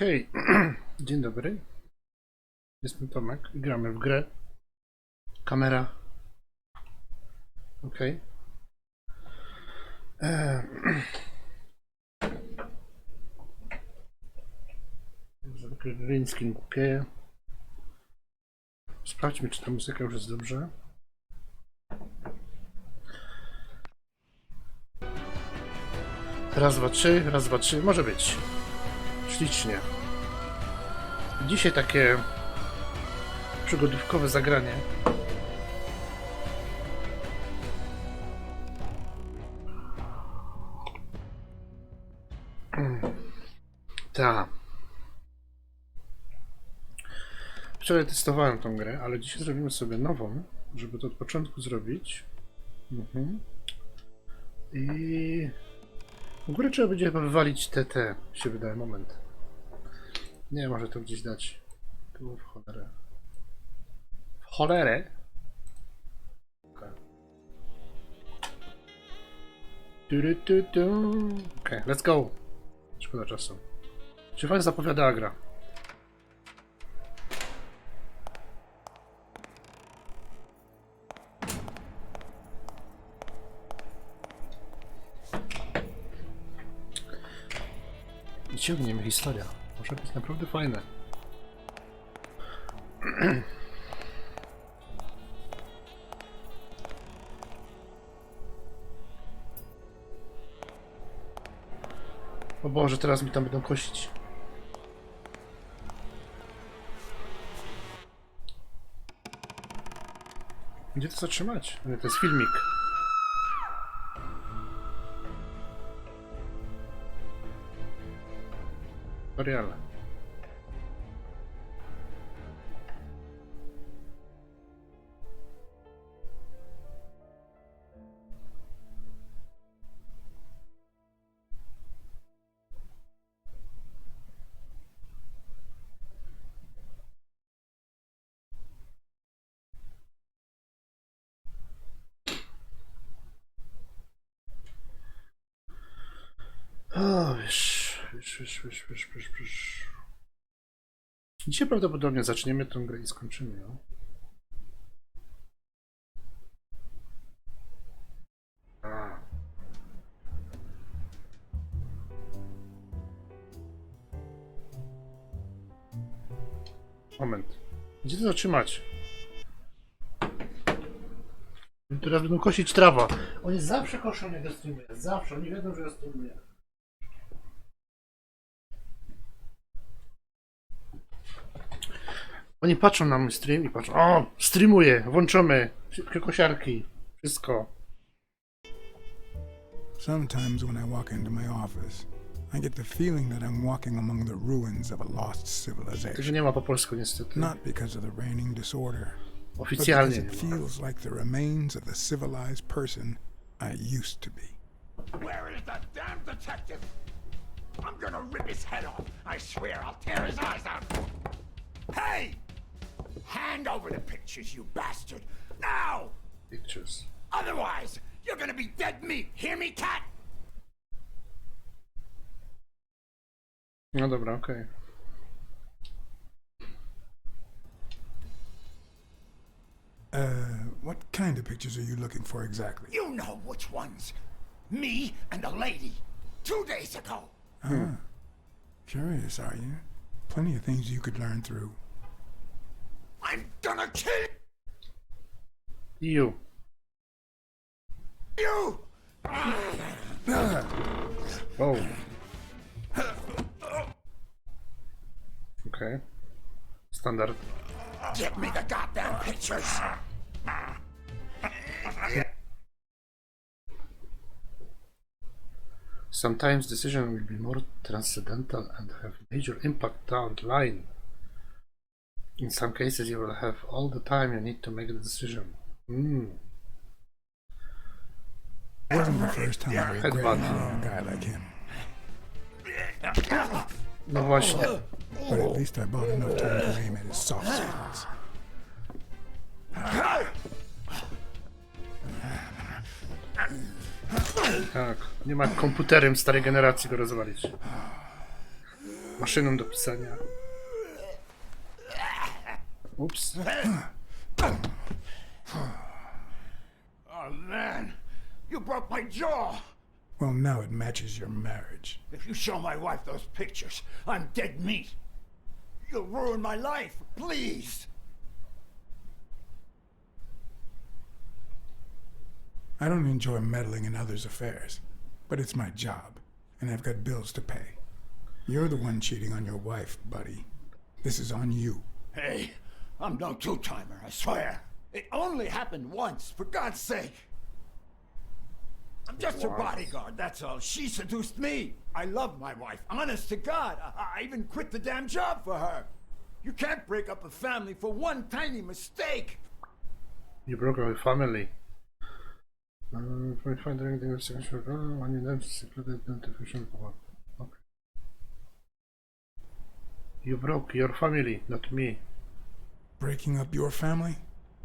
Okej, dzień dobry. Jestem Tomek i gramy w grę. Kamera. Okej. Green screen głupieje. Sprawdźmy, czy ta muzyka już jest dobrze. Raz, dwa, trzy, raz, dwa, trzy. Może być. Ślicznie. Dzisiaj takie przygodówkowe zagranie. Ta. Wczoraj testowałem tą grę, ale dzisiaj zrobimy sobie nową, żeby to od początku zrobić. I w górę trzeba będzie chyba wywalić TT, się wydaje, moment. Nie, może to gdzieś dać. Tu w cholerę. W cholerę? Okay. Okej, let's go. Szkoda czasu. Się fajnie zapowiada gra. I ciągnie mnie historia. Może być naprawdę fajne. O Boże, teraz mi tam będą kosić. Gdzie to zatrzymać? Nie, to jest filmik. Tutoriale. O, wiesz. Dzisiaj prawdopodobnie zaczniemy tę grę i skończymy ją. Moment. Gdzie to zatrzymać? Teraz będą kosić trawa. Oni zawsze koszą, jak ja streamuję. Zawsze. Oni wiedzą, że ja streamuję. Oni patrzą na mój stream i patrzą, o, streamuję, włączamy, szybkie kosiarki, wszystko. Sometimes when I walk into my office, I get the feeling that I'm walking among the ruins of a lost Tego civilization. nie ma po polsku niestety. Not because of the reigning disorder, but Oficjalnie because it nie ma. feels like the remains of the civilized person I used to be. Where is that damn detective? I'm gonna rip his head off. I swear I'll tear his eyes out. Hey! Hand over the pictures, you bastard! Now! Pictures. Otherwise, you're gonna be dead meat. Hear me, cat? No dobra, okej. What kind of pictures are you looking for exactly? You know which ones. Me and a lady. 2 days ago. Curious, are you? Plenty of things you could learn through. I'm gonna kill You. you! Oh. Okej. Standard. Give me the goddamn pictures! Sometimes decision will be more transcendental and have major impact down the line. In some cases you will have all the time you need to make a decision. It wasn't the first time I regretted Headbutt. meeting a guy like him. No właśnie. But at least I bought enough time to aim at his soft spots. Tak, nie ma komputerem starej generacji go rozwalić. maszyną do pisania. Ups. Oh, man. You broke my jaw. Well, now it matches your marriage. If you show my wife those pictures, I'm dead meat. You'll ruin my life. Please. I don't enjoy meddling in others' affairs, but it's my job, and I've got bills to pay. You're the one cheating on your wife, buddy. This is on you. Hey, I'm no two-timer, I swear. It only happened once, for God's sake. I'm just her bodyguard, that's all. She seduced me. I love my wife, honest to God. I even quit the damn job for her. You can't break up a family for one tiny mistake. You broke up a family. Find anything else sexual. When you don't secluded identification. Okay. You broke your family, not me. Breaking up your family?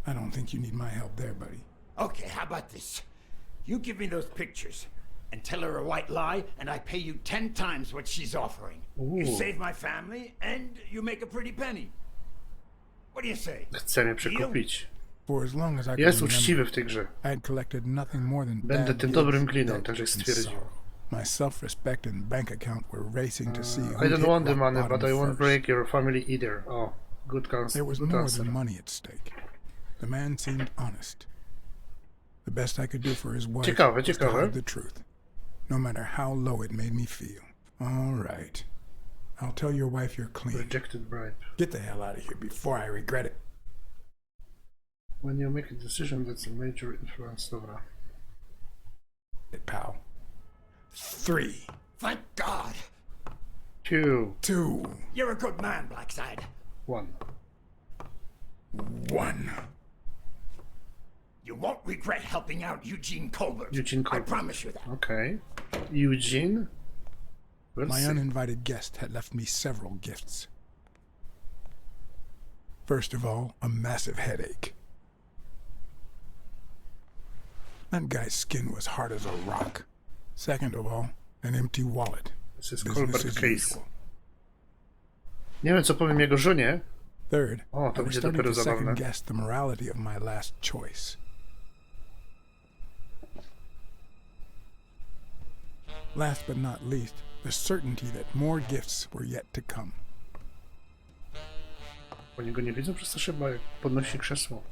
I don't think you need my help there, buddy. Okay, how about this? You give me those pictures and tell her a white lie, and I pay you 10 times what she's offering. You Ooh. save my family, and you make a pretty penny. What do you say? Chce mnie przekupić. For as long as I can Jest remember, uczciwy w tej grze. I had collected nothing more than Będę bad tym deals, dobrym gliną, debt, tak jak and stwierdził. sorrow. My self-respect and bank account were racing to see who I don't hit want the rock money, bottom but I won't first. break your family either. Oh, good There answer. was Good more answer. than money at stake. The man seemed honest. The best I could do for his wife Ciekawe, was to ciekawe. hide the truth, no matter how low it made me feel. All right. I'll tell your wife you're clean. Rejected bribe. Get the hell out of here before I regret it. When you make a decision, that's a major influence. Dobra. Pal. 3, Thank God. 2, 2, You're a good man, Blacksad. 1. 1. You won't regret helping out Eugene Colbert. Eugene I Colbert. promise you that. Okay. Eugene? We'll My see. uninvited guest had left me several gifts. First of all, a massive headache. That guy's skin was hard as a rock. Second of all, an empty wallet. This is Business Colbert as case. usual. Nie wiem, co powiem jego żonie. Third, O, to I was będzie starting dopiero to second zabawne. guess the morality of my last choice. Last but not least, the certainty that more gifts were yet to come. Oni go nie widzą przez to chyba, jak podnosi krzesło.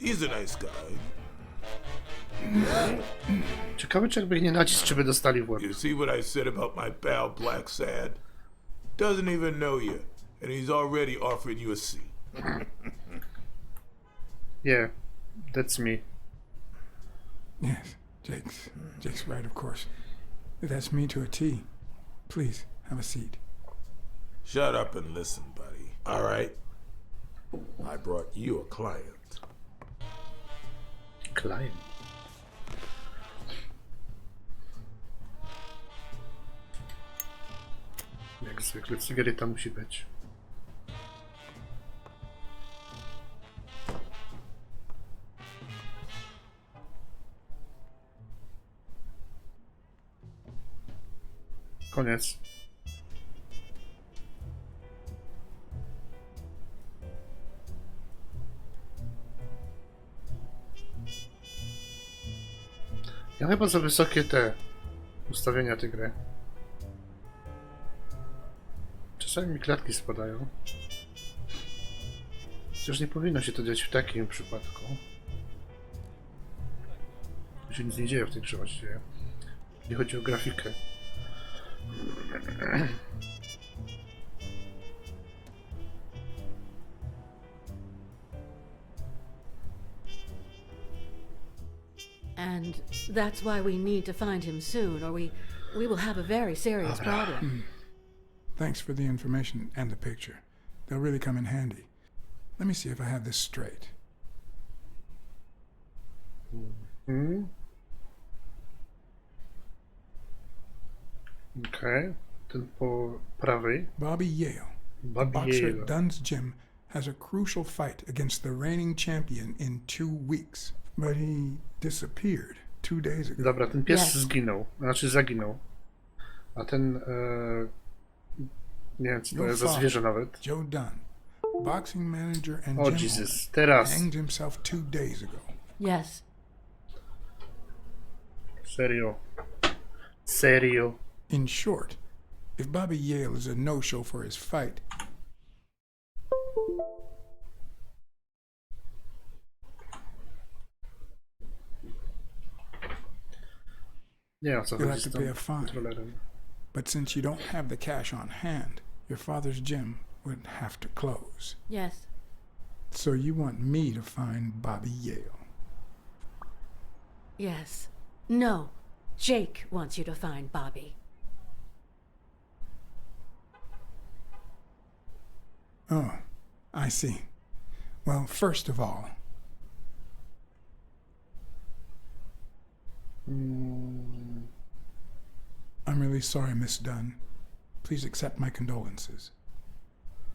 He's a nice guy. Ciekawe, czy jakby ich nie nacisk, czy by dostali w łeb. You see what I said about my pal Blacksad? Doesn't even know you, and he's already offering you a seat. Yeah, that's me. Yes, Jake's right, of course. That's me to a T. Please, have a seat. Shut up and listen, buddy. All right? I brought you a client. Client. Jak zwykle cygaryta musi być. Koniec. Ja chyba za wysokie te ustawienia tej gry. Czasami mi klatki spadają. Chociaż nie powinno się to dziać w takim przypadku. Tu się nic nie dzieje w tej grze właściwie. Nie chodzi o grafikę. And that's why we need to find him soon, or we will have a very serious problem. Thanks for the information and the picture. They'll really come in handy. Let me see if I have this straight. Okej. Ten po prawej. Bobby Yale, the Bobby boxer Yale. at Dunn's gym, has a crucial fight against the reigning champion in 2 weeks. But he disappeared 2 days ago. Dobra, ten pies Yes. zginął. Znaczy zaginął. A ten Nie wiem, co to Your jest za father, zwierzę nawet. Joe Dunn, boxing manager and O gym Jesus, owner, teraz. hanged himself 2 days ago. Yes. Serio. Serio. In short, if Bobby Yale is a no-show for his fight, Nie wiem, o co you'll chodzi have z to pay a tym fine. kontrolerem. But since you don't have the cash on hand, your father's gym would have to close. Yes. So you want me to find Bobby Yale. Yes. No. Jake wants you to find Bobby. Oh, I see. Well, first of all, I'm really sorry, Miss Dunn. Please accept my condolences.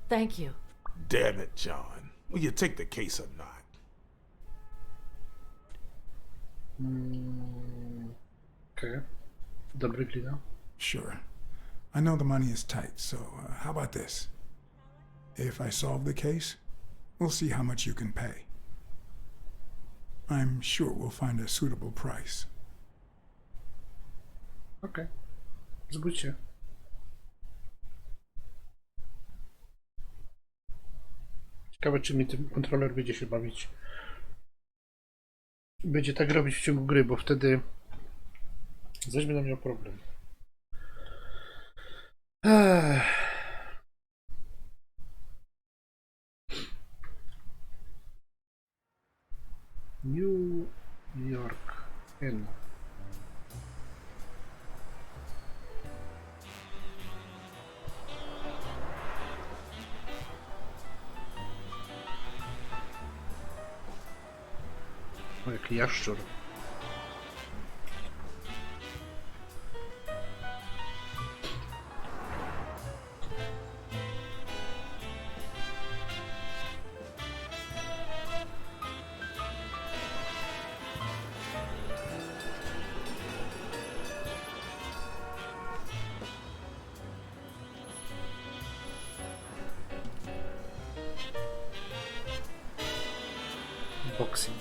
Thank you. Damn it, John. Will you take the case or not? Okej. Dobry glina. Sure. I know the money is tight, so how about this? If I solve the case, we'll see how much you can pay. I'm sure we'll find a suitable price. Okej. Zgódź się. Ciekawe, czy mi ten kontroler będzie się bawić. Będzie tak robić w ciągu gry, bo wtedy zaś będę miał problem. Ech. New York Inn. O, jaki jaszczur. Boxing.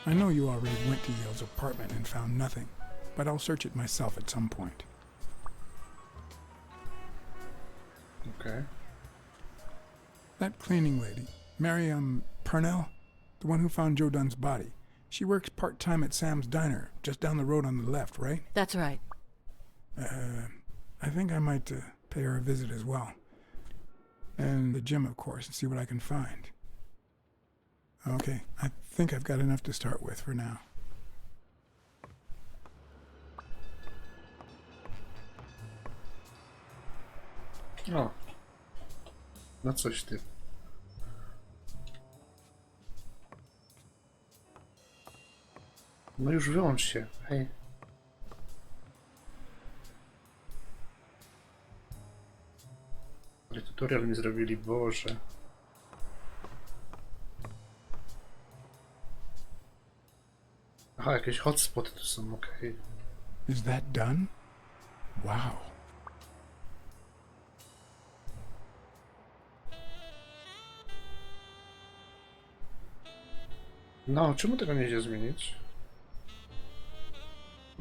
I know you already went to Yale's apartment and found nothing, but I'll search it myself at some point. Okej. That cleaning lady, Miriam Purnell, the one who found Joe Dunn's body, she works part-time at Sam's Diner, just down the road on the left, right? That's right. I think I might pay her a visit as well. And the gym, of course, and see what I can find. Okay, I think I've got enough to start with for now. O. No coś ty. No już wyłącz się. Hej. Ale tutorial mi zrobili, Boże. Aha, jakieś hotspoty tu są, okej. Is that done? Wow. No, czemu tego nie idzie zmienić?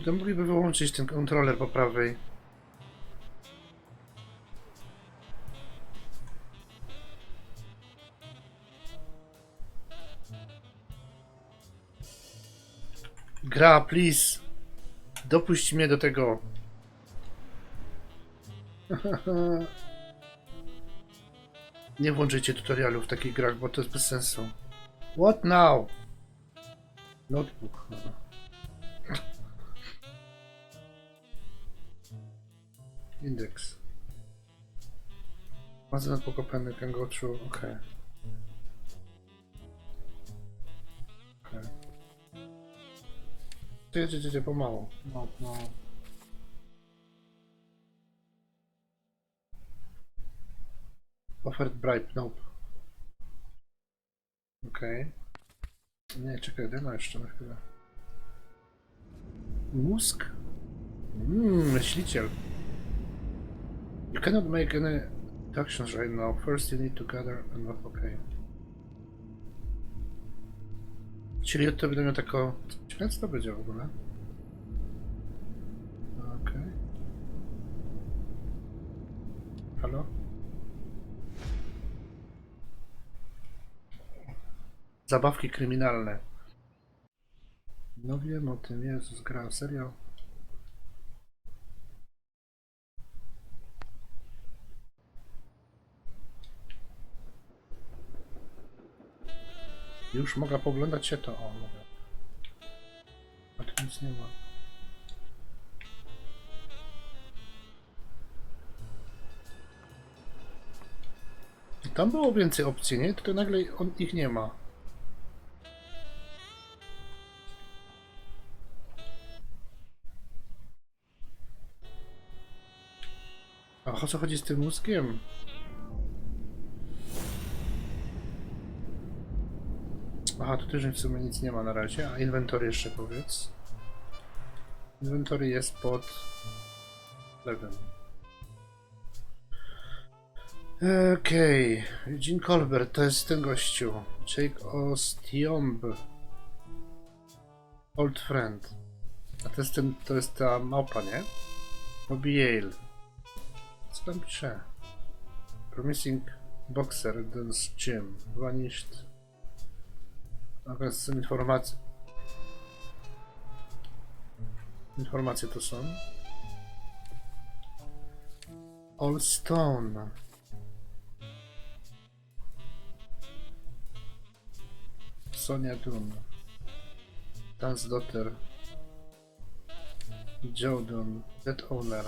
To mogliby wyłączyć ten kontroler po prawej. Gra, please. Dopuść mnie do tego. Nie włączycie tutorialu w takich grach, bo to jest bez sensu. What now? Notebook. Index. Once notebook open, can go through. Okay. Okay. Ty, pomału. No. Offered bribe, nope. Okej. Nie, czekaj, demo jeszcze na chwilę. Mózg? Myśliciel. You cannot make any deductions right now. First you need to gather and okay. Czyli to będę miał tako... Ciekawe co to będzie w ogóle? Okej. Halo? Zabawki kryminalne. No wiem o tym, Jezus, gra, serio? Już mogę poglądać się to, o mogę. A tu nic nie ma. I tam było więcej opcji, nie? Tutaj nagle ich nie ma. A o co chodzi z tym mózgiem? Aha, tu też w sumie nic nie ma na razie, a inwentory jeszcze powiedz. Inwentory jest pod lewym. Okej, Eugene Colbert, to jest ten gościu. Jake Ostiomb. Old friend. A to jest ten, to jest ta małpa, nie? Bobby Yale. Co tam pisze? Promising boxer, dance gym, vanished. A są informacje. Informacje to są. All Stone. Sonia Dunn. Dan's Daughter. Joe Dunn. Dead Owner.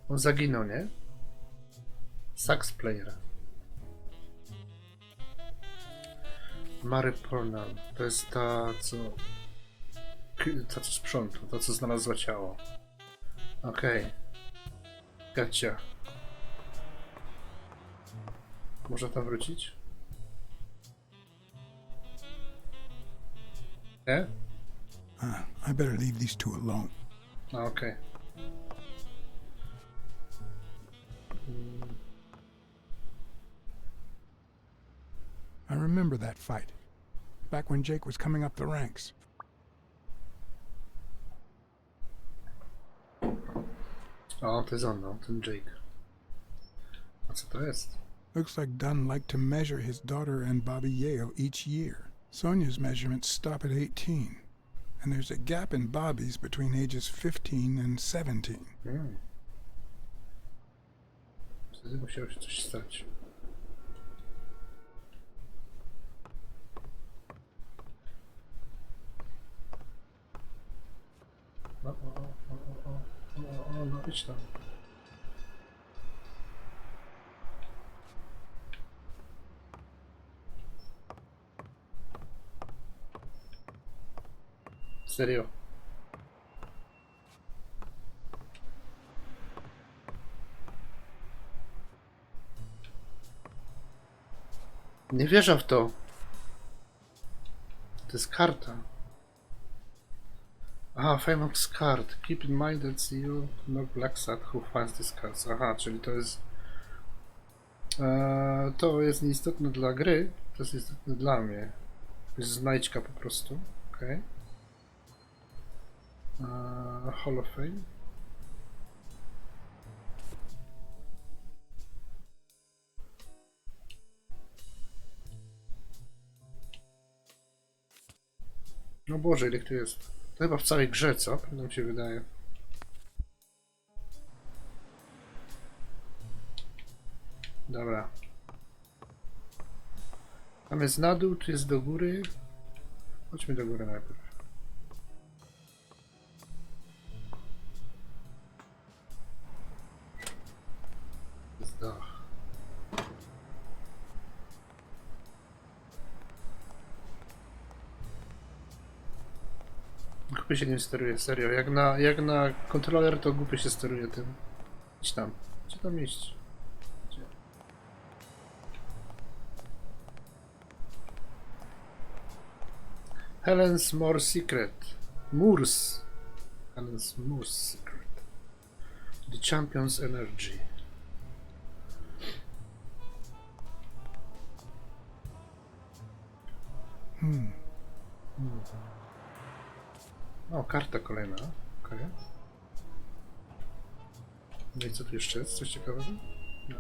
On zaginął, nie? Sax Player. Mary Pornell. To jest ta, co... Ta, co sprząta. Ta, co znalazła ciało. Okej. Gotcha. Można tam wrócić? Nie? I better leave these two alone. A, okej. I remember that fight. Back when Jake was coming up the ranks. O, to jest on, no, ten Jake. A co to jest? Looks like Dunn liked to measure his daughter and Bobby Yale each year. Sonia's measurements stop at 18. And there's a gap in Bobby's between ages 15 and 17. Wtedy musiało się coś stać. No, no, idź tam. Serio. Nie wierzę w to. To jest karta. Aha, famous card. Keep in mind that you no Blacksad who finds this cards. Aha, czyli to jest... to jest nieistotne dla gry, to jest istotne dla mnie. To jest znajdźka po prostu. Okej. Hall of Fame. No Boże, ile tu jest. To chyba w całej grze, co? Tak nam się wydaje. Dobra. Tam jest na dół, tu jest do góry. Chodźmy do góry najpierw. Jest dach. Głupie się nie steruje, serio. Jak na kontroler to głupie się steruje tym. Idź tam. Gdzie tam iść? Gdzie? Helen's More Secret. Moors. Alan's Moors secret. The champion's energy. O, karta kolejna. Okej. No i co tu jeszcze jest? Coś ciekawego? No.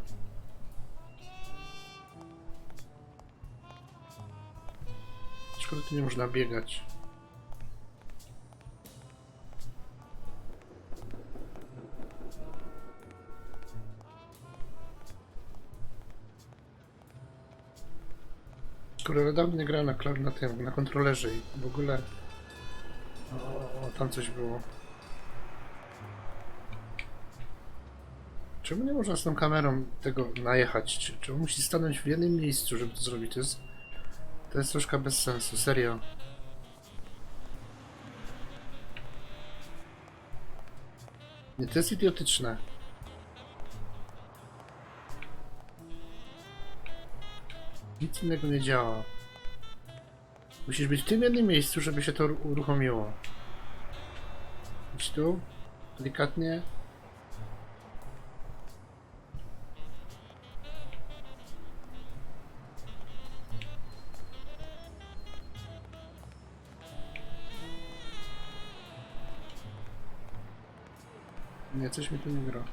Szkoda, tu nie można biegać. Skoro dawno nie grałem na kontrolerze i w ogóle... O, tam coś było. Czemu nie można z tą kamerą tego najechać? Czemu musi stanąć w jednym miejscu, żeby to zrobić? To jest troszkę bez sensu, serio. Nie, to jest idiotyczne. Nic innego nie działa. Musisz być w tym jednym miejscu, żeby się to uruchomiło. Idź tu, delikatnie. Nie, coś mi tu nie gra.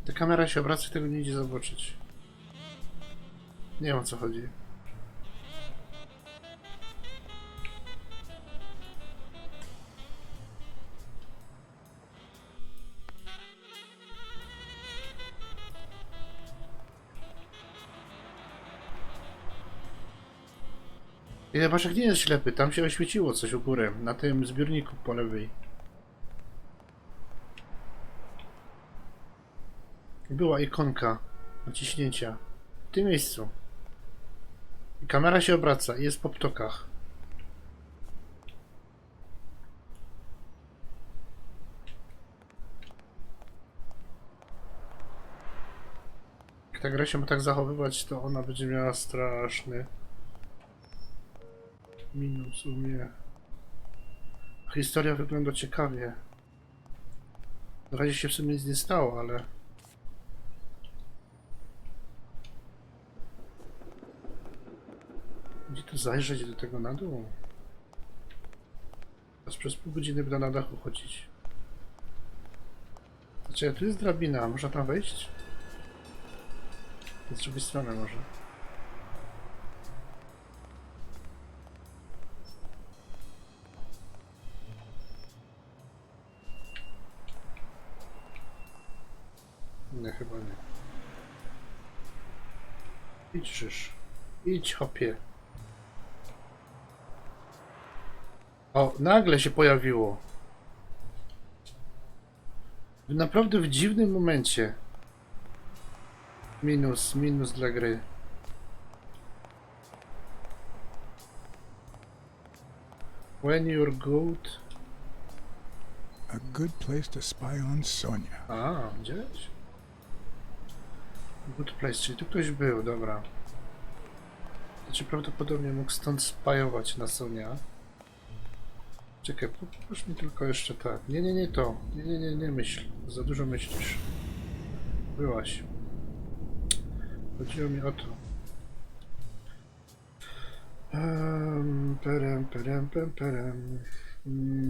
Ta kamera się obraca i tego nie idzie zobaczyć. Nie wiem, o co chodzi. Ile waszych nie jest ślepy, tam się oświeciło coś u góry, na tym zbiorniku po lewej. Była ikonka naciśnięcia w tym miejscu. I kamera się obraca i jest po ptokach. Jak ta gra się ma tak zachowywać, to ona będzie miała straszny minus u mnie. Historia wygląda ciekawie. Na razie się w sumie nic nie stało, ale... Gdzie tu zajrzeć do tego na dół? Teraz przez pół godziny będę na dachu chodzić. Znaczy, tu jest drabina, można tam wejść? Z drugiej strony może. Nie, chyba nie. Idź, Krzyż. Idź, hopie. O, nagle się pojawiło. Naprawdę w dziwnym momencie. Minus dla gry. When you're good. A good place to spy on Sonia. A, gdzieś? Good place, czyli tu ktoś był, dobra. Znaczy prawdopodobnie mógł stąd spajować na Sonia. Czekaj, puść mi tylko jeszcze tak. Nie to. Nie myśl. Za dużo myślisz. Byłaś. Chodziło mi o to. Perem.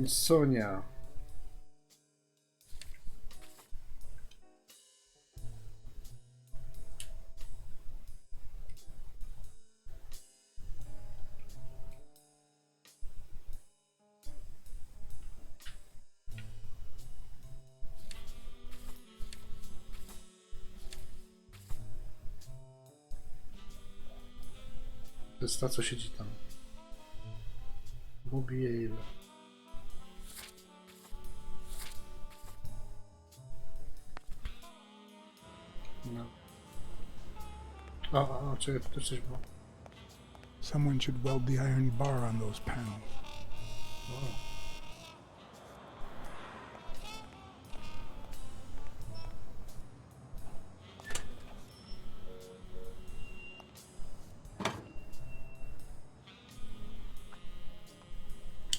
Sonia. To jest ta, co siedzi tam. Bobby. No. O, czekaj, tu też coś było. Someone should weld the iron bar on those panels.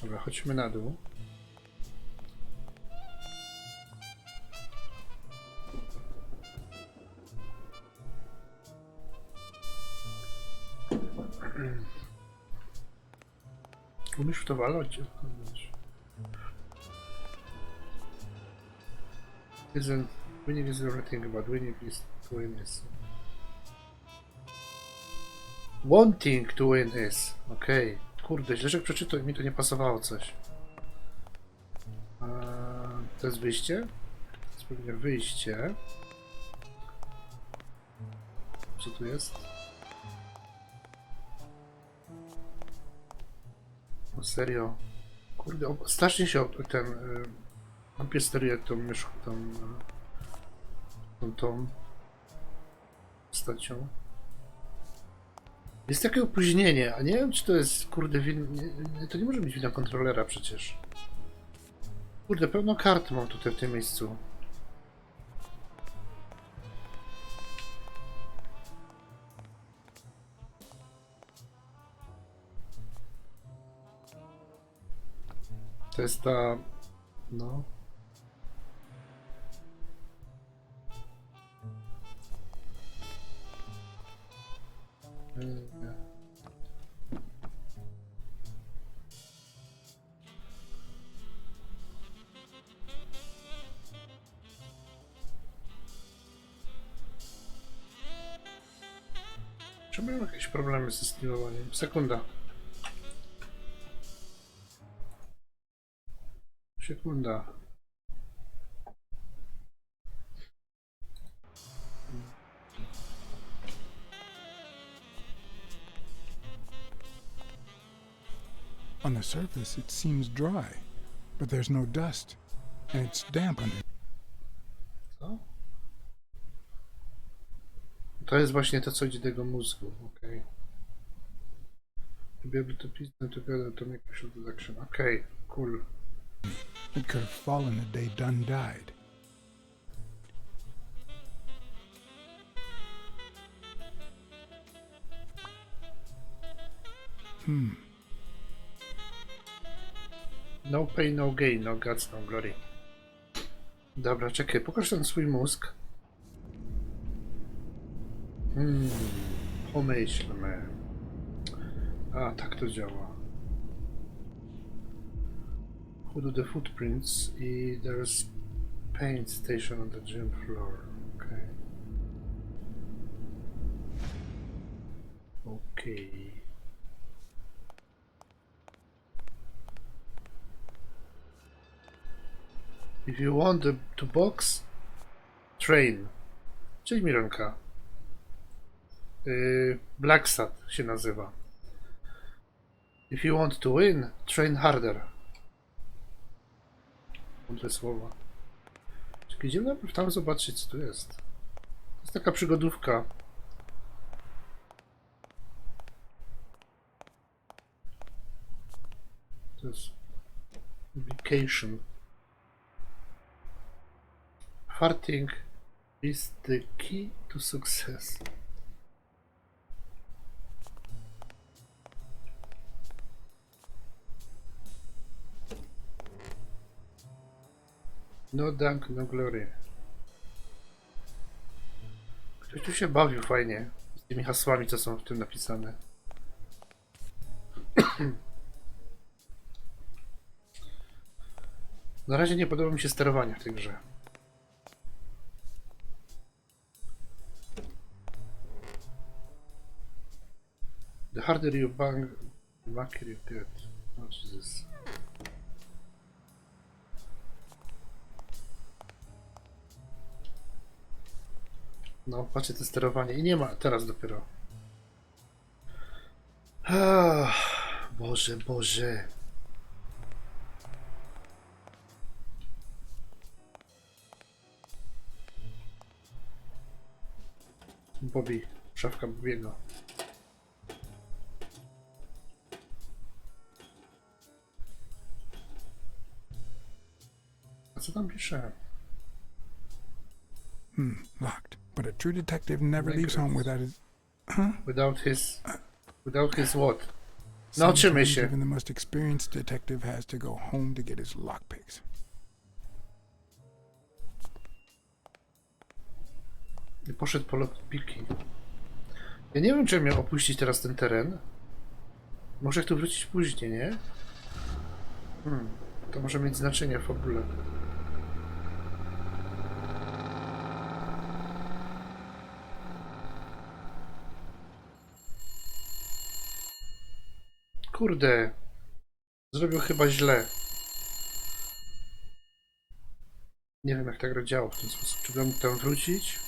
Dobra, chodźmy na dół. Umiesz w to walać? Winning is everything about winning is to win is. Wanting to win is. Okej. Kurde, źle, że przeczytał i mi to nie pasowało coś. To jest wyjście? To jest pewnie wyjście. Co tu jest? O serio? Kurde, strasznie się ten głupie steruje tą myszką, tą postacią. Jest takie opóźnienie, a nie wiem, czy to jest, kurde, to nie może być wina kontrolera przecież. Kurde, pełno kart mam tutaj w tym miejscu. To jest ta... no... Czy mam jakieś problemy ze streamowaniem? Sekunda. Sekunda. On the surface, it seems dry, but there's no dust, and it's damp under. Co? To jest właśnie to, co idzie do jego mózgu, okej. To be able to piece them together to make a short action. Okej, cool. It could have fallen the day Dunn died. No pain, no gain, no guts, no glory. Dobra, czekaj, pokaż ten swój mózg. Pomyślmy. A, tak to działa. Who do the footprints i there's paint station on the gym floor. Okay. Okay. If you want to box, train. Czyli Mironka. Blacksad się nazywa. If you want to win, train harder. Mądre słowa. Czekaj, idziemy najpierw tam zobaczyć, co tu jest. To jest taka przygodówka. To jest vacation. Farting is the key to success. No dank, no glory. Ktoś tu się bawił fajnie z tymi hasłami, co są w tym napisane. Na razie nie podoba mi się sterowanie w tej grze. The harder you bang, the luckier you get. Oh Jesus. No, patrzcie to sterowanie i nie ma, teraz dopiero. Boże, Boże. Bobby, szafka Bobiego. co tam pisze? Locked. But a true detective never leaves home without his... Without his what? Nauczymy Sometimes się. even the most experienced detective has to go home to get his lockpicks. I poszedł po lockpiki. Ja nie wiem, czy miał opuścić teraz ten teren. Może jak tu wrócić później, nie? To może mieć znaczenie w ogóle. Kurde. Zrobił chyba źle. Nie wiem, jak ta gra działa w ten sposób. Czy bym mógł tam wrócić?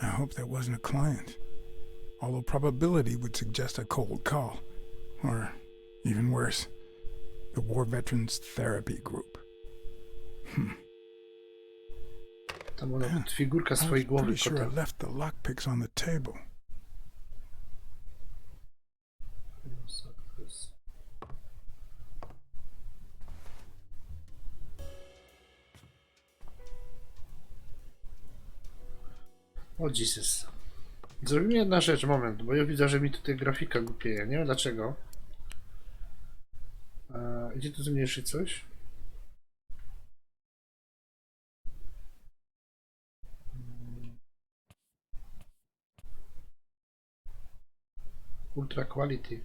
I hope that wasn't a client. Although probability would suggest a cold call. Or, even worse, the War Veterans Therapy Group. Tam ona figurka I was swojej głowy pretty sure I kota. left the lockpicks on the table. O Jesus. Zrobimy jedna rzecz, moment, bo ja widzę, że mi tutaj grafika głupieje. Nie wiem dlaczego. Gdzie tu zmniejszyć coś? Ultra quality.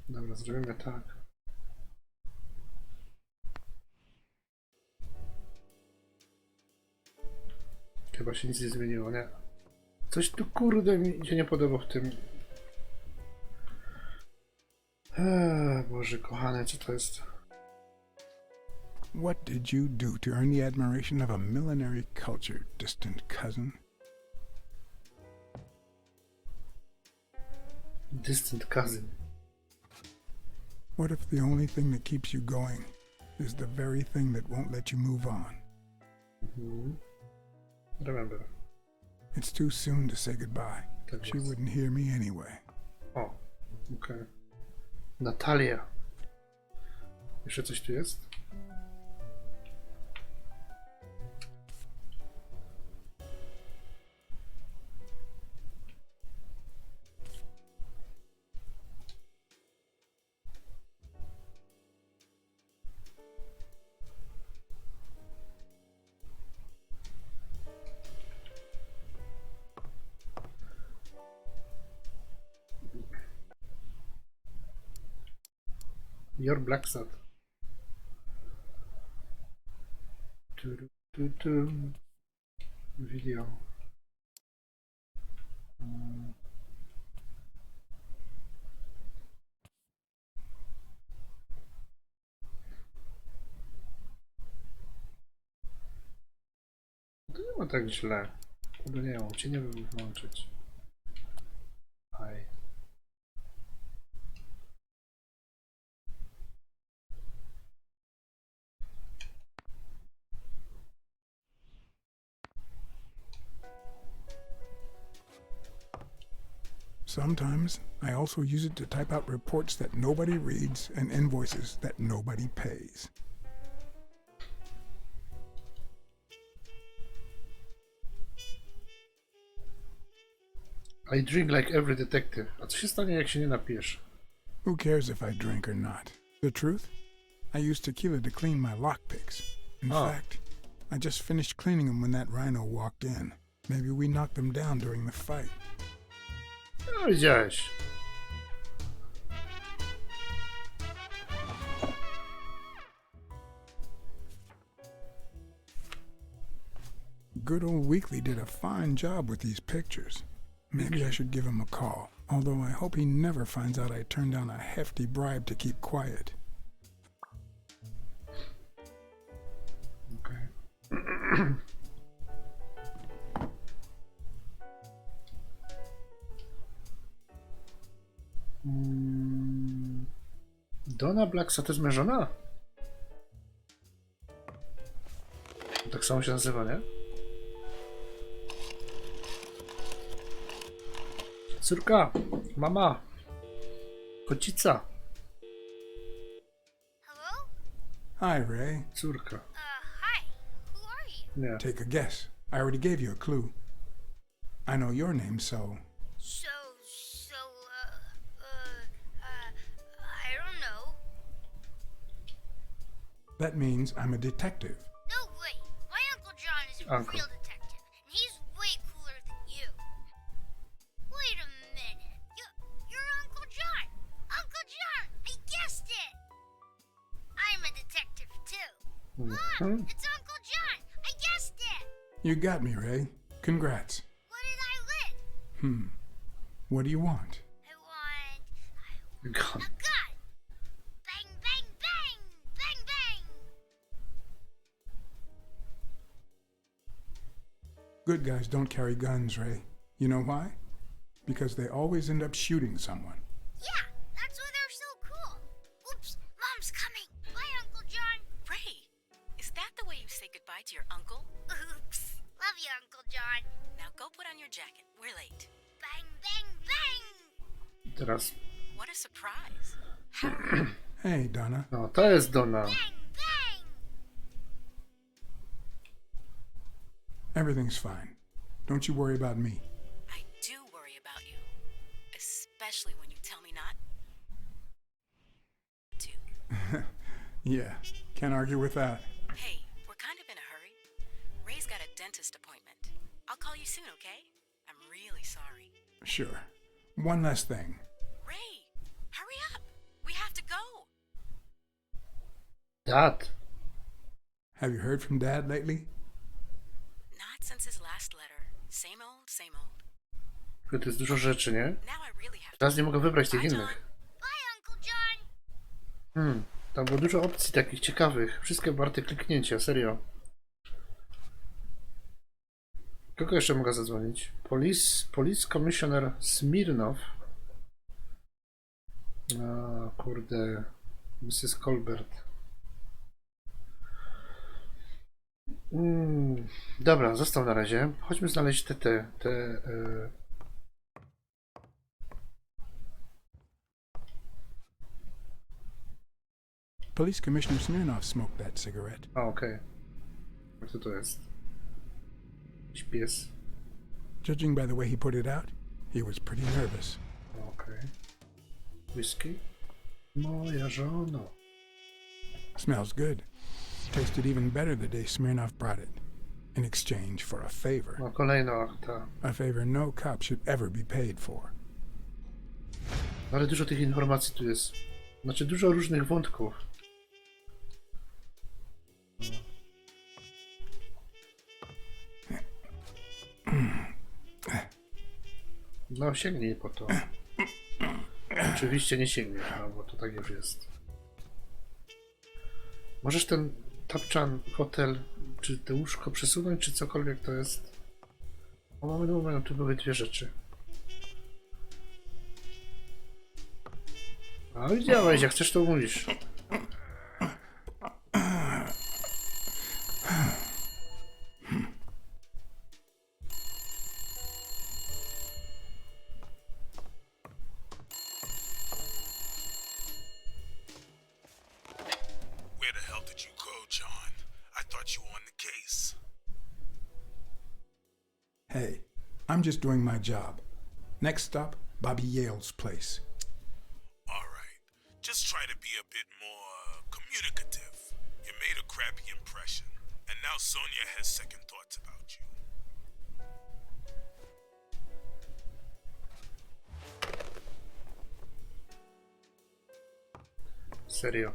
Dobra, zrobimy tak. Chyba się nic nie zmieniło, nie? Coś tu kurde mi się nie podoba w tym. Boże kochany, co to jest? What did you do to earn the admiration of a millenary culture, distant cousin? Distant cousin. What if the only thing that keeps you going is the very thing that won't let you move on? Remember. It's too soon to say goodbye. Tak She jest. wouldn't hear me anyway. O, okej. Natalia. Jeszcze coś tu jest? Your Blacksad. Video. To nie ma tak źle. Kurde, nie mam cię nie wiem włączyć. Aj. Sometimes I also use it to type out reports that nobody reads and invoices that nobody pays. I drink like every detective. A co się stanie, jak się nie napijesz? Who cares if I drink or not? The truth? I use tequila to clean my lockpicks. In fact, I just finished cleaning them when that rhino walked in. Maybe we knocked them down during the fight. No widziałeś. Good old Weekly did a fine job with these pictures. Maybe I should give him a call, although I hope he never finds out I turned down a hefty bribe to keep quiet. Okay. Donna Blacksad to jest moja żona? Tak samo się nazywa, nie? Córka, mama, kocica, Hello? Hi, Ray. córka. Hi. Who are you? Nie. Take a guess. I already gave you a clue. I know your name, so... I don't know. That means I'm a detective. No way. My Uncle John is a Uncle. real detective, and he's way cooler than you. Wait a minute. You're Uncle John. Uncle John, I guessed it. I'm a detective too. Look, it's Uncle John. I guessed it. You got me, Ray. Congrats. What did I win? What do you want? I want Gun. a gun. Bang, bang, bang. Bang, bang. Good guys don't carry guns, Ray. You know why? Because they always end up shooting someone. Yeah, that's why they're so cool. Oops, Mom's coming. Bye, Uncle John. Ray, is that the way you say goodbye to your uncle? Oops. Love you, Uncle John. Now go put on your jacket. We're late. Bang, bang, bang. Teraz. What a surprise. Hey, Donna. No, to jest Donna. Bang, bang. Everything's fine. Don't you worry about me. I do worry about you. Especially when you tell me not to. Yeah, can't argue with that. Hey, we're kind of in a hurry. Ray's got a dentist appointment. I'll call you soon, okay? I'm really sorry. Sure. One last thing. Ray, hurry up. We have to go. Dad. Have you heard from Dad lately? Not since his last letter. Same old, same old. To jest dużo rzeczy, nie? Now I really have to. Teraz nie mogę wybrać tych Bye, John. innych. Bye, Uncle John. Tam było dużo opcji takich ciekawych. Wszystkie warte kliknięcia, serio. Kogo jeszcze mogę zadzwonić? Police Commissioner Smirnow. A, kurde. Mrs. Colbert. Dobra, został na razie. Chodźmy znaleźć te Police Commissioner Smirnov smoked that cigarette. A, okej. Jak to jest? Jakiś pies. Judging by the way he put it out, he was pretty nervous. Okej. Whisky? Moja żono. Smells good. Tasted even better the day Smirnov brought it. In exchange for a favor. No, kolejna akta. A favor no cop should ever be paid for. Ale dużo tych informacji tu jest. Znaczy dużo różnych wątków. No sięgnij po to. Oczywiście nie sięgnie, no, bo to tak już jest. Możesz ten tapczan, hotel, czy to łóżko przesunąć, czy cokolwiek to jest? O, moment, tu były dwie rzeczy. A widziałeś, jak chcesz to mówisz. Where the hell did you go, John? I thought you were on the case. Hey, I'm just doing my job. Next stop, Bobby Yale's place. All right. Just try to be a bit more communicative. You made a crappy impression, and now Sonia has second thoughts about you. Serio.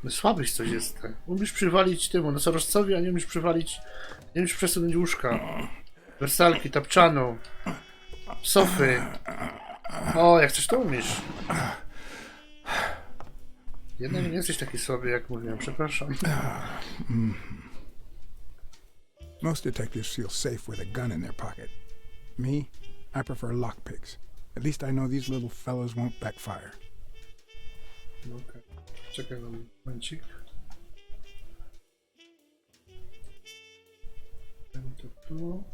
No słabyś coś jest. Umiesz przywalić temu nosorożcowi, a nie umiesz przywalić, nie umiesz przesunąć łóżka. Wersalki, tapczanu, sofy. O, jak coś to umiesz. Jednak nie jesteś taki słaby, jak mówiłem, przepraszam. Most detectives feel safe with a gun in their pocket. Me, I prefer lockpicks. At least I know these little fellows won't backfire. Okej. Czekaj na momencik. Ten to tu.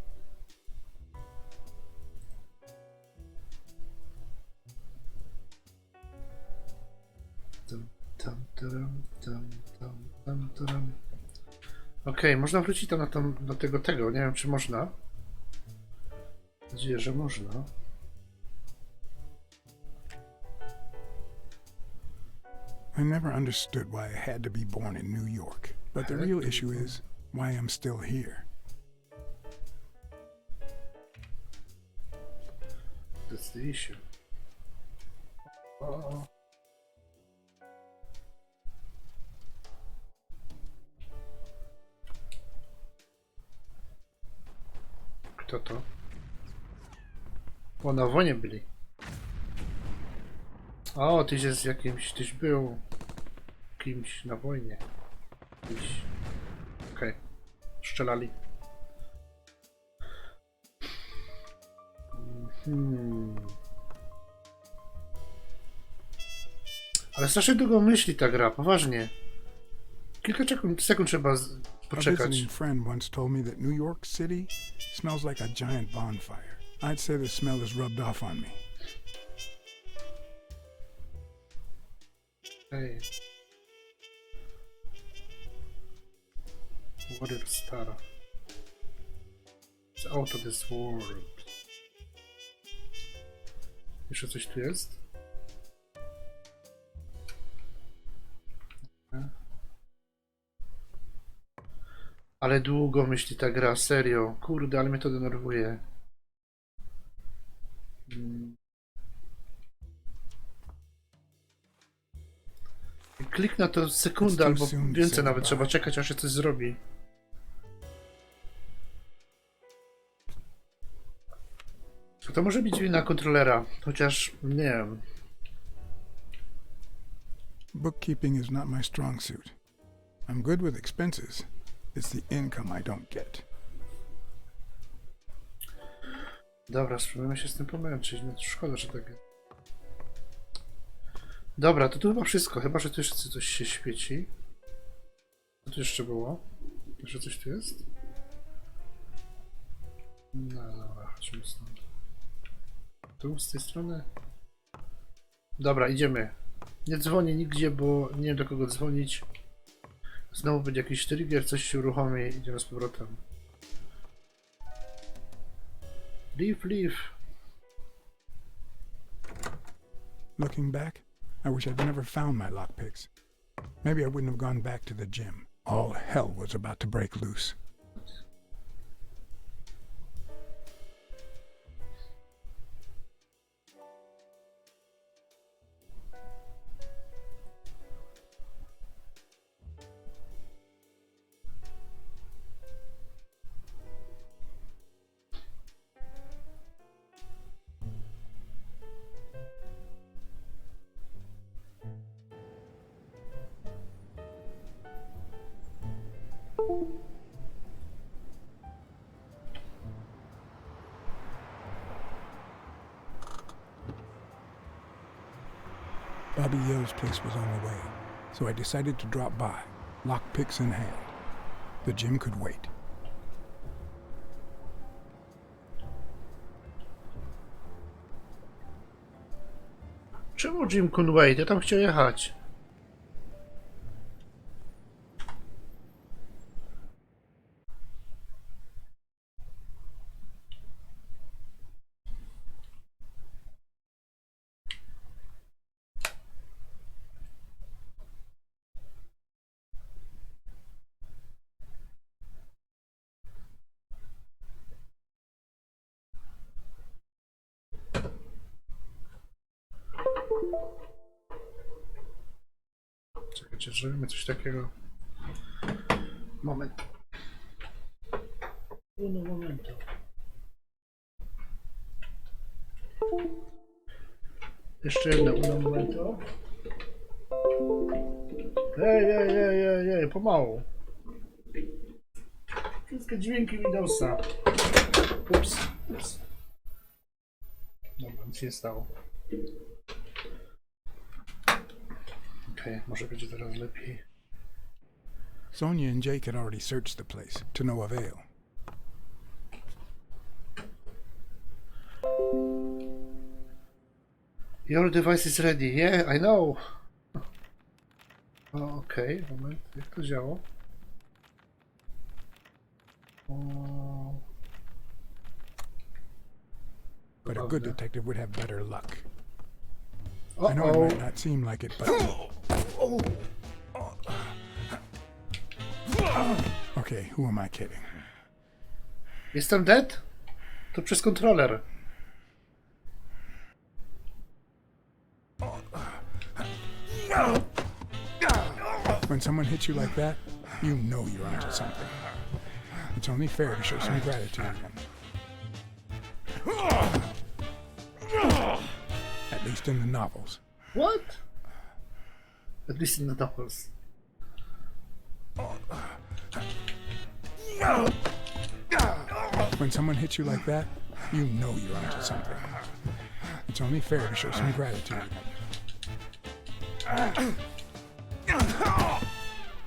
Tam. Okej, można wrócić tam do tego. Nie wiem, czy można. Mam nadzieję, że można. I never understood why I had to be born in New York, but the real issue is why I'm still here. That's the issue. O. Kto to? O, na wonie byli. O, tyś jest jakimś, tyś był kimś na wojnie. Kimś. Okej. Strzelali. Ale strasznie długo myśli ta gra, poważnie. Kilka sekund trzeba A poczekać. visiting friend once told me that New York City smells like a giant bonfire. I'd say the smell is rubbed off on me. Ej. Warrior Star. It's out of this world. Jeszcze coś tu jest? Ale długo myśli ta gra, serio. Kurde, ale mnie to denerwuje. Klik na to sekundę albo więcej nawet, trzeba czekać, aż się coś zrobi. To może być wina kontrolera, chociaż nie wiem. Bookkeeping is not my strong suit. I'm good with expenses. It's the income I don't get. Dobra, spróbujemy się z tym pomęczyć. No to szkoda, że tak. Dobra, to tu chyba wszystko. Chyba, że tu jeszcze coś się świeci. Co tu jeszcze było? Jeszcze coś tu jest? No dobra, chodźmy stąd. Tu, z tej strony? Dobra, idziemy. Nie dzwonię nigdzie, bo nie wiem do kogo dzwonić. Znowu będzie jakiś trigger, coś się uruchomi i idziemy z powrotem. Leave. Looking back, I wish I'd never found my lockpicks. Maybe I wouldn't have gone back to the gym. All hell was about to break loose. Bobby Yale's place was on the way, so I decided to drop by, lockpicks in hand. The gym could wait. Czemu Jim Conway? Ja tam chciał jechać. Czekajcie, zrobimy coś takiego. Moment. Uno momento. Jeszcze jedno uno momento. Pomału. Wszystkie dźwięki Windowsa. Ups. Dobra, nic się nie stało. Okej, może będzie teraz lepiej. Sonia and Jake had already searched the place, to no avail. Your device is ready. Yeah, I know. Okej, moment, jak to działa? But a good detective would have better luck. I Uh know it oh. might not seem like it, but... Okay, who am I kidding? Jestem dead? To przez kontroler. When someone hits you like that, you know you're onto something. It's only fair to show some gratitude. At least in the novels. What? At least in the novels. When someone hits you like that, you know you're onto something. It's only fair to show some gratitude.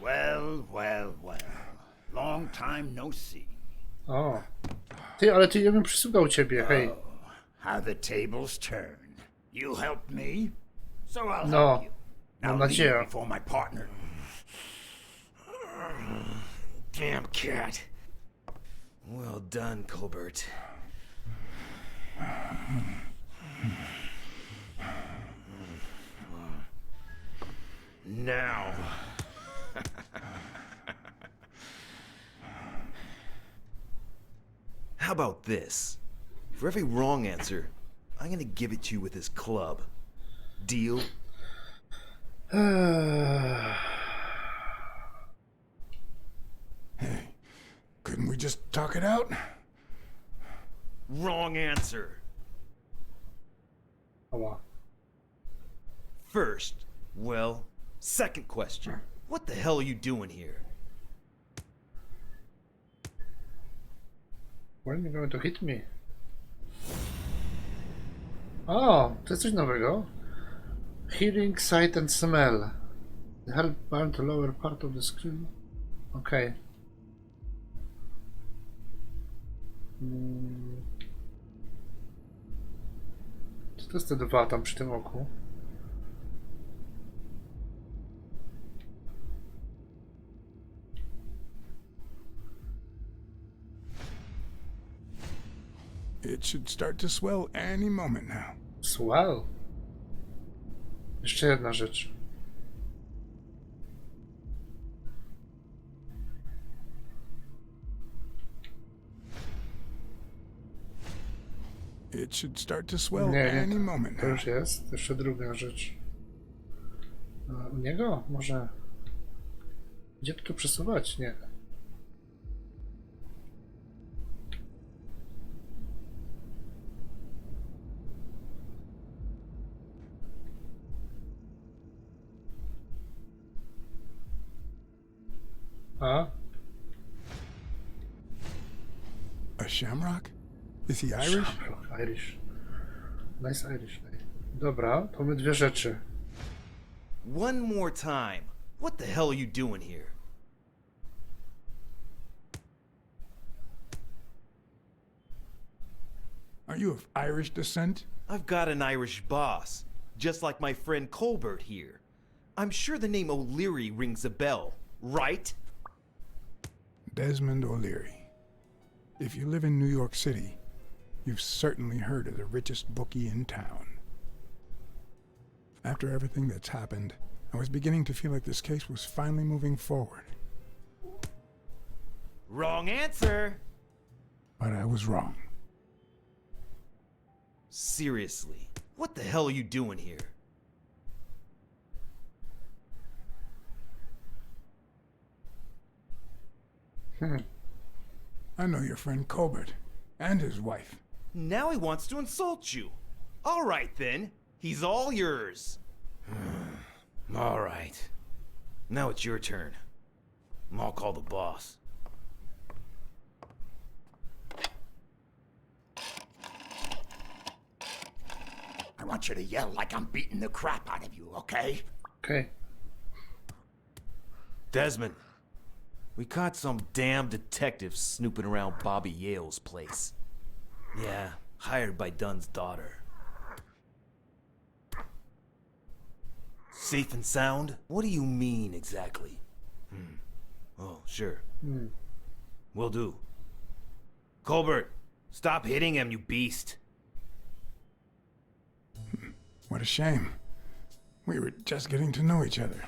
Well. Long time no see. O. Ty, ale ty ja bym przysługał ciebie, hej. How the tables turn. You helped me, so I'll No. help you. Now Mam leave nadzieję. before my partner. Damn cat. Well done, Colbert. Now. How about this? For every wrong answer, I'm gonna give it to you with this club. Deal? Hey, couldn't we just talk it out? Wrong answer. Ała. First, well, second question. What the hell are you doing here? When are you going to hit me? O, to jest coś nowego. Hearing, sight and smell. Help burn the lower part of the screen. Okej. Co to jest te dwa tam przy tym oku? It should start to swell any moment now. Swell. Jeszcze jedna rzecz. It should start to swell Nie, any moment to now. już jest. Jeszcze druga rzecz. U niego? Może... Gdzie tu przesuwać? Nie. A? A shamrock? Is he Irish? Shamrock, Irish. Nice Irish. Dobra, to mamy dwie rzeczy. One more time. What the hell are you doing here? Are you of Irish descent? I've got an Irish boss, just like my friend Colbert here. I'm sure the name O'Leary rings a bell, right? Desmond O'Leary. If you live in New York City, you've certainly heard of the richest bookie in town. After everything that's happened, I was beginning to feel like this case was finally moving forward. Wrong answer. But I was wrong. Seriously, what the hell are you doing here? I know your friend Colbert and his wife. Now he wants to insult you. All right then, he's all yours. All right. Now it's your turn. I'll call the boss. I want you to yell like I'm beating the crap out of you, okay? Okej. Desmond, we caught some damn detective snooping around Bobby Yale's place. Yeah, hired by Dunn's daughter. Safe and sound? What do you mean exactly? Oh, sure. Will do. Colbert, stop hitting him, you beast. What a shame. We were just getting to know each other.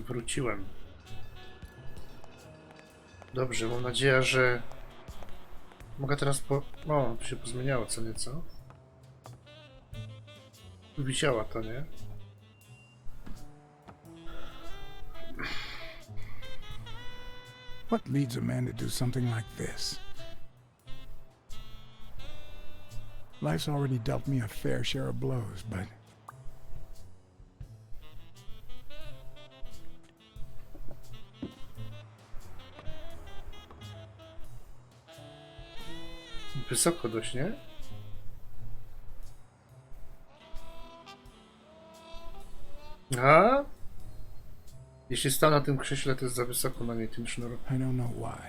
Wróciłem. Dobrze, mam nadzieję, że mogę teraz po... O, tu się pozmieniało co nieco. Wisiała to, nie? What leads a man to do something like this? Life's already dealt me a fair share of blows, but Wysoko dość, nie? A? Jeśli stanę na tym krześle, to jest za wysoko na niej ten sznur. I don't know why.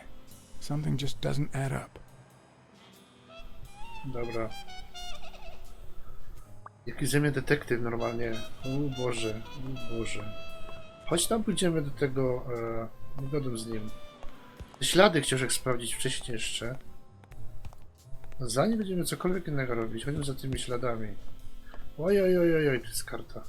Something just doesn't add up. Dobra. Jakiś ze mnie detektyw normalnie. O Boże, o Boże. Chodź tam pójdziemy do tego... Gadam z nim. Te ślady chciałeś sprawdzić wcześniej jeszcze. Zanim będziemy cokolwiek innego robić, chodźmy za tymi śladami. Oj, oj, oj, oj, oj, to jest karta.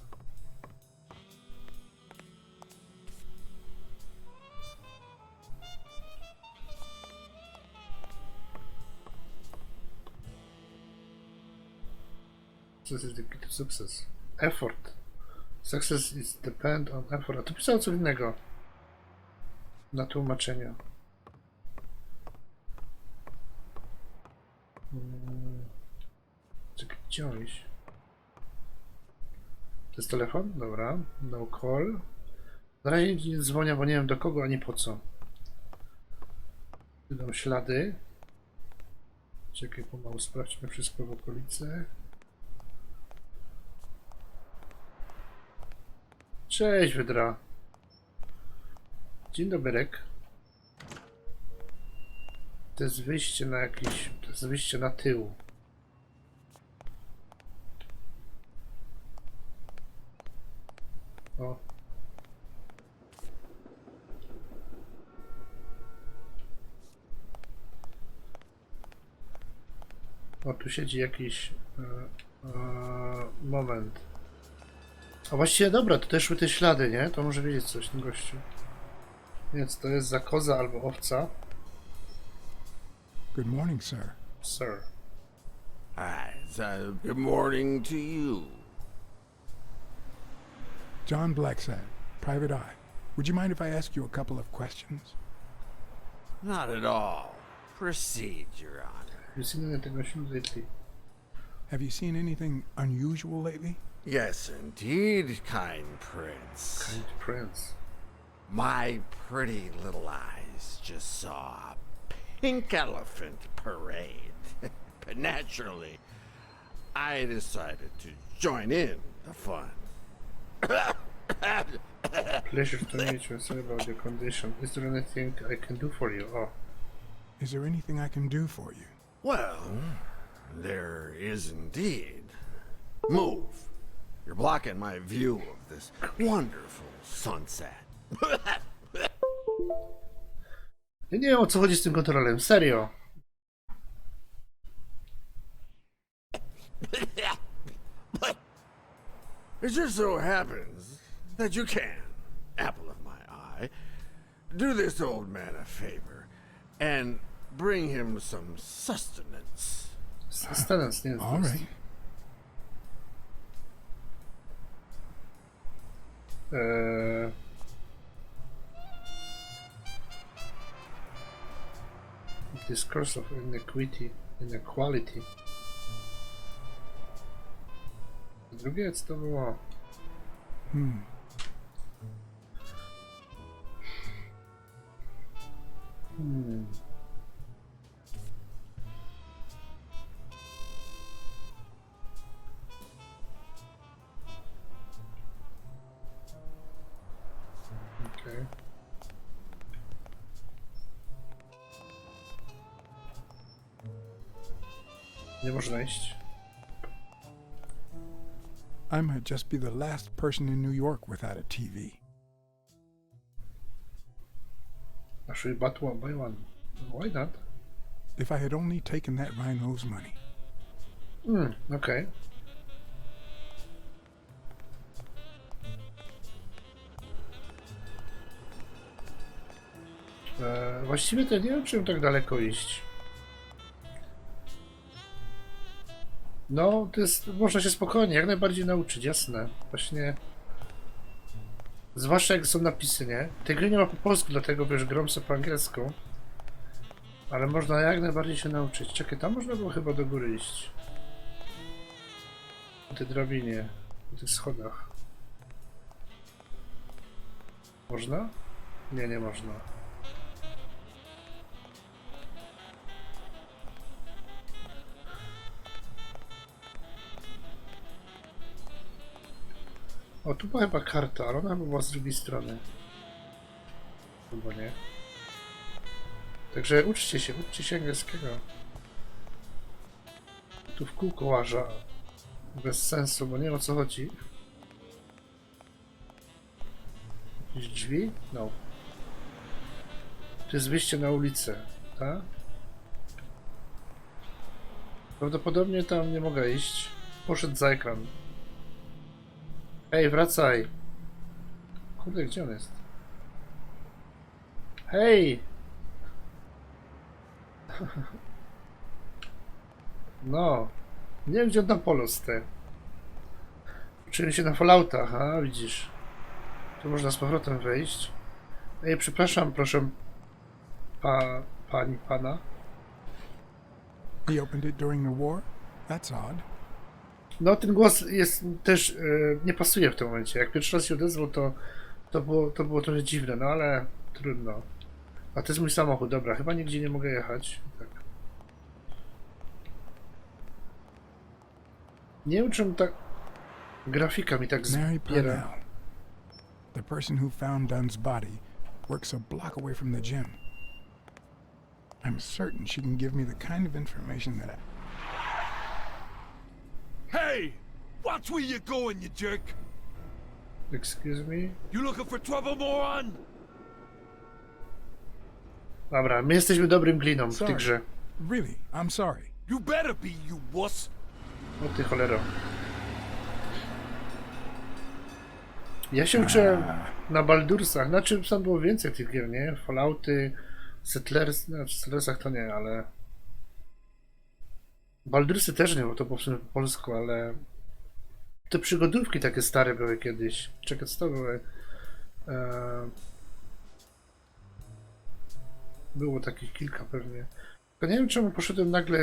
Success is the key to success. Effort. Success is depend on effort. A tu pisało co innego. Na tłumaczenia. Czekaj, gdzie on iść? To jest telefon? Dobra. No call. Na razie nikt nie dzwonię, bo nie wiem do kogo ani po co. Idą ślady. Czekaj, pomału sprawdźmy wszystko w okolicy. Cześć, wydra. Dzień dobry. To jest wyjście na jakiś... To jest wyjście na tył. O. O, tu siedzi jakiś... moment. A właściwie dobra, to też szły te ślady, nie? To może wiedzieć coś ten gościu. Więc to jest za koza albo owca. Good morning, sir. Sir. Good morning to you. John Blacksad, private eye. Would you mind if I ask you a couple of questions? Not at all. Proceed, Your Honor. Have you seen anything lately? Have you seen anything unusual lately? Yes, indeed, kind prince. Kind prince. My pretty little eyes just saw a pink elephant parade. But naturally, I decided to join in the fun. Pleasure to meet you. Sorry about your condition. Is there anything I can do for you? Oh. Is there anything I can do for you? Well, there is indeed. Move. You're blocking my view of this wonderful sunset. Ja nie wiem, o co chodzi z tym kontrolem, serio. It just so happens that you can, apple of my eye, do this old man a favor and bring him some sustenance. Sustenance, nie All right. Discourse of inequality. Drugie, co to było? Okay. Nie można iść. I might just be the last person in New York without a TV. Actually, but one by one. Why not? If I had only taken that rhino's money. Okay. Właściwie to nie wiem, czym tak daleko iść. No, to jest, można się spokojnie, jak najbardziej nauczyć, jasne. Właśnie. Zwłaszcza jak są napisy, nie? Tej gry nie ma po polsku, dlatego wiesz, grom sobie po angielsku. Ale można jak najbardziej się nauczyć. Czekaj, tam można było chyba do góry iść. Po tej drabinie, po tych schodach. Można? Nie, nie można. O, tu była chyba karta, ale ona chyba była z drugiej strony. Chyba nie. Także uczcie się angielskiego. Tu w kółko łaża. Bez sensu, bo nie wiem, o co chodzi. Jakieś drzwi? No. To jest wyjście na ulicę, tak? Prawdopodobnie tam nie mogę iść. Poszedł za ekran. Hej, wracaj! Kurde, gdzie on jest? Hej! No. Nie wiem, gdzie on tam polosł te. Uczyłem się na Falloutach, a widzisz. Tu można z powrotem wejść. Ej, przepraszam, proszę pana. He opened it during the war? That's odd. No, ten głos jest też nie pasuje w tym momencie. Jak pierwszy raz się odezwał, to było trochę dziwne, no ale trudno. A to jest mój samochód, dobra, chyba nigdzie nie mogę jechać. Tak. Nie wiem, czemu tak grafika mi tak Mary zbiera. Purnell. The person who found Dunn's body works a block away from the gym. I'm certain she can give me the kind of information that I... Hey! Watch where you're going, you jerk! Excuse me? You looking for trouble, moron? Dobra, my jesteśmy dobrym gliną w tej Sorry. grze. Really, I'm sorry. You better be, you wuss! O ty cholero. Ja się uczyłem na Baldursach, znaczy tam było więcej tych gier, nie? Fallouty, Settlers, znaczy w Settlersach to nie, ale... Baldursy też nie, bo to było w sumie po polsku, ale... Te przygodówki takie stare były kiedyś. Czekaj, co to były? Było takich kilka pewnie. Tylko nie wiem, czemu poszedłem nagle...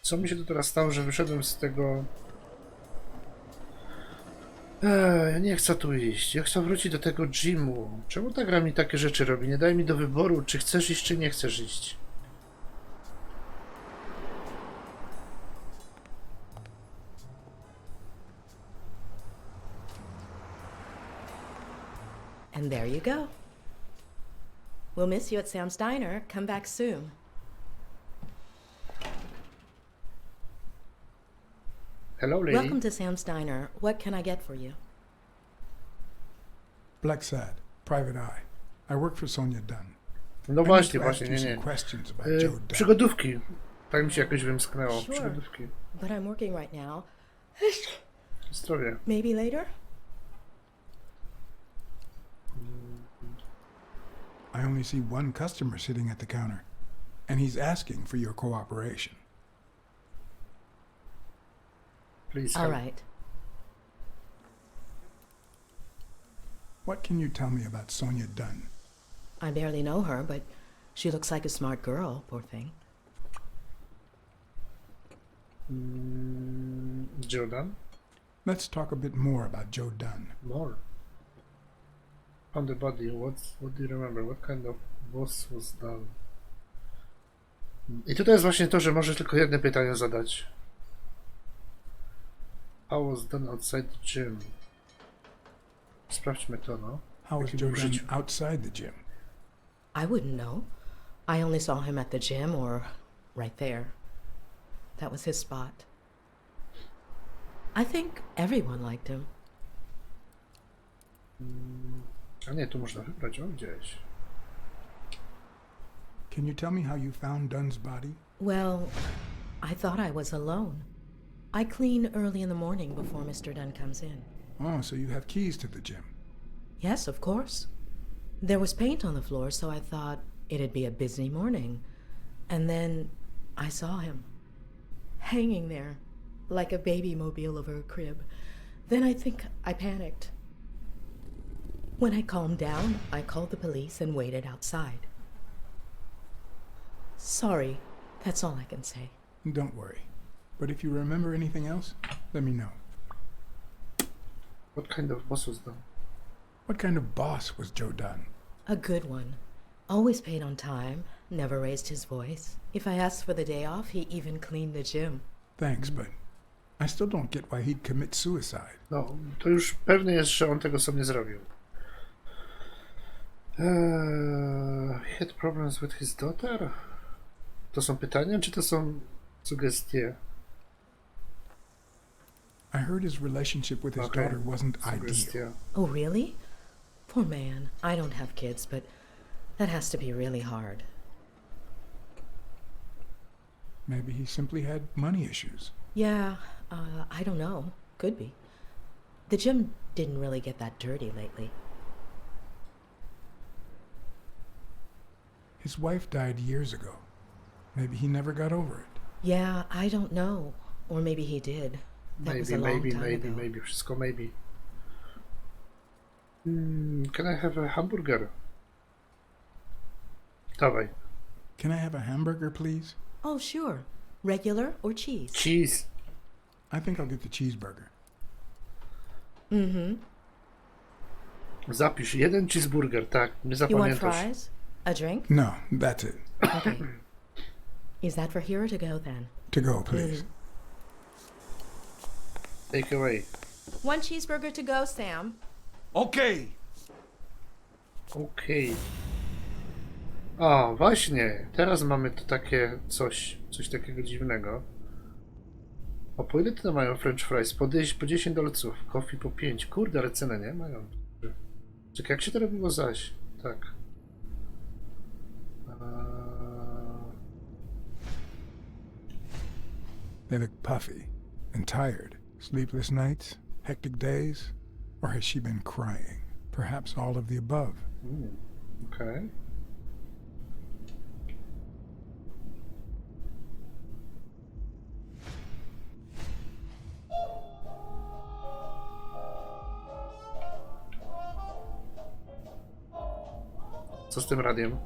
Co mi się to teraz stało, że wyszedłem z tego... Ja nie chcę tu iść. Ja chcę wrócić do tego gymu. Czemu ta gra mi takie rzeczy robi? Nie daje mi do wyboru, czy chcesz iść, czy nie chcesz iść. And there you go. We'll miss you at Sam's Diner. Come back soon. Hello, lady. Welcome to Sam's Diner. What can I get for you? Blacksad, private eye. I work for Sonia Dunn. No I właśnie, need to ask właśnie, you nie, some nie. questions about Joe Dunn. Przygodówki. Tak mi się jakoś wymsknęło. Sure. Przygodówki. But I'm working right now. Zdrowie. Maybe later? I only see one customer sitting at the counter, and he's asking for your cooperation. Please All help. right. What can you tell me about Sonia Dunn? I barely know her, but she looks like a smart girl, poor thing. Jordan? Let's talk a bit more about Joe Dunn. More. On the body, what do you remember? What kind of boss was done? I tutaj jest właśnie to, że możesz tylko jedno pytanie zadać. How was done outside the gym? Sprawdźmy to, no. How was Jakim Joe był Dunn życiu? outside the gym? I wouldn't know. I only saw him at the gym or right there. That was his spot. I think everyone liked him. A nie, tu można wybrać, o gdzieś. Can you tell me how you found Dunn's body? Well, I thought I was alone. I clean early in the morning before Mr. Dunn comes in. Oh, so you have keys to the gym. Yes, of course. There was paint on the floor, so I thought it'd be a busy morning. And then I saw him, hanging there, like a baby mobile over a crib. Then I think I panicked. When I calmed down, I called the police and waited outside. Sorry, that's all I can say. Don't worry. But if you remember anything else, let me know. What kind of boss was done? What kind of boss was Joe Dunn? A good one. Always paid on time, never raised his voice. If I asked for the day off, he even cleaned the gym. Thanks, but I still don't get why he'd commit suicide. No, to już pewne jest, że on tego sobie nie zrobił. He had problems with his daughter? To są pytania, czy to są sugestie? I heard his relationship with his Okay. daughter wasn't ideal. Sugestia. Oh, really? Poor man. I don't have kids, but that has to be really hard. Maybe he simply had money issues. Yeah, I don't know. Could be. The gym didn't really get that dirty lately. His wife died years ago. Maybe he never got over it. Yeah, I don't know. Or maybe he did. That was a long time ago. Maybe. Wszystko maybe. Can I have a hamburger? Dawaj. Can I have a hamburger, please? Oh, sure. Regular or cheese? Cheese. I think I'll get the cheeseburger. Mm-hmm. Zapisz jeden cheeseburger, tak. Nie You want zapamiętasz. fries? A drink? No, that's it. Okay. Is that for here or to go then? To go, please. Take away. One cheeseburger to go, Sam. Okay. Okej. O, właśnie. Teraz mamy tu takie coś takiego dziwnego. O, po ile to mają french fries? Po 10 dolców. Coffee po 5. Kurde, ale cenę nie mają. Czekaj, jak się to robiło zaś? Tak. They look puffy and tired. Sleepless nights, hectic days, or has she been crying? Perhaps all of the above. Okej. Co z tym radiem?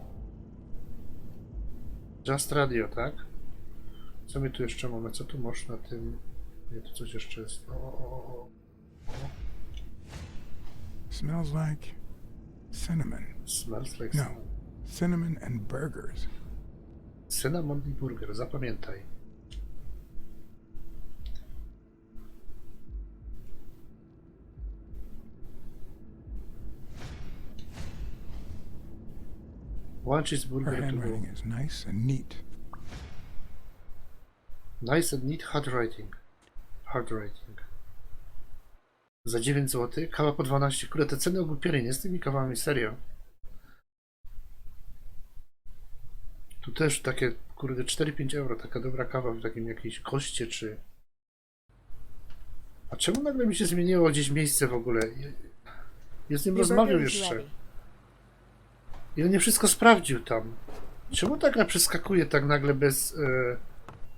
Just radio, tak? Co my tu jeszcze mamy? Co tu można tym... Nie, tu coś jeszcze jest. O. Smells like cinnamon. Smells like No, cinnamon and burgers. Cinnamon i burger, zapamiętaj. One Her cheeseburger to go. handwriting is nice and neat. Nice and neat handwriting. Za 9 zł, kawa po 12. Kurde, te ceny ogłupieli, nie z tymi kawami, serio. Tu też takie, kurde, 4-5 euro, taka dobra kawa w takim jakiejś koście, czy... A czemu nagle mi się zmieniło gdzieś miejsce w ogóle? Ja z nim rozmawiał jeszcze. I on nie wszystko sprawdził tam. Czemu tak przeskakuje tak nagle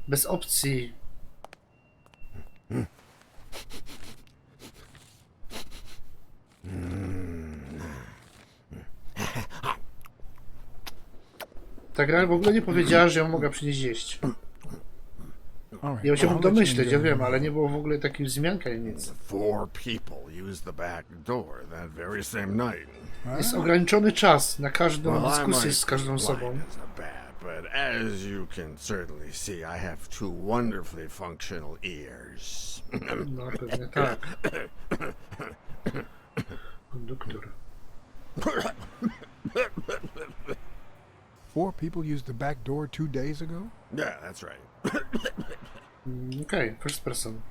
bez opcji? Ta gra w ogóle nie powiedziała, że ją mogę przynieść jeść. Ja się mógł domyśleć, ja wiem, ale nie było w ogóle takiej wzmianki ani nic. 4 people used the back door that very same night. Jest ograniczony czas na każdą Well, I dyskusję might z każdą be osobą. blind as a bat, but as you can certainly see, I have 2 wonderfully functional ears. No pewnie tak. Konduktor. 4 people used the back door 2 days ago? Yeah, that's right. Okay, first person.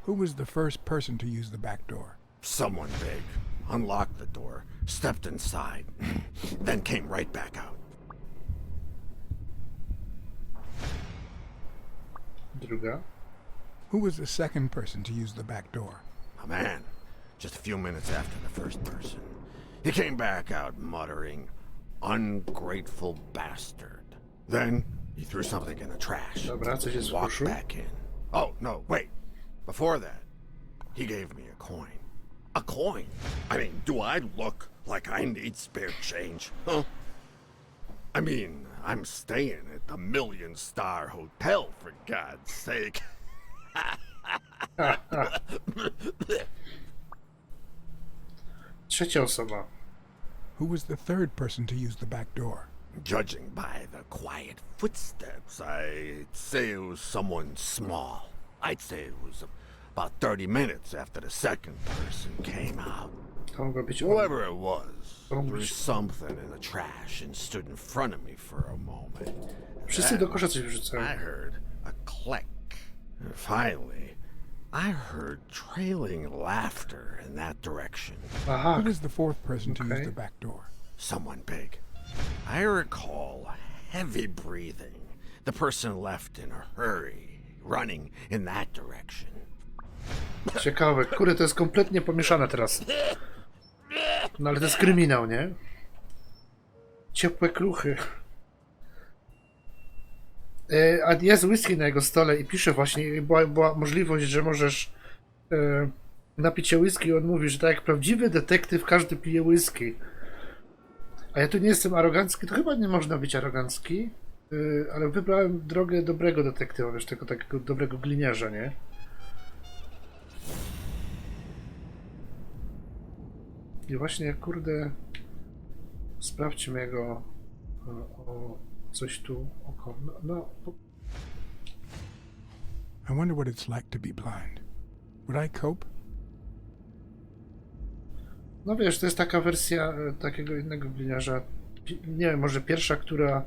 Who was the first person to use the back door? Someone big unlocked the door, stepped inside, then came right back out. Druga. Who was the second person to use the back door? A man, just a few minutes after the first person. He came back out muttering, "Ungrateful bastard." Then he threw something in the trash Dobra, coś jest and w walked koszu. back in. Oh, no, wait. Before that, he gave me a coin. A coin? I mean, do I look like I need spare change? Huh? I mean, I'm staying at the Million-Star Hotel, for God's sake. Trzecia osoba. Who was the third person to use the back door? Judging by the quiet footsteps, I'd say it was someone small. I'd say it was about 30 minutes after the second person came out. To mogła być Whoever it was Oh, threw shit. something in the trash and stood in front of me for a moment. Wszyscy do kosza coś wrzucają. I heard a click. And finally, I heard trailing laughter in that direction. Aha, Who was the fourth person to use Okay. the back door? Someone big. I recall heavy breathing. The person left in a hurry, running in that direction. ciekawe. Kurde, to jest kompletnie pomieszane teraz. No ale to jest kryminał, nie? Ciepłe kruchy. A jest whisky na jego stole i pisze właśnie, była możliwość, że możesz napić się whisky i on mówi, że tak jak prawdziwy detektyw każdy pije whisky. A ja tu nie jestem arogancki, to chyba nie można być arogancki, ale wybrałem drogę dobrego detektywa, wiesz, tego takiego dobrego gliniarza, nie? I właśnie, kurde, sprawdźmy jego o coś tu oko. I wonder what it's like to be blind. Would I cope? No wiesz, to jest taka wersja takiego innego gliniarza. Nie wiem, może pierwsza, która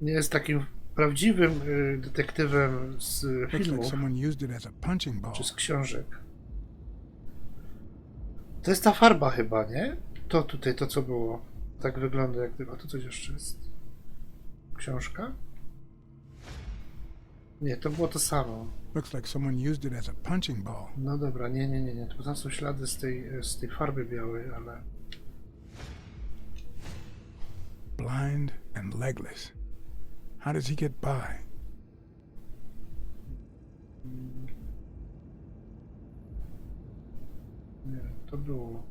nie jest takim prawdziwym detektywem z Looks filmu, like someone used it as a punching ball. czy z książek. To jest ta farba chyba, nie? To tutaj, to co było. Tak wygląda jak tylko. To coś jeszcze jest. Książka? Nie, to było to samo. Looks like someone used it as a punching ball. No dobra, nie. To tam są ślady z tej farby białej, ale... Blind and legless. How does he get by? Nie, to było...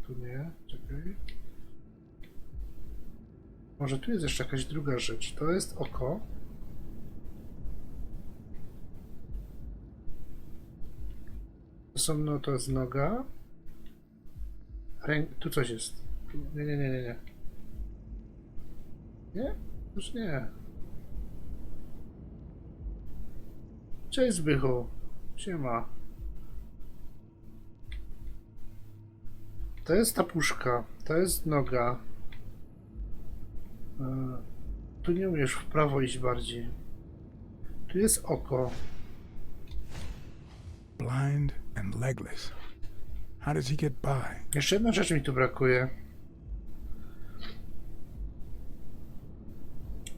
Tu nie, czekaj. Może tu jest jeszcze jakaś druga rzecz. To jest oko. To są, no to jest noga. Tu coś jest. Nie. Nie? Już nie. Cześć Zbychu. Siema. To jest ta puszka. To jest noga. Tu nie umiesz w prawo iść bardziej. Tu jest oko. Blind and legless. How does he get by? Jeszcze jedna rzecz mi tu brakuje.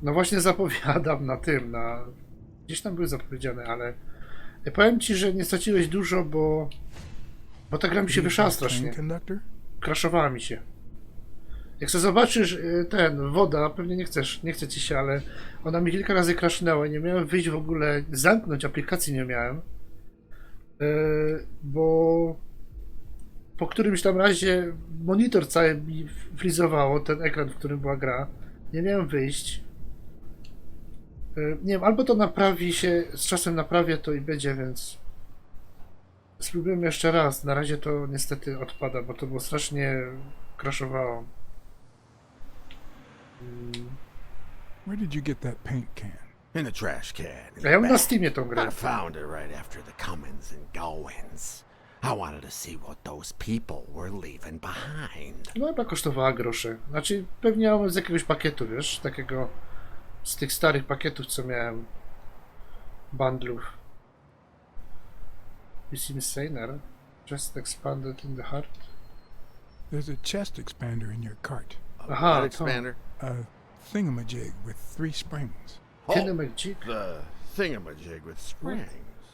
No właśnie zapowiadam na tym, gdzieś tam były zapowiedziane, ale ja powiem ci, że nie straciłeś dużo, bo ta gra mi się wyszła strasznie. Crashowała mi się. Jak sobie zobaczysz woda, pewnie nie chce ci się, ale ona mi kilka razy crashnęła i nie miałem wyjść w ogóle, zamknąć aplikacji nie miałem, bo po którymś tam razie monitor cały mi frizowało, ten ekran, w którym była gra. Nie miałem wyjść. Nie wiem, albo to naprawi się, z czasem naprawię to i będzie, więc spróbujemy jeszcze raz. Na razie to niestety odpada, bo to było strasznie crashowało. Where did you get that paint can? In the trash can. A ja mam na Steamie tą grę. I found it right after the comings and goings. I wanted to see what those people were leaving behind. No chyba kosztowała grosze. Znaczy pewnie mam z jakiegoś pakietu, wiesz, takiego z tych starych pakietów, co miałem. Bundlów. You seem saner. Just expanded in the heart. There's a chest expander in your cart. Aha, What expander? A thingamajig with 3 springs. Thingamajig? The thingamajig with springs.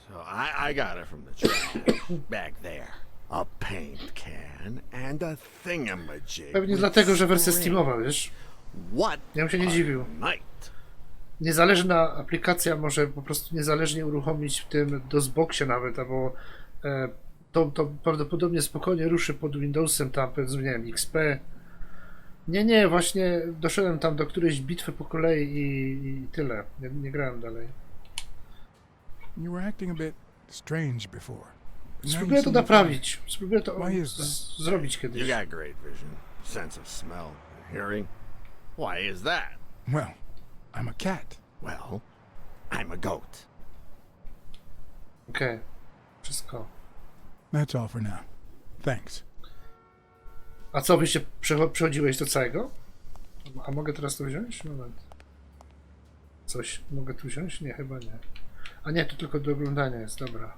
So I got it from the trash back there. A paint can and a thingamajig. Pewnie with dlatego, że wersja springs. Steamowa, wiesz? What? Ja bym się nie dziwił. Night. Niezależna aplikacja może po prostu niezależnie uruchomić w tym DOSBoxie nawet, albo to prawdopodobnie spokojnie ruszy pod Windowsem tam, powiedzmy, nie wiem, XP. Nie, właśnie doszedłem tam do którejś bitwy po kolei i tyle. Nie grałem dalej. You were acting a bit strange before. But now Spróbuję you to seem fine. naprawić. Spróbuję to Why is that? zrobić You kiedyś. got great vision, sense of smell, and hearing. Why is that? Well, I'm a cat. Well, I'm a goat. Okej. Wszystko. That's all for now. Thanks. A co, wyście przechodziłeś do całego? A mogę teraz to wziąć? Moment. Coś mogę tu wziąć? Nie, chyba nie. A nie, to tylko do oglądania jest, dobra.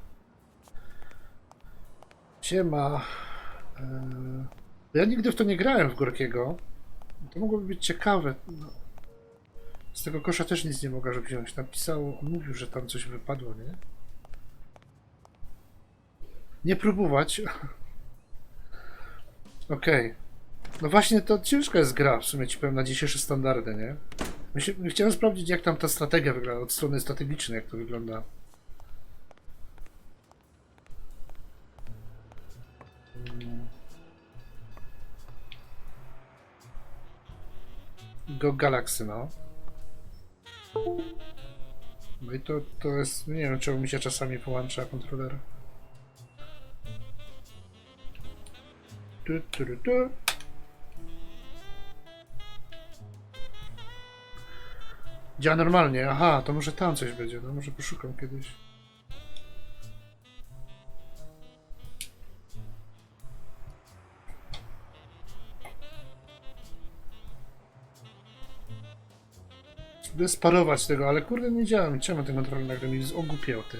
Siema. Ja nigdy w to nie grałem, w Gorkiego. To mogłoby być ciekawe. No. Z tego kosza też nic nie mogę wziąć. Napisał, on mówił, że tam coś wypadło, nie? Nie próbować. Okej. No właśnie, to ciężka jest gra, w sumie ci powiem, na dzisiejsze standardy, nie? Chciałem sprawdzić, jak tam ta strategia wygląda, od strony strategicznej, jak to wygląda. Go Galaxy, no. No i to jest, nie wiem, czemu mi się czasami połącza kontroler. Tu. Działa normalnie, aha, to może tam coś będzie, no może poszukam kiedyś. Spróbuję sparować tego, ale kurde nie działa, czemu ten kontroler nagle mi ogłupiał, ty.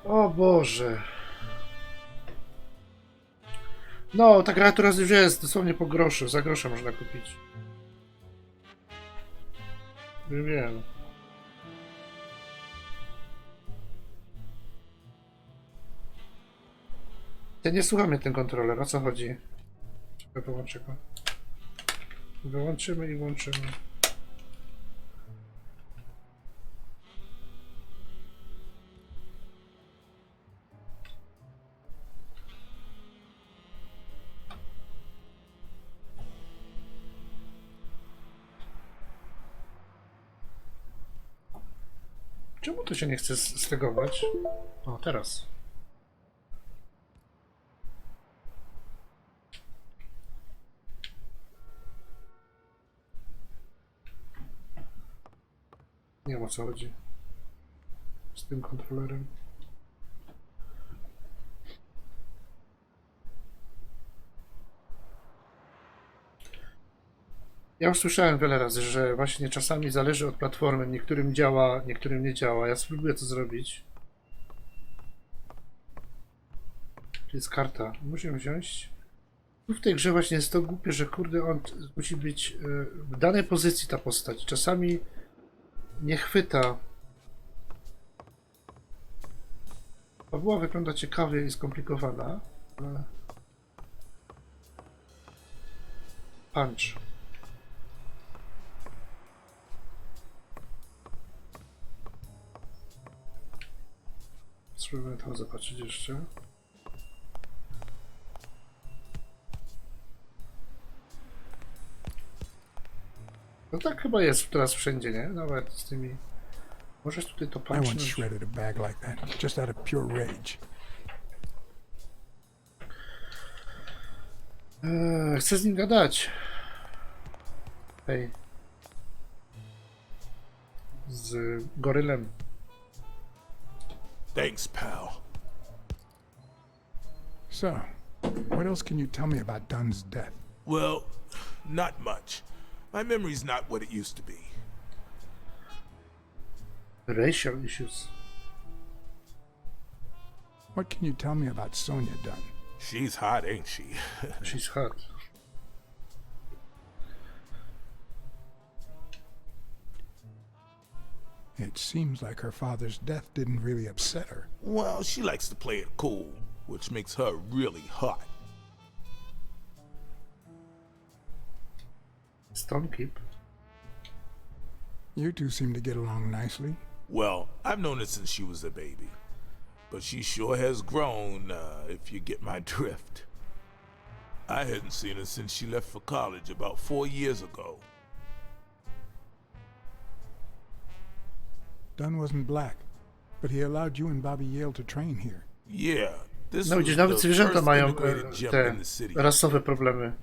O Boże. No, ta gra teraz już jest dosłownie po groszu, za grosze można kupić. Wiem. Ja nie słucha mnie ten kontroler, o co chodzi? Czekaj, połączę go. Wyłączymy i włączymy. Czemu to się nie chce stegować? O, teraz. Nie wiem, o co chodzi z tym kontrolerem. Ja już słyszałem wiele razy, że właśnie czasami zależy od platformy. Niektórym działa, niektórym nie działa. Ja spróbuję to zrobić. Tu jest karta. Musimy wziąć. Tu w tej grze właśnie jest to głupie, że kurde, on musi być w danej pozycji ta postać. Czasami nie chwyta. Fabuła wygląda ciekawie i skomplikowana, ale... Punch. Spróbujmy tam zobaczyć jeszcze. No tak chyba jest teraz wszędzie, nie? Nawet z tymi... Możesz tutaj to I once patrzeć. shredded a bag like that, just out of pure rage. Chcę z nim gadać. Hej. Z gorylem. Thanks, pal. So, what else can you tell me about Dunn's death? Well, not much. My memory's not what it used to be. Racial issues. What can you tell me about Sonia Dunn? She's hot, ain't she? She's hot. It seems like her father's death didn't really upset her. Well, she likes to play it cool, which makes her really hot. Stonekeep. You two seem to get along nicely. Well, I've known her since she was a baby. But she sure has grown, if you get my drift. I hadn't seen her since she left for college about 4 years ago. Dunn wasn't black, but he allowed you and Bobby Yale to train here. Yeah, this No was widzisz, nawet the zwierzęta first mają integrated gym te in the city. rasowe problemy.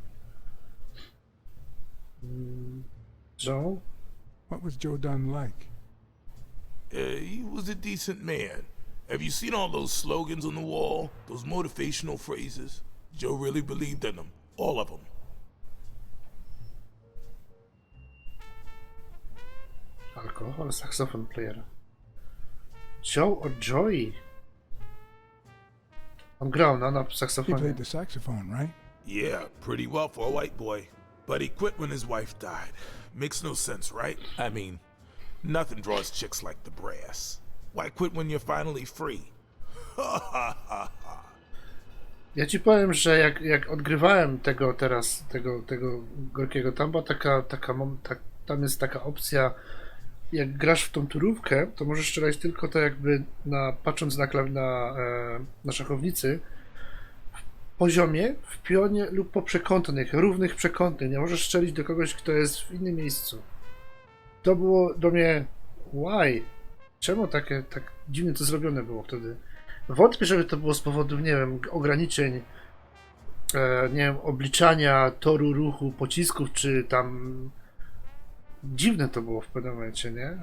Joe? What was Joe Dunn like? He was a decent man. Have you seen all those slogans on the wall? Those motivational phrases? Joe really believed in them. All of them. Alkohol, saxofon player. Joe or Joey? On grał na He saksofonie. played the saxophone, right? Yeah, pretty well for a white boy. But he quit when his wife died. Makes no sense, right? I mean, nothing draws chicks like the brass. Why quit when you're finally free? Ha ha ha ha. Ja ci powiem, że jak odgrywałem tego Gorkiego, tam była tam jest taka opcja, jak grasz w tą turówkę, to możesz strzelać tylko to jakby patrząc na szachownicy, w poziomie, w pionie lub po przekątnych, równych przekątnych. Nie możesz strzelić do kogoś, kto jest w innym miejscu. To było do mnie, why? Czemu tak dziwnie to zrobione było wtedy? Wątpię, żeby to było z powodu, nie wiem, ograniczeń, nie wiem, obliczania toru ruchu pocisków, czy tam... Dziwne to było w pewnym momencie, nie?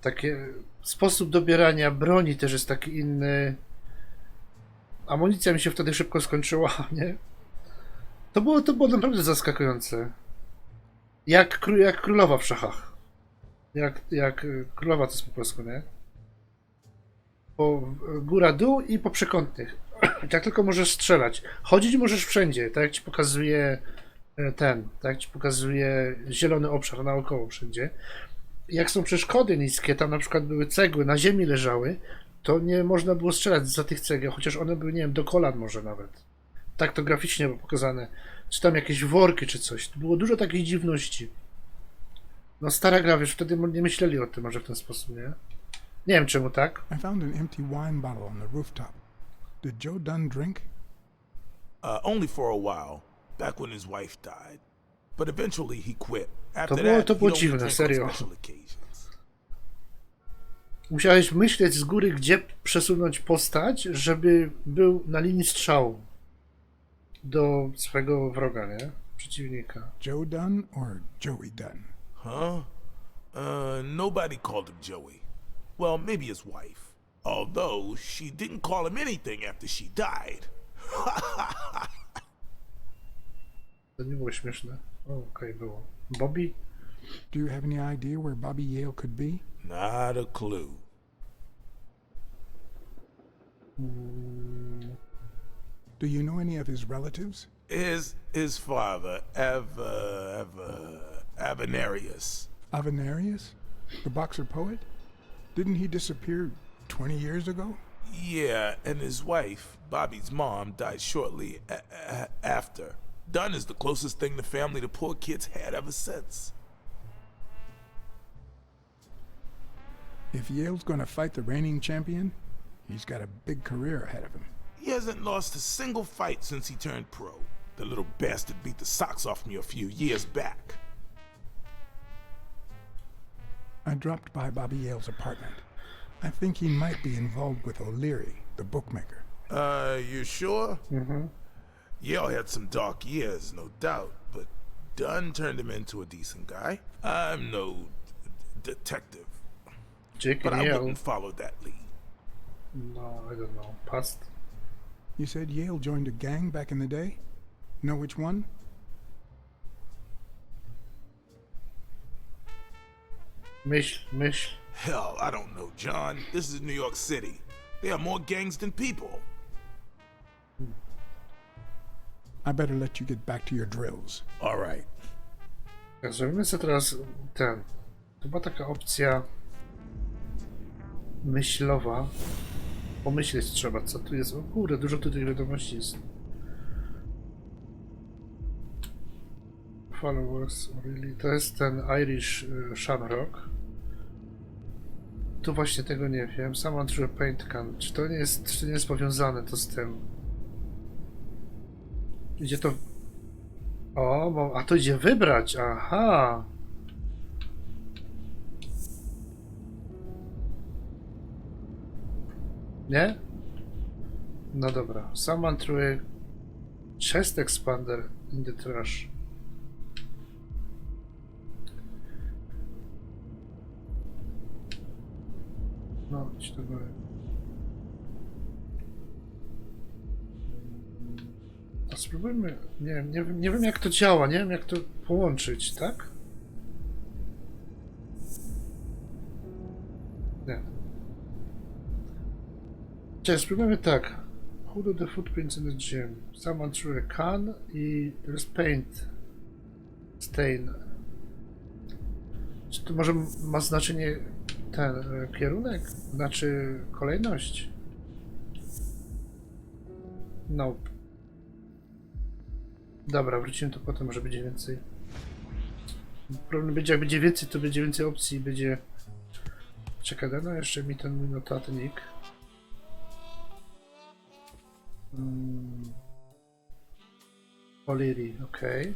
Takie... Sposób dobierania broni też jest taki inny. Amunicja mi się wtedy szybko skończyła, nie? To było naprawdę zaskakujące. Jak królowa w szachach. Jak królowa to jest po polsku, nie? Po góra-dół i po przekątnych. Jak tylko możesz strzelać. Chodzić możesz wszędzie, tak jak ci pokazuje tak jak ci pokazuje zielony obszar naokoło wszędzie. Jak są przeszkody niskie, tam na przykład były cegły, na ziemi leżały, to nie można było strzelać za tych cegieł, chociaż one były, nie wiem, do kolan może nawet. Tak to graficznie było pokazane. Czy tam jakieś worki, czy coś. Było dużo takich dziwności. No stara gra, wiesz, wtedy nie myśleli o tym może w ten sposób, nie? Nie wiem czemu tak. I found an empty wine bottle on the rooftop. Did Joe Dunn drink? Only for a while, back when his wife died. But eventually he quit. After To było that, he'd only dziwne, drink on serio. special occasions. Musiałeś myśleć z góry, gdzie przesunąć postać, żeby był na linii strzału do swego wroga, nie? Przeciwnika. Joe Dunn or Joey Dunn? Huh? Nobody called him Joey. Well, maybe his wife. Although she didn't call him anything after she died. To nie było śmieszne. Okej, było. Bobby? Do you have any idea where Bobby Yale could be? Not a clue. Do you know any of his relatives? His father, Avenarius. Avenarius? The boxer poet? Didn't he disappear 20 years ago? Yeah, and his wife, Bobby's mom, died shortly after. Dunn is the closest thing the family the poor kids had ever since. If Yale's gonna fight the reigning champion, he's got a big career ahead of him. He hasn't lost a single fight since he turned pro. The little bastard beat the socks off me a few years back. I dropped by Bobby Yale's apartment. I think he might be involved with O'Leary, the bookmaker. You sure? Mm-hmm. Yale had some dark years, no doubt, but Dunn turned him into a decent guy. I'm no detective, Jake but and I Yale. wouldn't follow that lead. No, I don't know. Past? You said Yale joined a gang back in the day? Know which one? Myśl. Hell, I don't know, John. This is New York City. There are more gangs than people. I better let you get back to your drills. All right. Tak, zrobimy sobie teraz ten. To była taka opcja myślowa. Pomyśleć trzeba, co tu jest. O kurde, dużo tutaj wiadomości jest. Followers, really. To jest ten Irish Shamrock. Tu właśnie tego nie wiem. Someone threw a paint can. Czy to nie jest powiązane to z tym? Idzie to... O, a to idzie wybrać, aha! Nie? No dobra. Someone threw a chest expander in the trash. No, idź do góry. A spróbujmy. Nie wiem jak to działa, nie wiem jak to połączyć, tak? Nie. Cześć, spróbujmy tak. Who do the footprints in the gym? Someone threw a can i there's paint stain. Czy to może ma znaczenie ten kierunek? Znaczy kolejność? Nope. Dobra, wrócimy tu potem, może będzie więcej. Problem będzie, jak będzie więcej, to będzie więcej opcji, będzie... Czekaj, no jeszcze mi ten mój notatnik. O'Leary, okej.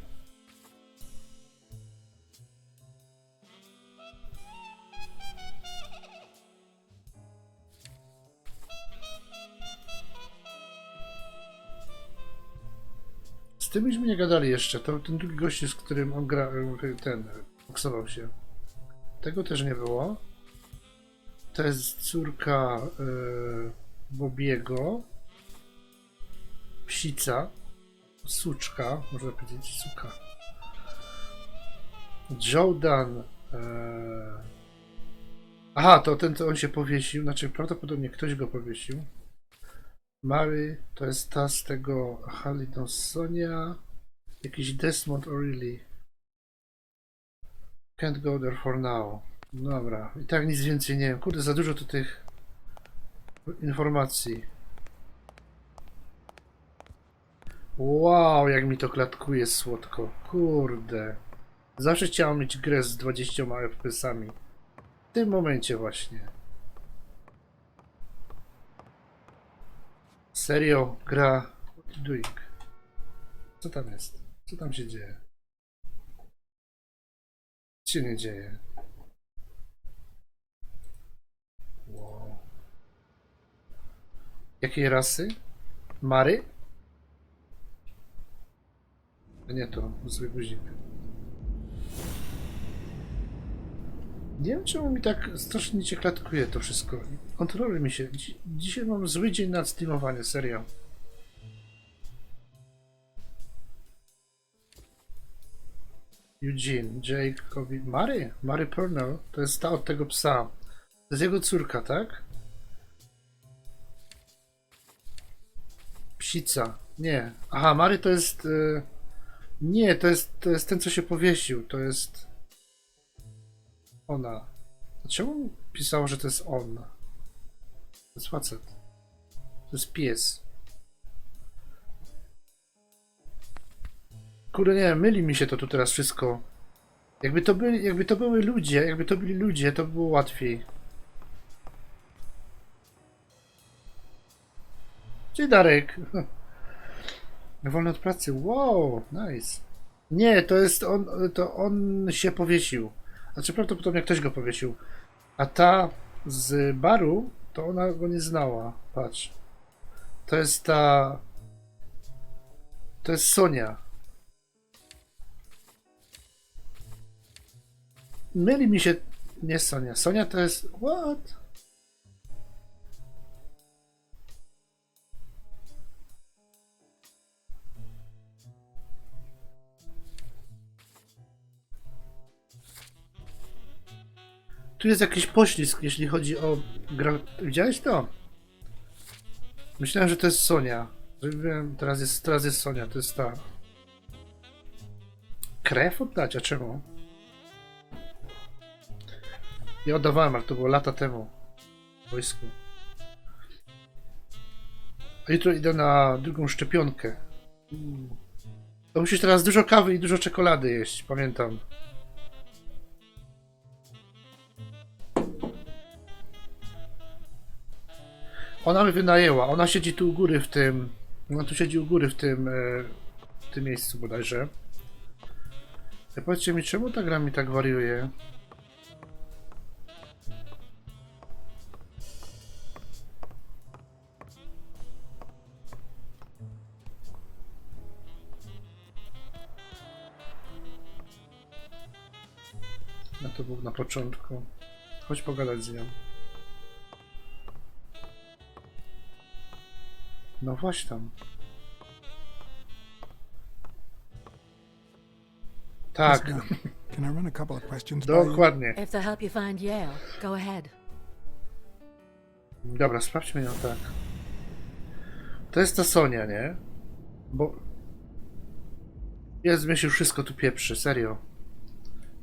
Z tym myśmy nie gadali jeszcze. To ten drugi gościu, z którym on gra, ten, boksował się. Tego też nie było. To jest córka Bobiego. Psica. Suczka, można powiedzieć suka. Jordan. Aha, to ten, co on się powiesił. Znaczy, prawdopodobnie ktoś go powiesił. Mary, to jest ta z tego Sonia. Jakiś Desmond O'Reilly. Can't go there for now. Dobra, i tak nic więcej nie wiem. Kurde, za dużo tu tych informacji. Wow, jak mi to klatkuje słodko. Kurde. Zawsze chciałem mieć grę z 20 FPS-ami. W tym momencie właśnie. Serio, gra. What you doing? Co tam jest? Co tam się dzieje? Co się nie dzieje? Wow. Jakiej rasy? Mary? A nie to, zły guzik. Nie wiem czemu mi tak strasznie cię klatkuje to wszystko. Kontroluj mi się. Dzisiaj mam zły dzień na streamowanie, serio. Eugene, Jacobi, Mary Purnell, to jest ta od tego psa. To jest jego córka, tak? Psica. Nie. Aha, Mary to jest... Nie, to jest ten, co się powiesił. To jest... Ona. Dlaczego pisało, że to jest on? To jest facet. To jest pies. Kurde, nie, myli mi się to tu teraz wszystko. Jakby to byli ludzie, to by było łatwiej. Dzień Darek. Wolny od pracy. Wow, nice. Nie, to on się powiesił. Znaczy prawdopodobnie ktoś go powiesił. A ta z baru, to ona go nie znała. Patrz. To jest ta... To jest Sonia. Myli mi się... Nie Sonia. Sonia to jest... What? Tu jest jakiś poślizg, jeśli chodzi o grę. Widziałeś to? Myślałem, że to jest Sonia. Wiem, teraz jest Sonia, to jest ta. Krew oddać? A czemu? Ja oddawałem, ale to było lata temu. W wojsku. A jutro idę na drugą szczepionkę. To musisz teraz dużo kawy i dużo czekolady jeść, pamiętam. Ona mnie wynajęła. Ona siedzi tu u góry w tym... Ona tu siedzi u góry w tym miejscu bodajże. Powiedzcie mi, czemu ta gra mi tak wariuje? No to był na początku. Chodź pogadać z nią. No właśnie tam. Tak. Can I run a couple of questions by you? Dokładnie. If they'll help you find Yale, go ahead. Dobra, sprawdźmy ją tak. To jest ta Sonia, nie? Bo... Jest, się wszystko tu pieprzy, serio.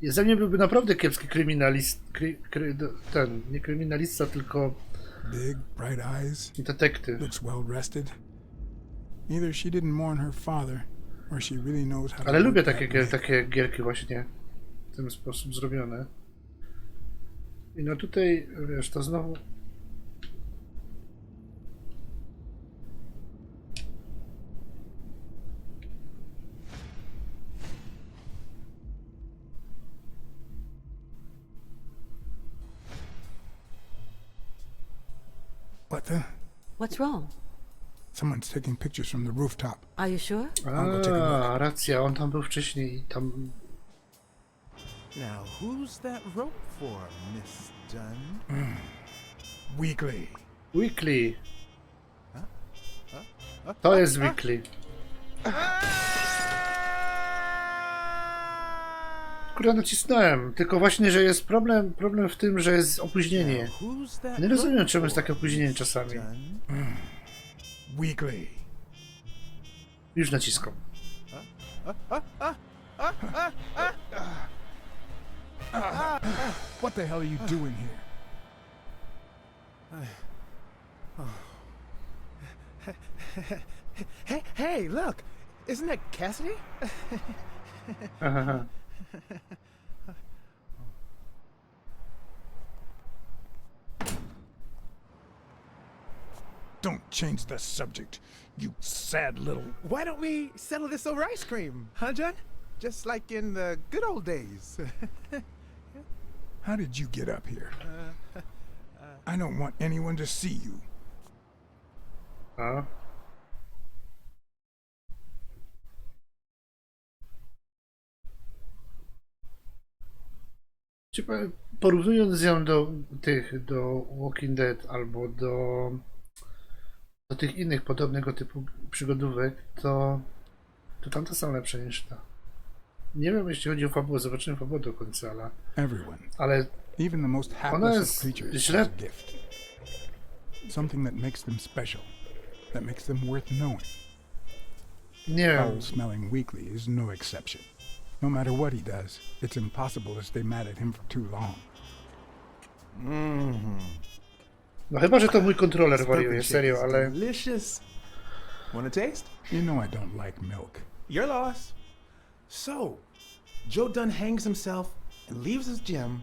Ze mnie byłby naprawdę kiepski kryminalist... nie kryminalista, tylko... Big, bright eyes. Detektyw. Looks well rested. Either she didn't mourn her father, or she really knows how to. Ale lubię work that way. takie gierki właśnie w ten sposób zrobione. I no tutaj, wiesz, to znowu... What the? What's wrong? Someone's taking pictures from the rooftop. Are you sure? A, racja, on tam był wcześniej i tam... Now, who's that rope for, Miss Dunn? Weekly. Weekly. To jest Weekly. Kurde, nacisnąłem. Tylko właśnie, że jest problem w tym, że jest opóźnienie. Nie rozumiem, czemu jest takie opóźnienie czasami. Weekly. Już naciskam. What the hell are you doing here? Hey, look! Isn't that Cassidy? Don't change the subject, you sad little... Why don't we settle this over ice cream, huh, John? Just like in the good old days. How did you get up here? I don't want anyone to see you. A? Porównując ją do Walking Dead albo do tych innych podobnego typu przygodówek, to tamte są lepsze niż ta. Nie wiem, jeśli chodzi o fabułę, zobaczymy fabułę do końca, Everyone, ale even the most ona hapless of jest creatures, źle. has a gift. Something that makes them special, that makes them worth knowing. Nie wiem, Foul-smelling Weekly is no exception. No matter what he does, it's impossible to stay mad at him for too long. no chyba, że to mój kontroler This wariuje, purple shit serio, is ale delicious. Wanna taste? You know I don't like milk. Your loss. So, Joe Dunn hangs himself and leaves his gym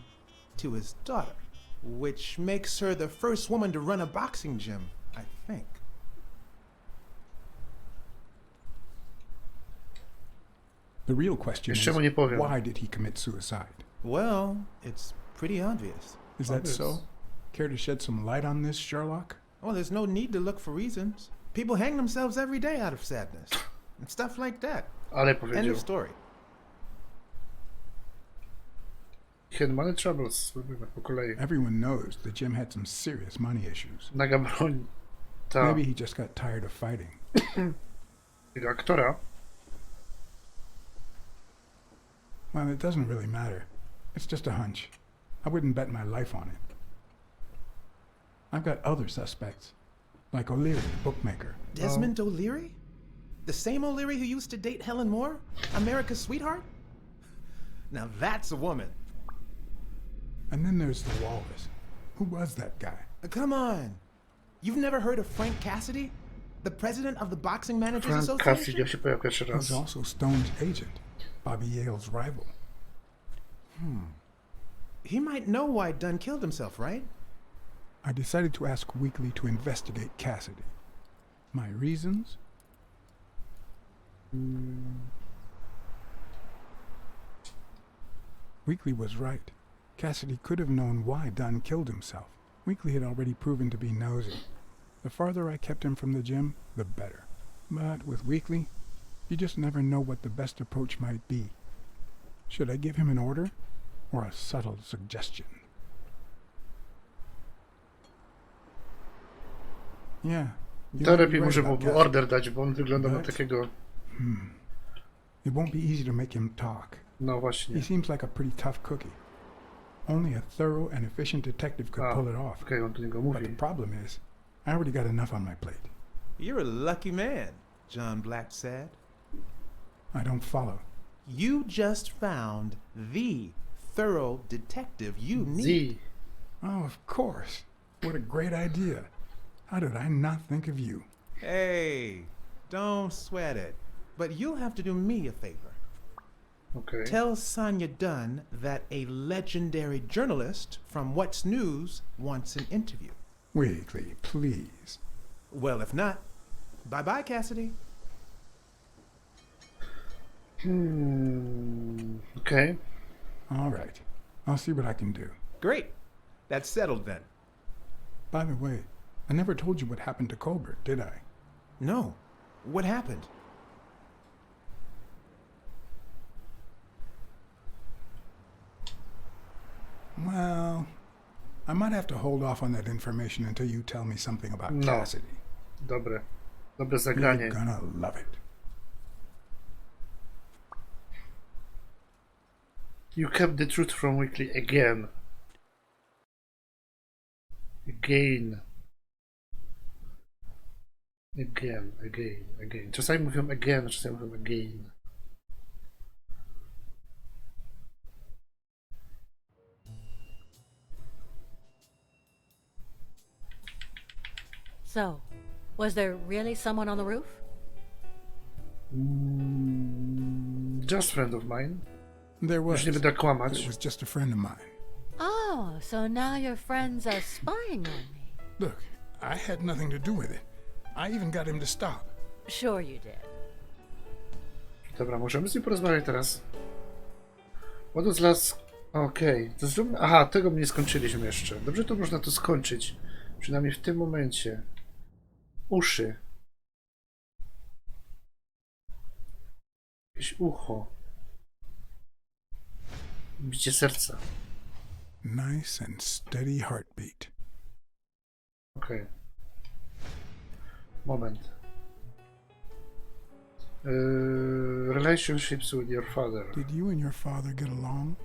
to his daughter, which makes her the first woman to run a boxing gym, I think. The real question is, Jeszcze mu nie powiem. why did he commit suicide? Well, it's pretty obvious. Is that Obvious. so? Care to shed some light on this, Sherlock? Well, there's no need to look for reasons. People hang themselves every day out of sadness. And stuff like that. ale End powiedział. of story. He had money troubles, robimy po kolei. Everyone knows the Jim had some serious money issues. Naga broń. Ta, Maybe he just got tired of fighting. tego aktora. Well, it doesn't really matter. It's just a hunch. I wouldn't bet my life on it. I've got other suspects, like O'Leary, the bookmaker. Desmond O'Leary? The same O'Leary who used to date Helen Moore? America's sweetheart? Now that's a woman. And then there's the Walrus. Who was that guy? Come on. You've never heard of Frank Cassidy? The president of the Boxing Managers Frank Association? Cassidy się pojawił pierwszy He was raz. also Stone's agent, Bobby Yale's rival. He might know why Dunn killed himself, right? I decided to ask Weekly to investigate Cassidy. My reasons? Weekly was right. Cassidy could have known why Dunn killed himself. Weekly had already proven to be nosy. The farther I kept him from the gym, the better. But with Weekly, you just never know what the best approach might be. Should I give him an order or a subtle suggestion? Yeah. you To might be lepiej right może about mu Cassidy. order dać, bo on wygląda na But- takiego... It won't be easy to make him talk. No He właśnie. seems like a pretty tough cookie. Only a thorough and efficient detective could A, pull it off. okej, on do niego But the mówi. problem is, I already got enough on my plate. You're a lucky man, John Blacksad. I don't follow. You just found the thorough detective you need. Z. Oh, of course. What a great idea. How did I not think of you? Hey, don't sweat it. But you'll have to do me a favor. Okej. Tell Sonia Dunn that a legendary journalist from What's News wants an interview. Weekly, please. Well, if not, bye-bye, Cassidy. Okej. All right. I'll see what I can do. Great. That's settled then. By the way, I never told you what happened to Colbert, did I? No. What happened? Well, I might have to hold off on that information until you tell me something about No. Cassidy. Dobre. Dobre You're zagranie. gonna love it. You kept the truth from Weekly again. Again. Again. Czasami mówią again, czasami mówią again. So, was there really someone on the roof? Just friend of mine. There was. Już nie będę It kłamać. was just a friend of mine. Oh, so now your friends are spying on me. Look, I had nothing to do with it. I even got him to stop. Sure you did. Dobra, możemy z nim porozmawiać teraz. What was last... Okej, to zróbmy... Aha, tego nie skończyliśmy jeszcze. Dobrze, to można to skończyć. Przynajmniej w tym momencie. Uszy. Jakieś ucho. Bicie serca. Nice and steady heartbeat. Okej. Moment. Relationships with your father. Did you and your father get along?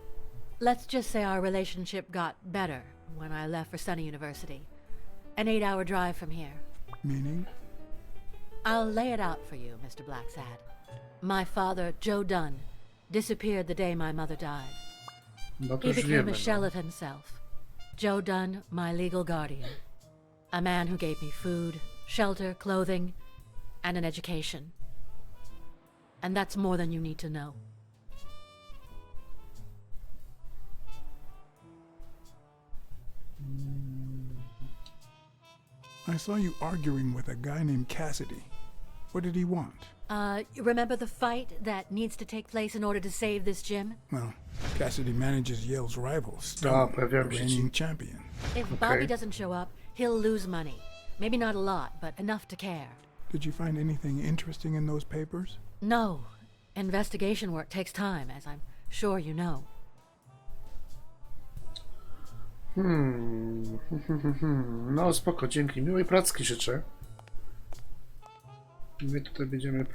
Let's just say our relationship got better when I left for Sunny University. An 8-hour drive from here. Meaning? I'll lay it out for you, Mr. Blacksad. My father, Joe Dunn, disappeared the day my mother died. No to He już became wiemy, a no. shell of himself. Joe Dunn, my legal guardian. A man who gave me food, shelter, clothing, and an education. And that's more than you need to know. I saw you arguing with a guy named Cassidy. What did he want? You remember the fight that needs to take place in order to save this gym? Well, Cassidy manages Yale's rival, Stone, the pojawiają się ci. reigning champion. If Bobby doesn't show up, he'll lose money. Maybe not a lot, but enough to care. Did you find anything interesting in those papers? No. Investigation work takes time, as I'm sure you know. No spoko, dzięki. Miłej pracki życzę. My tutaj będziemy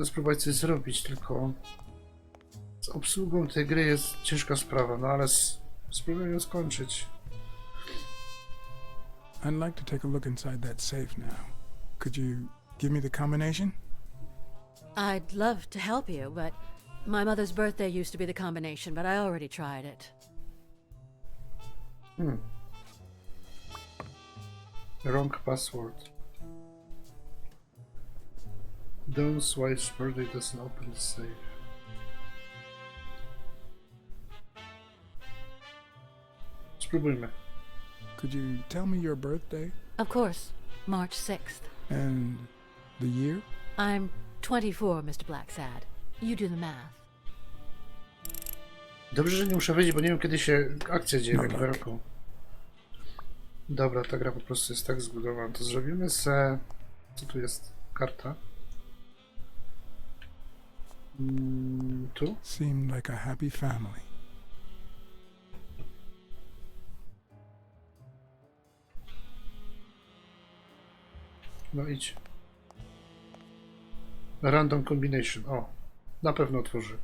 spróbować coś zrobić, tylko z obsługą tej gry jest ciężka sprawa, no ale spróbujemy ją skończyć. I'd like to take a look inside that safe now. Could you give me the combination? I'd love to help you, but my mother's birthday used to be the combination, but I already tried it. Wrong password. Don's wife's birthday doesn't open the safe. Spróbujmy. Could you tell me your birthday Of course, March 6th. and the year? I'm 24, Mr. Blacksad. You do the math. Dobrze, że nie muszę wiedzieć, bo nie wiem kiedy się akcja dzieje, w No jakim tak. roku. Dobra, ta gra po prostu jest tak zbudowana. To zrobimy se... Co tu jest? Karta. Tu? Seemed like a happy family. No idź. Random combination. O, na pewno otworzy.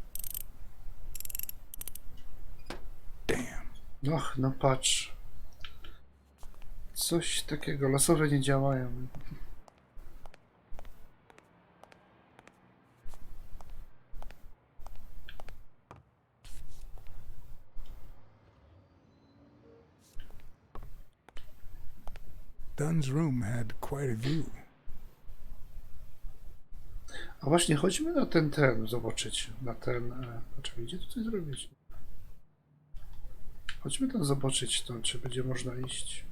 Damn. Och, no patrz. Coś takiego. Losowe nie działają. Dunn's room had quite a view. A właśnie, chodźmy na ten, zobaczyć. Na ten... Poczekaj, gdzie tu coś zrobić? Chodźmy tam zobaczyć to, czy będzie można iść.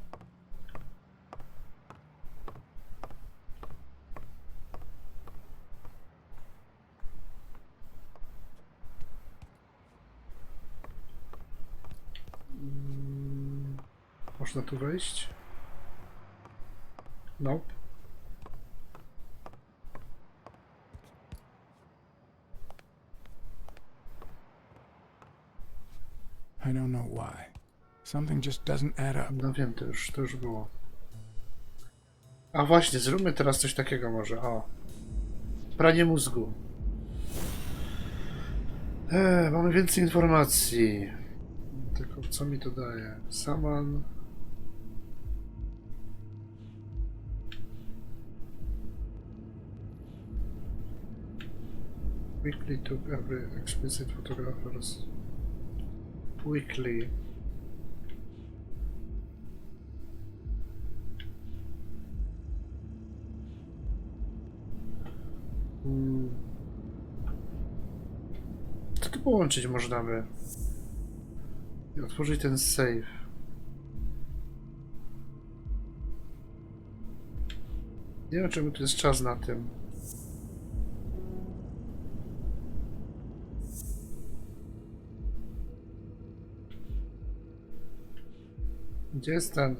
Można tu wejść? Nope. I don't know why. Something just doesn't add up. No wiem, to już było. A właśnie, zróbmy teraz coś takiego może, o. Pranie mózgu. Mamy więcej informacji. Tylko co mi to daje? Saman. Weekly took every explicit photographers. Weekly. Co tu połączyć można by? I otworzyć ten save. Nie wiem, czemu tu jest czas na tym. Gdzie jest ten...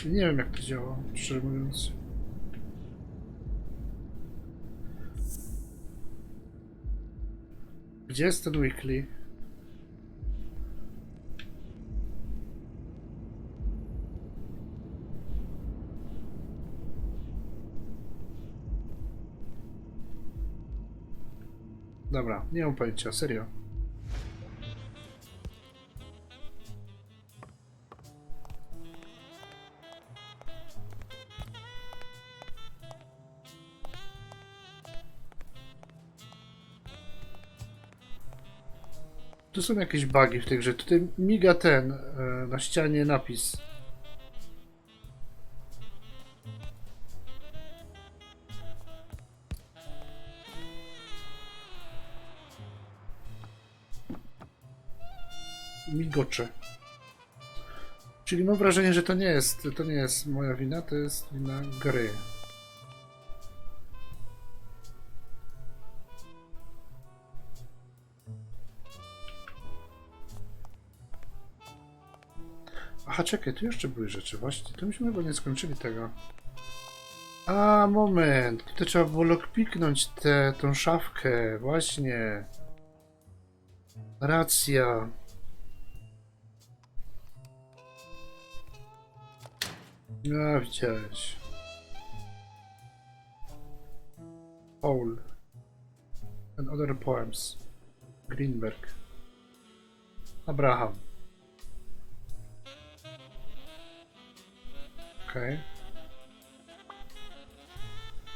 Nie wiem jak to działa, szczerze mówiąc. Gdzie jest ten weekly? Dobra, nie mam pojęcia, serio. Tu są jakieś bugi w tej grze. Tutaj miga ten na ścianie napis. Migocze. Czyli mam wrażenie, że to nie jest moja wina, to jest wina gry. Aha, czekaj, tu jeszcze były rzeczy, właśnie. To myśmy chyba nie skończyli tego. A, moment. Tutaj trzeba było lockpiknąć tą szafkę, właśnie. Racja. A, widziałeś. Paul. And other poems. Greenberg. Abraham. Okay.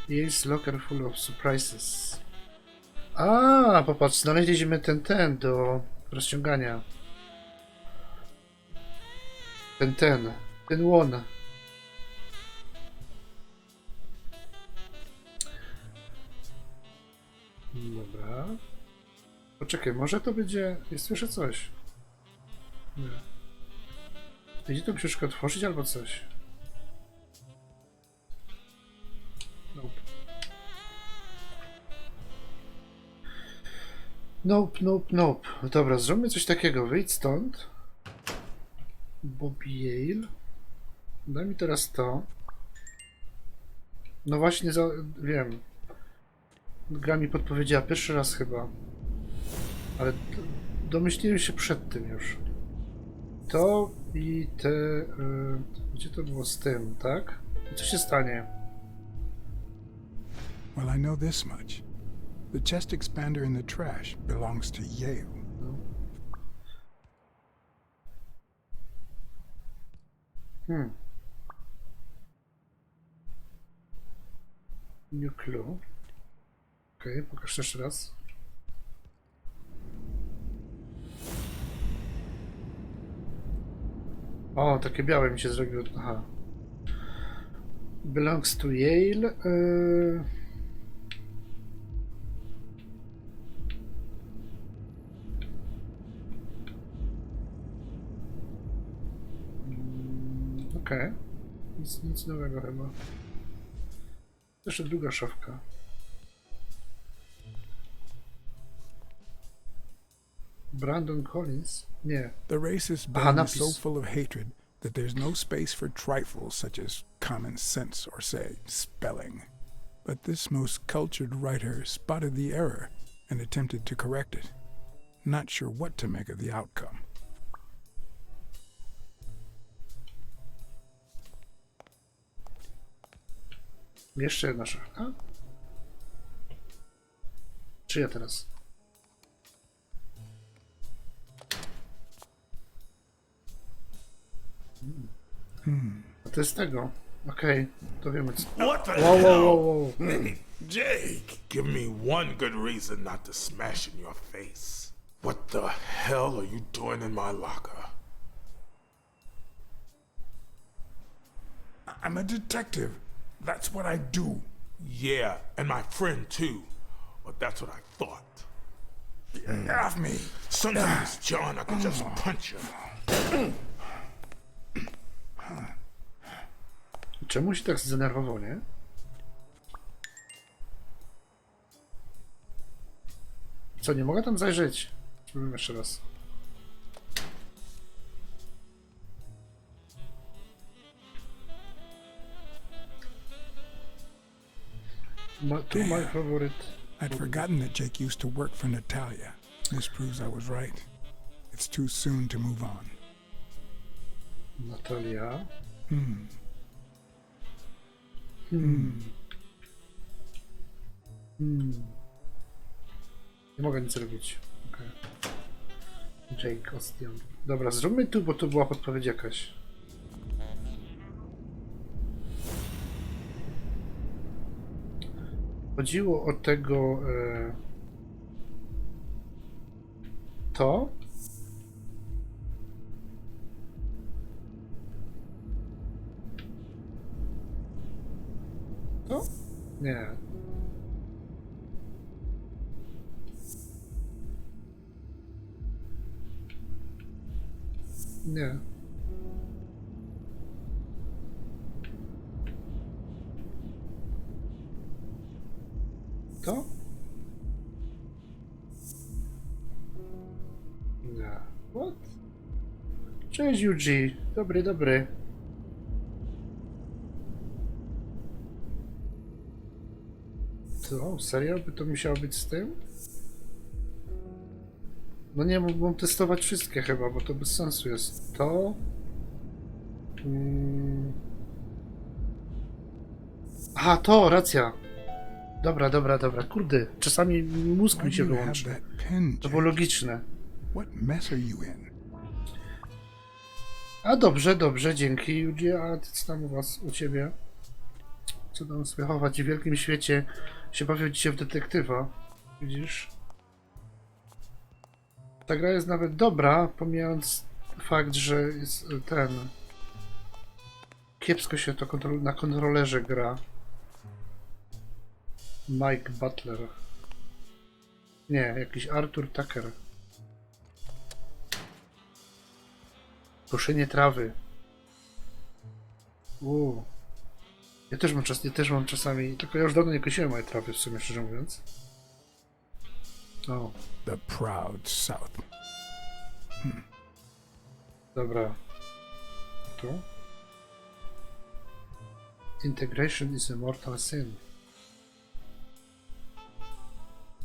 Jest locker full of surprises. A, popatrz, znaleźliśmy ten do rozciągania. Ten łon. Dobra. Poczekaj, może to będzie... Słyszę coś. Nie. Będzie to książkę otworzyć albo coś. Nope. Nope. Dobra, zróbmy coś takiego. Wyjdź stąd. Bobby Yale. Daj mi teraz to. No właśnie, wiem. Gra mi podpowiedziała pierwszy raz chyba. Ale domyśliłem się przed tym już. To i te... gdzie to było z tym, tak? I co się stanie? Well, I know this much. The chest expander in the trash belongs to Yale. New clue. Okej, pokaż jeszcze raz. O, takie białe mi się zrobiło. Aha. Belongs to Yale. Okej. Nic nowego chyba. Jeszcze druga szafka. Brandon Collins? Nie. The racist band is so full of hatred that there's no space for trifles such as common sense or, say, spelling. But this most cultured writer spotted the error and attempted to correct it. Not sure what to make of the outcome. Jeszcze jedna szafka. Czy ja teraz? A to jest tego. Okej, to wiemy co. What the Wow. hell? Hey, Jake, give me one good reason not to smash in your face. What the hell are you doing in my locker? I'm a detective. That's what I do. Yeah, and my friend too. But that's what I thought. Get off me. Sometimes, John, I could just punch you. Czemu się tak zdenerwował, nie? Co, nie mogę tam zajrzeć? Spróbujmy jeszcze raz. My favorite. I'd forgotten that Jake used to work for Natalia. This proves I was right. It's too soon to move on. Natalia. Nie mogę nic zrobić. Okay. Jake Ostian. Dobra, zróbmy tu, bo to była podpowiedź jakaś. Chodziło o tego... to? To? Nie. Nie. To? Nie. What? Cześć Yuji. Dobry, dobry. To? Serio? By to musiało być z tym? No nie, mógłbym testować wszystkie chyba, bo to bez sensu jest. To... Aha, to, racja. Dobra, dobra, dobra. Kurde, czasami mózg mi się wyłączy. To było logiczne. What mess are you in? A dobrze, dobrze, dzięki Yuji. A co tam u ciebie? Co tam sobie chować? W wielkim świecie się bawią dzisiaj w detektywa. Widzisz? Ta gra jest nawet dobra, pomijając fakt, że jest ten... Kiepsko się to na kontrolerze gra. Mike Butler. Nie, jakiś Arthur Tucker. Koszenie trawy. Ja też mam czasami, tylko ja już dawno nie kosiłem mojej trawy, w sumie szczerze mówiąc. O. The proud South. Dobra. Tu? Integration is a mortal sin.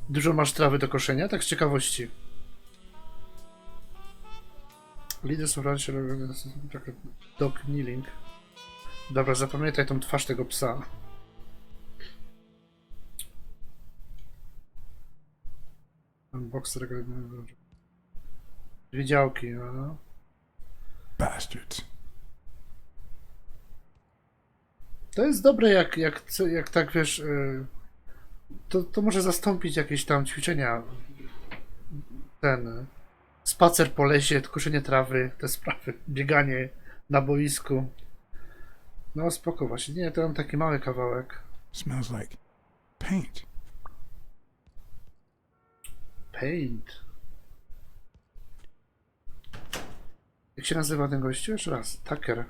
Dużo masz trawy do koszenia? Tak z ciekawości. Leaders of Ranch, dog kneeling. Dobra, zapamiętaj tą twarz tego psa. Unbox regularny. Dwie działki, no. Bastards. To jest dobre, jak tak wiesz, to może zastąpić jakieś tam ćwiczenia. Ten spacer po lesie, koszenie trawy, te sprawy, bieganie na boisku. No spoko właśnie, nie, to mam taki mały kawałek. Smells like paint. Paint. Jak się nazywa ten gościu? Jeszcze raz. Tucker.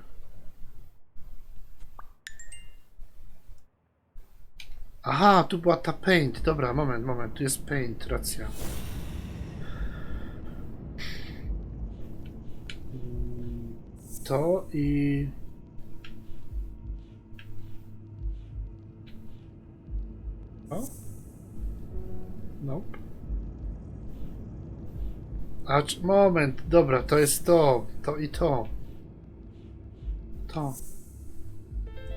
Aha, tu była ta paint. Dobra, moment. Tu jest paint, racja. To i... O? Nope. A, moment, dobra, to jest to i to.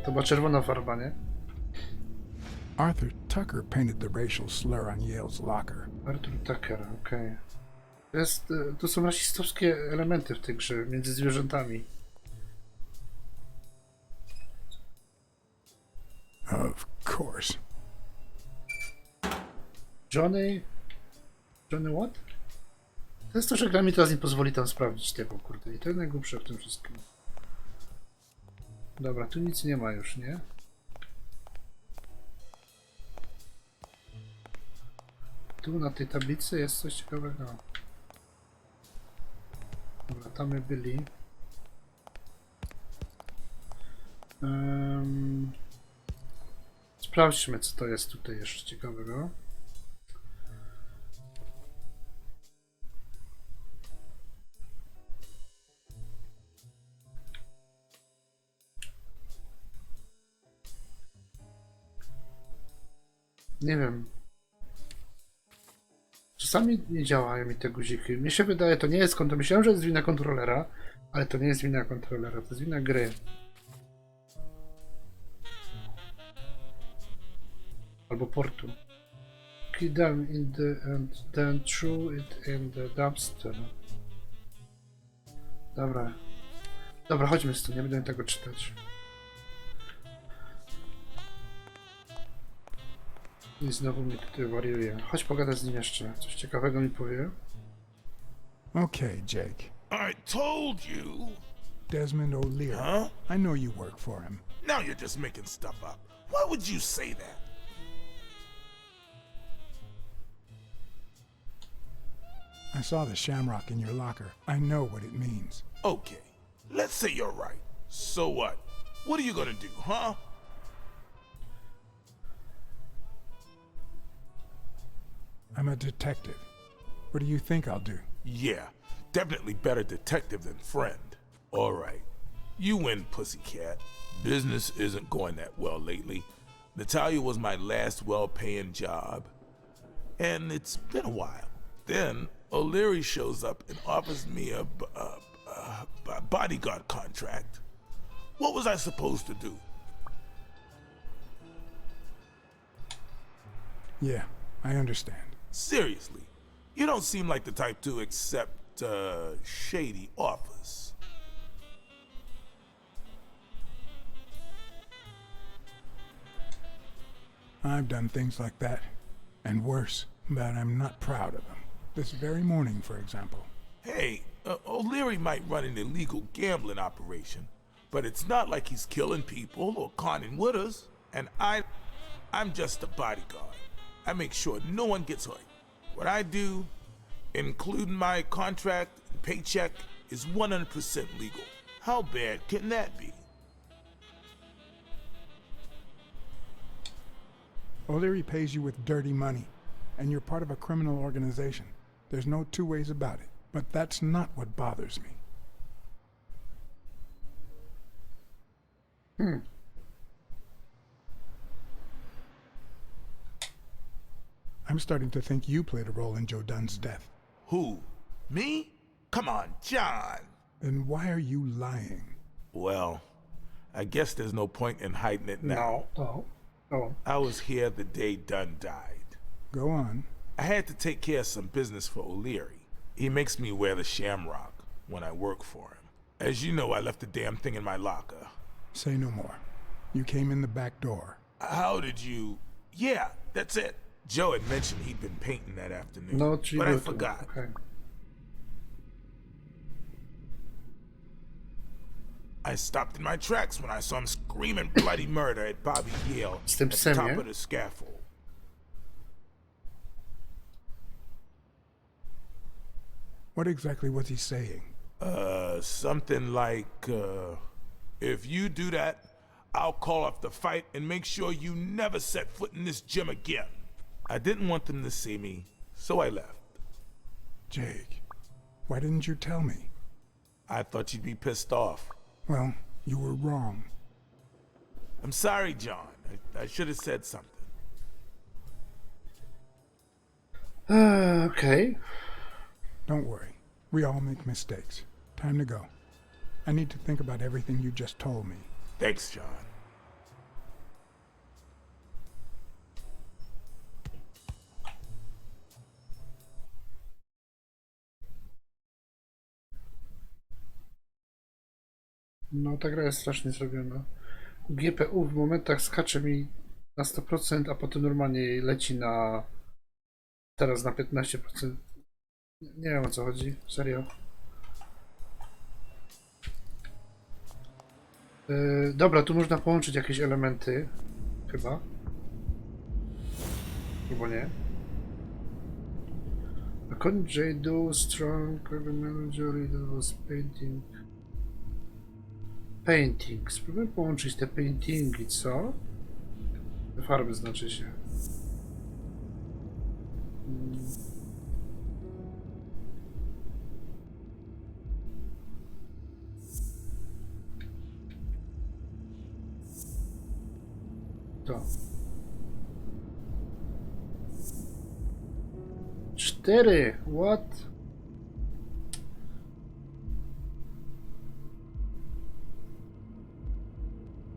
To była czerwona farba, nie? Arthur Tucker painted the racial slur on Yale's locker. Arthur Tucker, okej. To są rasistowskie elementy w tej grze, między zwierzętami. Of course. Johnny what? To jest to, że gra mi teraz nie pozwoli tam sprawdzić tego, kurde. I to jest najgłupsze w tym wszystkim. Dobra, tu nic nie ma już, nie? Tu na tej tablicy jest coś ciekawego. Dobra, tam my byli. Sprawdźmy, co to jest tutaj jeszcze ciekawego. Nie wiem. Czasami nie działają mi te guziki. Mi się wydaje, to nie jest kontroler. Myślałem, że jest wina kontrolera, ale to nie jest wina kontrolera, to jest wina gry. Albo portu. Key them in the and then threw it in the dumpster. Dobra. Dobra, chodźmy stąd, nie będę tego czytać. I znowu mnie tutaj wariuje. Chodź pogadać z nim jeszcze. Coś ciekawego mi powie. Okay, Jake. I told you. Desmond O'Leary. Huh? I know you work for him. Now you're just making stuff up. Why would you say that? I saw the shamrock in your locker. I know what it means. Okay, let's say you're right. So what? What are you gonna do, huh? I'm a detective. What do you think I'll do? Yeah, definitely better detective than friend. All right, you win, pussycat. Business isn't going that well lately. Natalia was my last well-paying job, and it's been a while. Then O'Leary shows up and offers me a bodyguard contract. What was I supposed to do? Yeah, I understand. Seriously, you don't seem like the type to accept shady offers. I've done things like that, and worse, but I'm not proud of them. This very morning, for example. Hey, O'Leary might run an illegal gambling operation, but it's not like he's killing people or conning widows. And I'm just a bodyguard. I make sure no one gets hurt. What I do, including my contract and paycheck, is 100% legal. How bad can that be? O'Leary pays you with dirty money, and you're part of a criminal organization. There's no two ways about it, but that's not what bothers me. I'm starting to think you played a role in Joe Dunn's death. Who? Me? Come on, John. Then why are you lying? Well, I guess there's no point in hiding it now. No. I was here the day Dunn died. Go on. I had to take care of some business for O'Leary. He makes me wear the shamrock when I work for him. As you know, I left the damn thing in my locker. Say no more. You came in the back door. How did you... Yeah, that's it. Joe had mentioned he'd been painting that afternoon, No, but I forgot. Okay. I stopped in my tracks when I saw him screaming bloody murder at Bobby Yale Z tym at the psem, top nie? of the scaffold. What exactly was he saying? Something like, if you do that, I'll call off the fight and make sure you never set foot in this gym again. I didn't want them to see me, so I left. Jake, why didn't you tell me? I thought you'd be pissed off. Well, you were wrong. I'm sorry, John. I should have said something. Okay. Don't worry. We all make mistakes. Time to go. I need to think about everything you just told me. Thanks, John. No, ta gra jest strasznie zrobiona. GPU w momentach skacze mi na 100%, a potem normalnie leci na... Teraz na 15%. Nie wiem, o co chodzi. Serio. Dobra, tu można połączyć jakieś elementy. Chyba. Albo nie. According J. Do Strong Manager was painting. Painting. Spróbuję połączyć te paintingi, co? Te farby znaczy się. To. 4. What?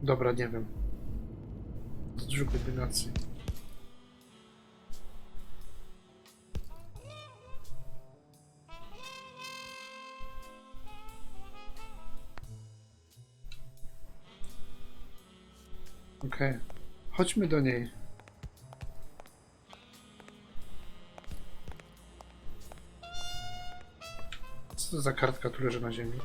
Dobra, nie wiem. To dużo kombinacji. Okej. Chodźmy do niej. Co to za kartka tu leży na ziemi?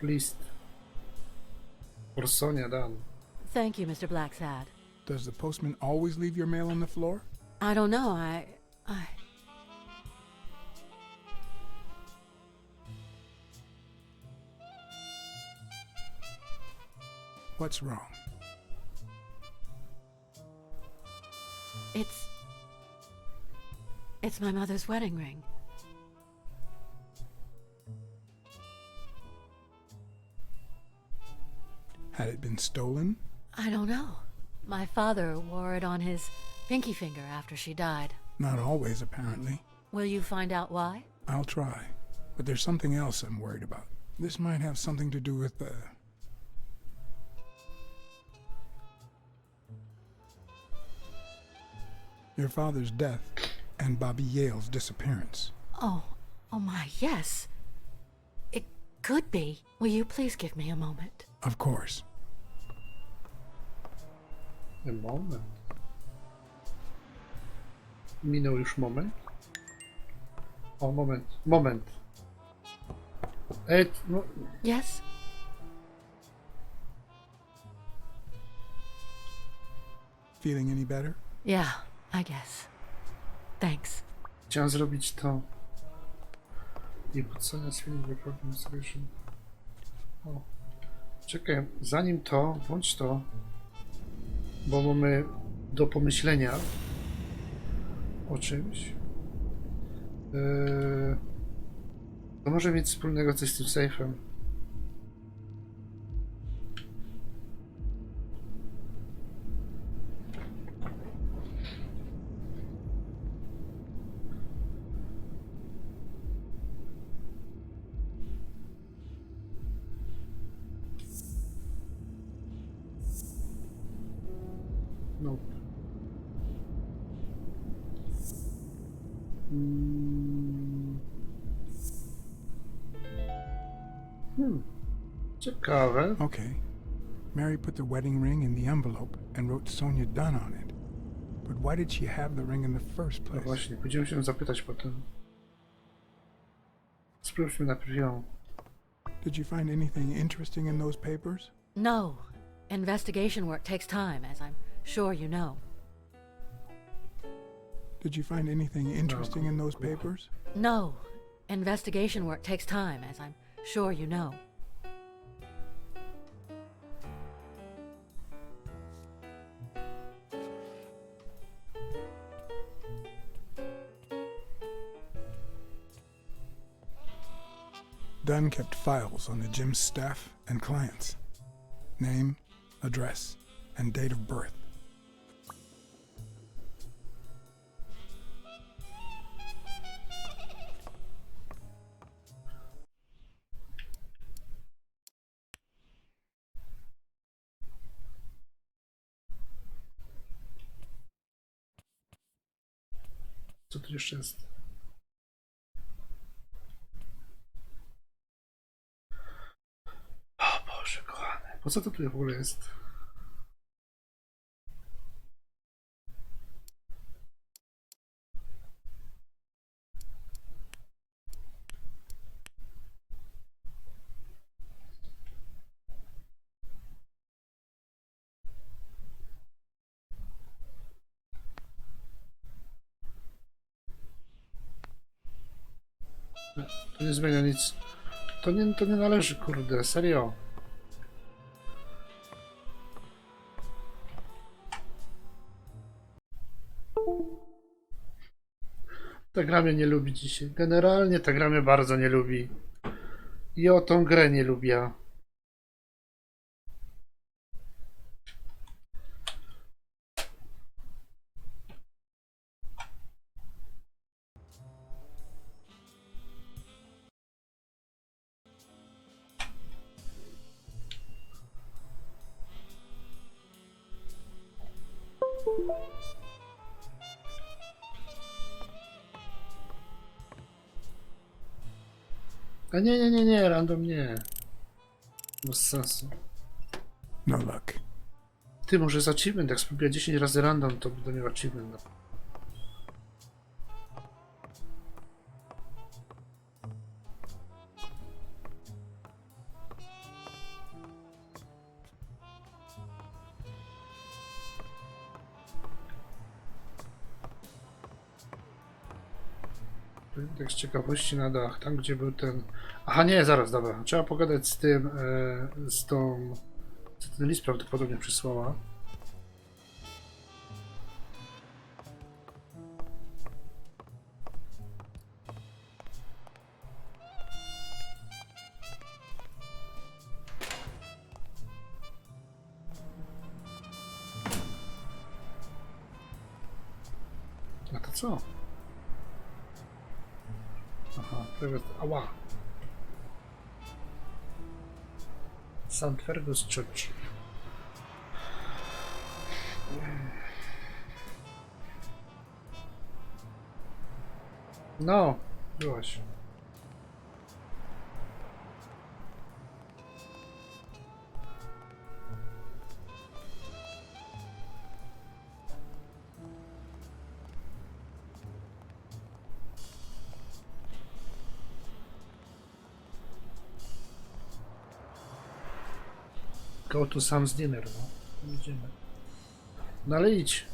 List. Orsonia Dan. Thank you, Mr. Blacksad. Does the postman always leave your mail on the floor? I don't know, What's wrong? It's my mother's wedding ring. Had it been stolen? I don't know. My father wore it on his pinky finger after she died. Not always, apparently. Will you find out why? I'll try. But there's something else I'm worried about. This might have something to do with your father's death and Bobby Yale's disappearance. Oh my, yes. It could be. Will you please give me a moment? Of course. A moment. Minął już moment. O, moment. No. Yes? Feeling any better? Yeah, I guess. Thanks. Chciałem zrobić to. I podsumować film recording solution. O. Czekaj, zanim to, bądź to. Bo mamy do pomyślenia o czymś. To może mieć wspólnego coś z tym sejfem. No. Ciekawe. Okay. Mary put the wedding ring in the envelope and wrote Sonia Dunn on it. But why did she have the ring in the first No place? właśnie, będziemy się zapytać potem. Sprawdźmy najpierw ją. Did you find anything interesting in those papers? No. Investigation work takes time, as I'm sure you know. Did you find anything interesting in those papers? No. Investigation work takes time, as I'm sure you know. Dunn kept files on the gym's staff and clients. Name, address, and date of birth. Co tu jeszcze jest? O Boże kochany, po co to tu w ogóle jest? To nie zmienia nic. To nie należy, kurde, serio. Ta gra mnie nie lubi dzisiaj. Generalnie ta gra mnie bardzo nie lubi. I o tą grę nie lubię. A nie, random nie. Bez sensu. No luck. Ty, może z achievement, jak spróbuję 10 razy random, to będę miał achievement. Tak z ciekawości na dach, tam gdzie był ten... Aha, nie, zaraz, dobra. Trzeba pogadać z tym, z tą... Co ten list prawdopodobnie przysłała. A to co? Aha, ała. St. Fergus Church. No, byłaś. Go to Sam's dinner, no. Idziemy. No ale idź.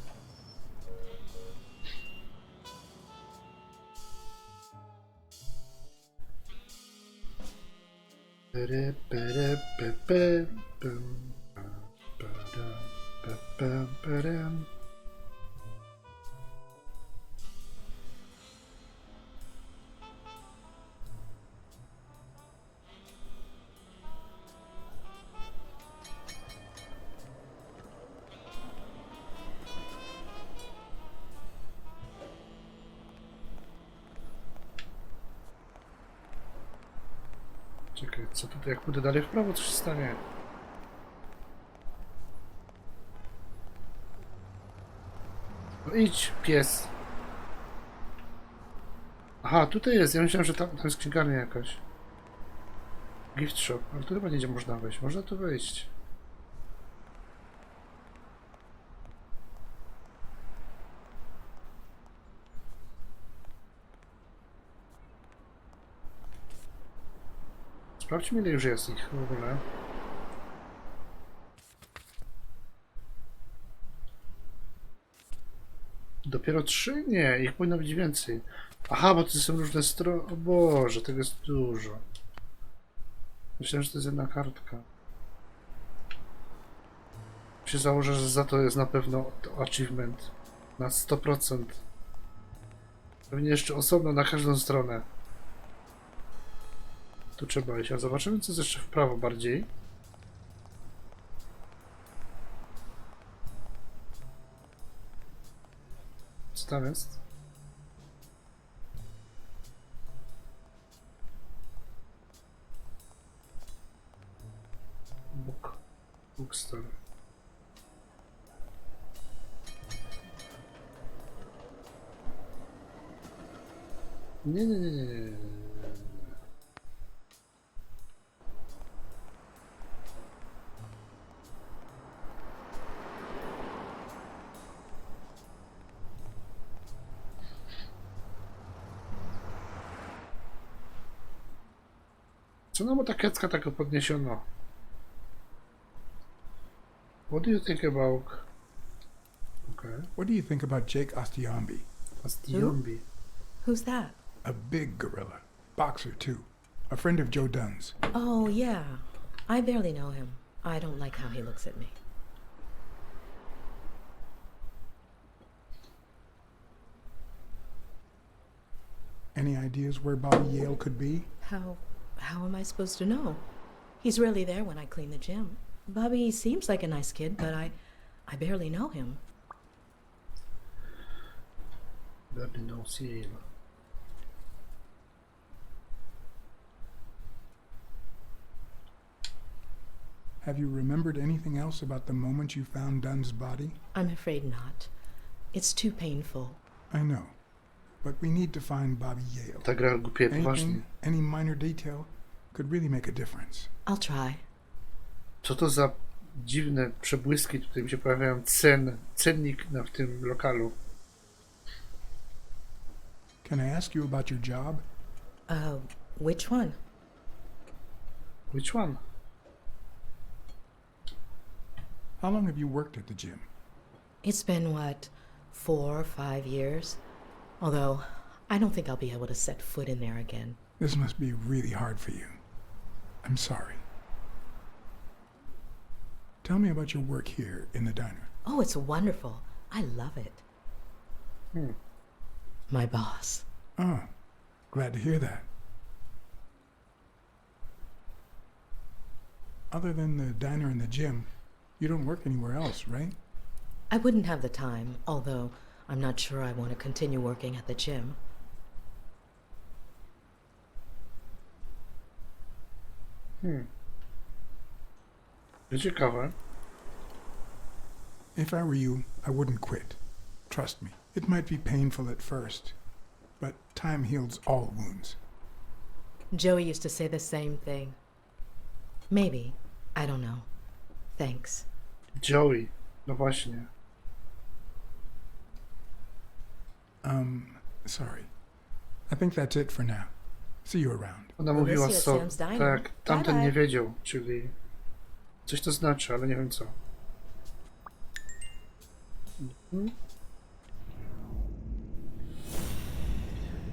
Czekaj, co tutaj, jak pójdę dalej w prawo, co się stanie? No idź, pies. Aha, tutaj jest, ja myślałem, że tam jest księgarnia jakaś. Gift shop, ale tu chyba nie można wejść, można tu wejść. Sprawdźmy, ile już jest ich w ogóle. Dopiero 3? Nie, ich powinno być więcej. Aha, bo to są różne strony. O Boże, tego jest dużo. Myślałem, że to jest jedna kartka. Się założę, że za to jest na pewno achievement. Na 100%. Pewnie jeszcze osobno na każdą stronę. Tu trzeba iść, a zobaczymy, co jest jeszcze w prawo bardziej. Co tam jest? Bookstore. Nie. Co nam ta kiecka taka podniesiono? What do you think about... Okay. What do you think about Jake Ostiombi? Ostiombi. Who's that? A big gorilla. Boxer, too. A friend of Joe Dunn's. Oh, yeah. I barely know him. I don't like how he looks at me. Any ideas where Bobby Yale could be? How am I supposed to know? He's rarely there when I clean the gym. Bobby seems like a nice kid, but I barely know him. Barely knows him. Have you remembered anything else about the moment you found Dunn's body? I'm afraid not. It's too painful. I know. But we need to find Bobby Yale. Ta gra głupieje poważnie. Anything, any minor detail could really make a difference. I'll try. Co to za dziwne przebłyski tutaj mi się pojawiają cennik w tym lokalu. Can I ask you about your job? Which one? Which one? How long have you worked at the gym? It's been, 4 or 5 years? Although, I don't think I'll be able to set foot in there again. This must be really hard for you. I'm sorry. Tell me about your work here in the diner. Oh, it's wonderful. I love it. My boss. Oh, glad to hear that. Other than the diner and the gym, you don't work anywhere else, right? I wouldn't have the time, although I'm not sure I want to continue working at the gym. Ciekawe. If I were you, I wouldn't quit. Trust me, it might be painful at first, but time heals all wounds. Joey used to say the same thing. Maybe. I don't know. Thanks. Joey. No właśnie. Sorry. I think that's it for now. See you around. Ona mówiła We'll see so. at Sam's Diner. Tak, tamten Bye bye. nie wiedział, czyli coś to znaczy, ale nie wiem co.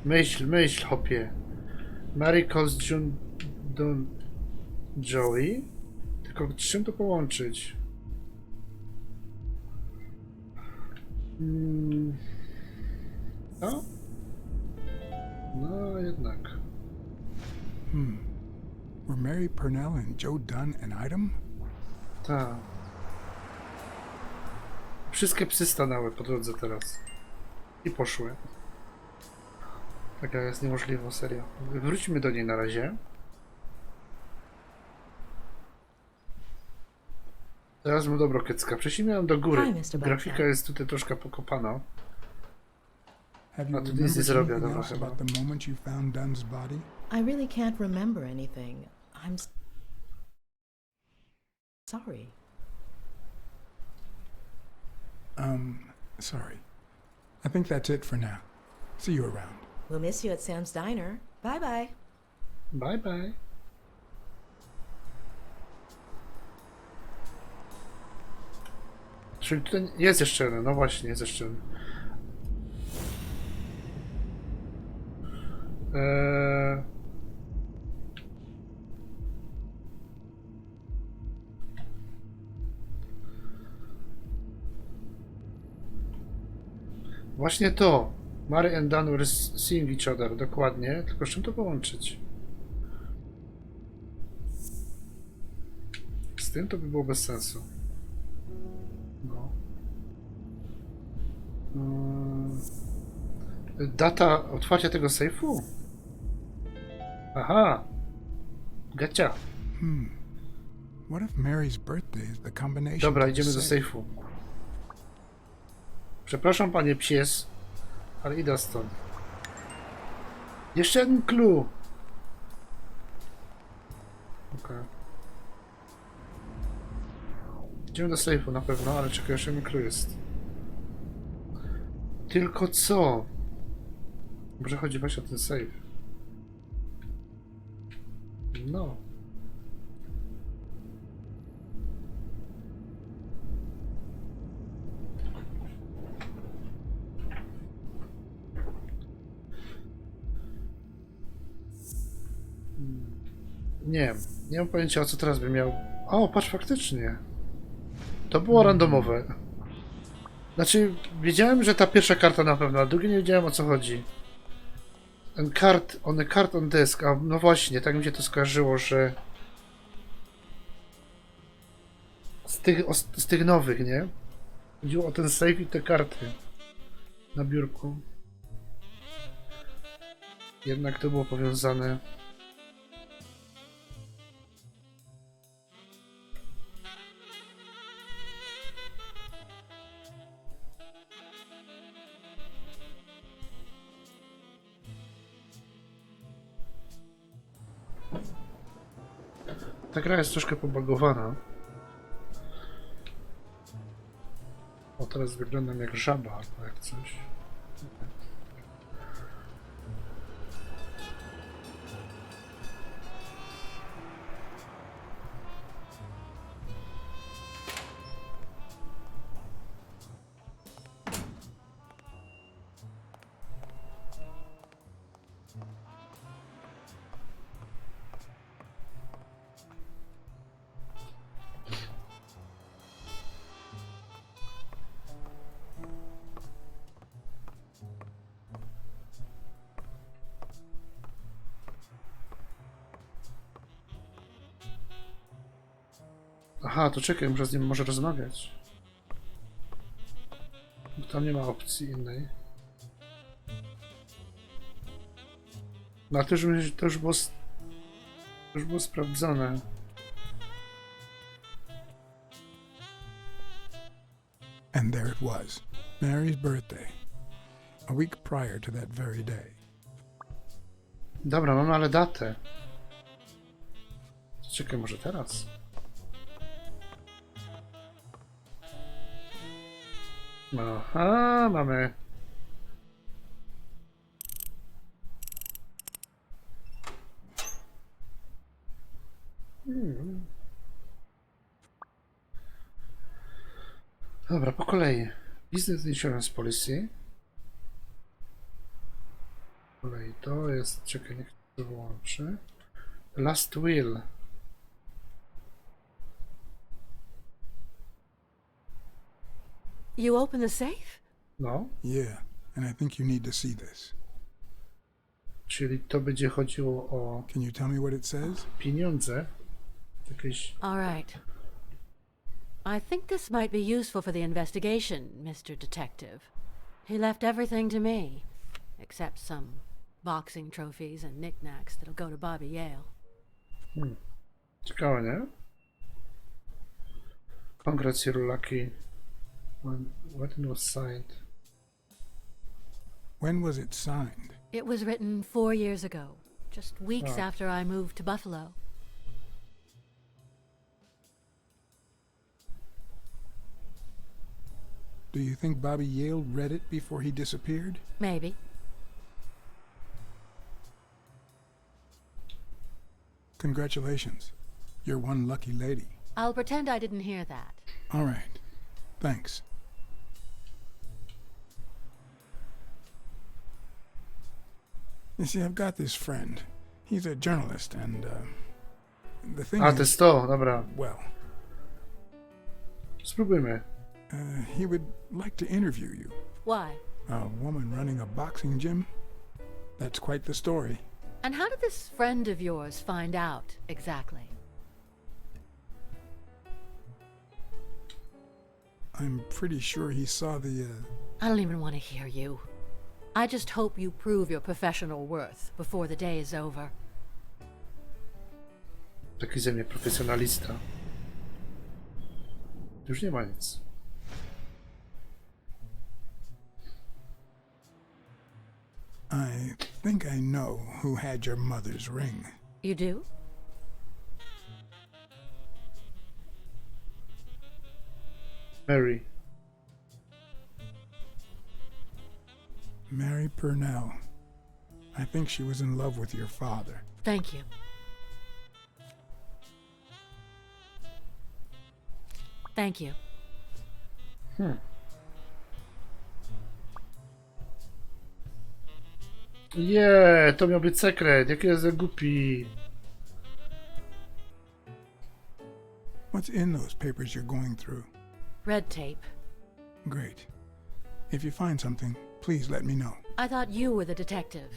Myśl, hopie. Mary calls June Don Joey? Tylko z czym to połączyć? No? No jednak. Were Mary Purnell and Joe Dunn an item? Tak. Wszystkie psy stanęły po drodze teraz. I poszły. Taka jest niemożliwa, serio. Wróćmy do niej na razie. Teraz mu dobro kiecka. Prześlijmy ją do góry. Hi, Mr. Blacksad. Grafika jest tutaj troszkę pokopana. Have you A to nic nie remembered zrobię, anything dobra else chyba. about the moment you found Dunn's body? I really can't remember anything. I'm sorry. Sorry. I think that's it for now. See you around. We'll miss you at Sam's Diner. Bye bye. Bye bye. Czyli tutaj jest jeszcze jeden, no właśnie, jest jeszcze jeden. Właśnie to. Mary and Dan were seeing each other, dokładnie. Tylko z czym to połączyć? Z tym to by było bez sensu. No. Data otwarcia tego sejfu? Aha. Gacia. What if Mary's birthday is the combination? Dobra, to the idziemy do safe? sejfu. Przepraszam, panie pies, ale idę stąd. Jeszcze jeden clue. Okej. Idziemy do sejfu na pewno, ale czekaj, jeszcze jeden clue jest. Tylko co? Może chodzi właśnie o ten save. No. Nie mam pojęcia, o co teraz bym miał. O, patrz, faktycznie. To było randomowe. Znaczy, wiedziałem, że ta pierwsza karta na pewno, a drugie nie wiedziałem, o co chodzi. Ten card on desk, a no właśnie, tak mi się to skojarzyło, że z tych nowych, nie? Chodziło o ten save i te karty na biurku. Jednak to było powiązane. ta gra jest troszkę pobagowana. O, teraz wyglądam jak żaba, albo jak coś. Aha, to czekaj, muszę z nim może rozmawiać. Bo tam nie ma opcji innej. No ale to już było sprawdzone. And there it was, Mary's birthday, a week prior to that very day. Dobra, mamy ale datę. Czekaj, może teraz? Aha, mamy. Dobra, po kolei. Business Insurance Policy. Po kolei to jest... Czekaj, niech to wyłączy. Last Will. You open the safe? No, Yeah, and I think you need to see this. czyli to będzie chodziło o Can you tell me what it says? pieniądze. Jakieś... All right. I think this might be useful for the investigation, Mr. Detective. He left everything to me, except some boxing trophies and knickknacks that'll go to Bobby Yale. Ciekawe, nie? Congrats, you're lucky. When it was signed. When was it signed? It was written 4 years ago, just weeks Oh. after I moved to Buffalo. Do you think Bobby Yale read it before he disappeared? Maybe. Congratulations. You're one lucky lady. I'll pretend I didn't hear that. All right. Thanks. You see, I've got this friend. He's a journalist, and the thing A, to is, jest to, dobra. well, Spróbujmy. he would like to interview you. Why? A woman running a boxing gym? That's quite the story. And how did this friend of yours find out exactly? I'm pretty sure he saw the, I don't even want to hear you. I just hope you prove your professional worth before the day is over. Taki ze mnie profesjonalista. Już nie ma nic. I think I know who had your mother's ring. You do? Mary. Mary Purnell. I think she was in love with your father. Thank you. Thank you. Nie, to miał być sekret. Jaki jest za głupi. What's in those papers you're going through? Red tape. Great. If you find something, please let me know. I thought you were the detective.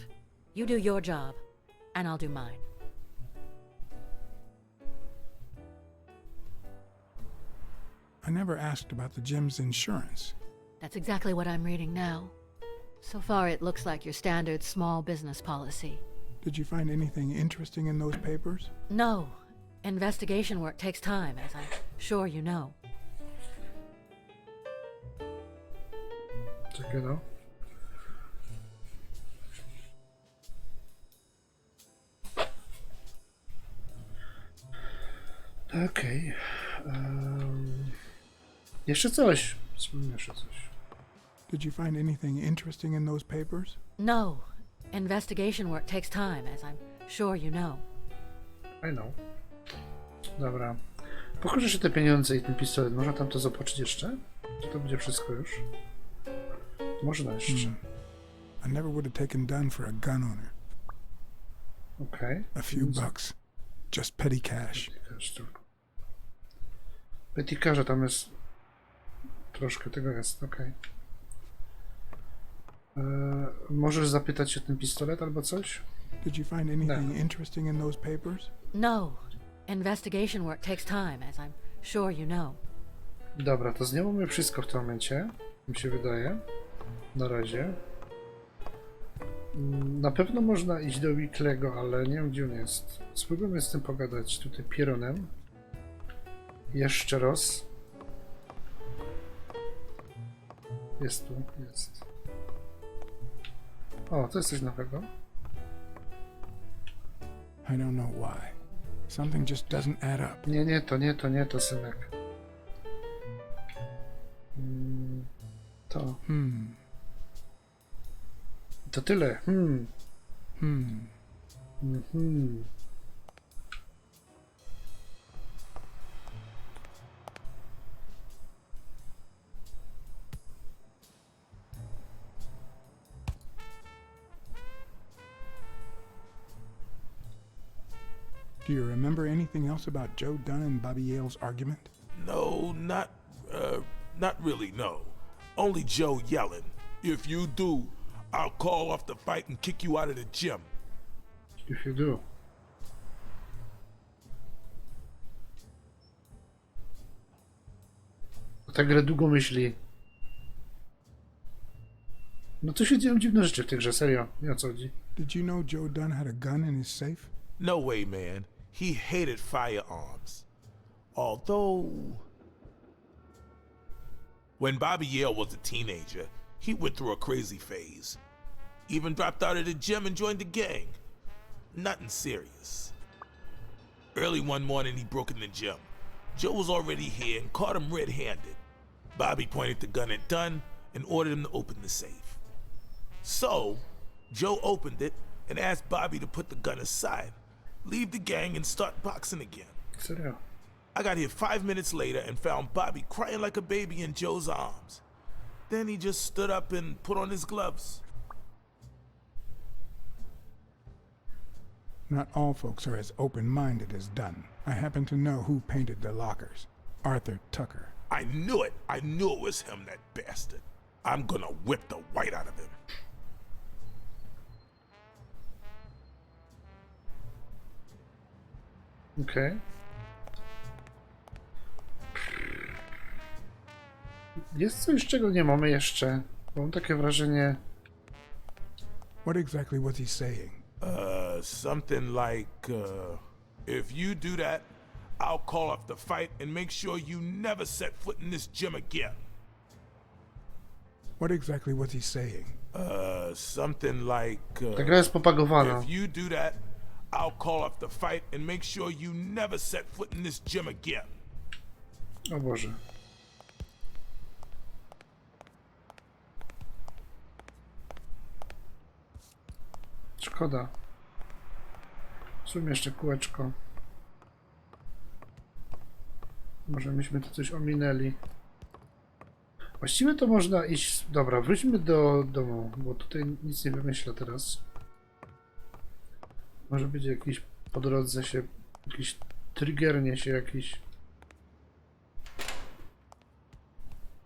You do your job, and I'll do mine. I never asked about the gym's insurance. That's exactly what I'm reading now. So far, it looks like your standard small business policy. Did you find anything interesting in those papers? No. Investigation work takes time, as I'm sure you know. Czekaj, no. Okej. Jeszcze coś. Spróbujmy jeszcze coś. Did you find anything interesting in those papers? No. Investigation work takes time, as I'm sure you know. I know. Dobra. Pokorzę się te pieniądze i ten pistolet. Można tam to zobaczyć jeszcze? Czy to będzie wszystko już? Można jeszcze. I never would have taken done for a gun owner. Okej. A few bucks. Just petty cash. Petikarza tam jest. Troszkę tego jest, okej. Możesz zapytać się ten pistolet albo coś? Did you find anything interesting in those papers? No. Investigation work takes time, as I'm sure you know. Dobra, to z nią mamy wszystko w tym momencie, mi się wydaje. Na razie. Na pewno można iść do Weeklego, ale nie wiem, gdzie on jest. Spróbujmy z tym pogadać. Tutaj Pieronem. Jeszcze raz. Jest tu, jest. O, to jest coś nowego. I don't know why. Something just doesn't add up. Nie to, synek. To. To tyle. Do you remember anything else about Joe Dunn and Bobby Yale's argument? No, not really, no. Only Joe yelling. If you do, I'll call off the fight and kick you out of the gym. If you do. Ta gra długo myśli. No to się dzieją dziwne rzeczy w tej grze, serio. Nie o co chodzi. Did you know Joe Dunn had a gun in his safe? No way, man. He hated firearms. Although, when Bobby Yale was a teenager, he went through a crazy phase. Even dropped out of the gym and joined the gang. Nothing serious. Early one morning, he broke in the gym. Joe was already here and caught him red-handed. Bobby pointed the gun at Dunn and ordered him to open the safe. So, Joe opened it and asked Bobby to put the gun aside, leave the gang, and start boxing again. Serio. I got here 5 minutes later and found Bobby crying like a baby in Joe's arms. Then he just stood up and put on his gloves. Not all folks are as open-minded as Dunn. I happen to know who painted the lockers. Arthur Tucker. I knew it. I knew it was him, that bastard. I'm gonna whip the white out of him. Okej. Jest coś, czego nie mamy jeszcze. Mam takie wrażenie... What exactly was he saying? Something like, if you do that, I'll call off the fight and make sure you never set foot in this gym again. What exactly was he saying? Something like, Ta gra jest popagowana. if you do that, I'll call off the fight and make sure you never set foot in this gym again. O Boże. Szkoda. Zróbmy jeszcze kółeczko. Może myśmy tu coś ominęli. Właściwie to można iść... Dobra, wróćmy do domu, bo tutaj nic nie wymyślę teraz. Może być jakiś po drodze się... Jakiś triggernie się jakiś...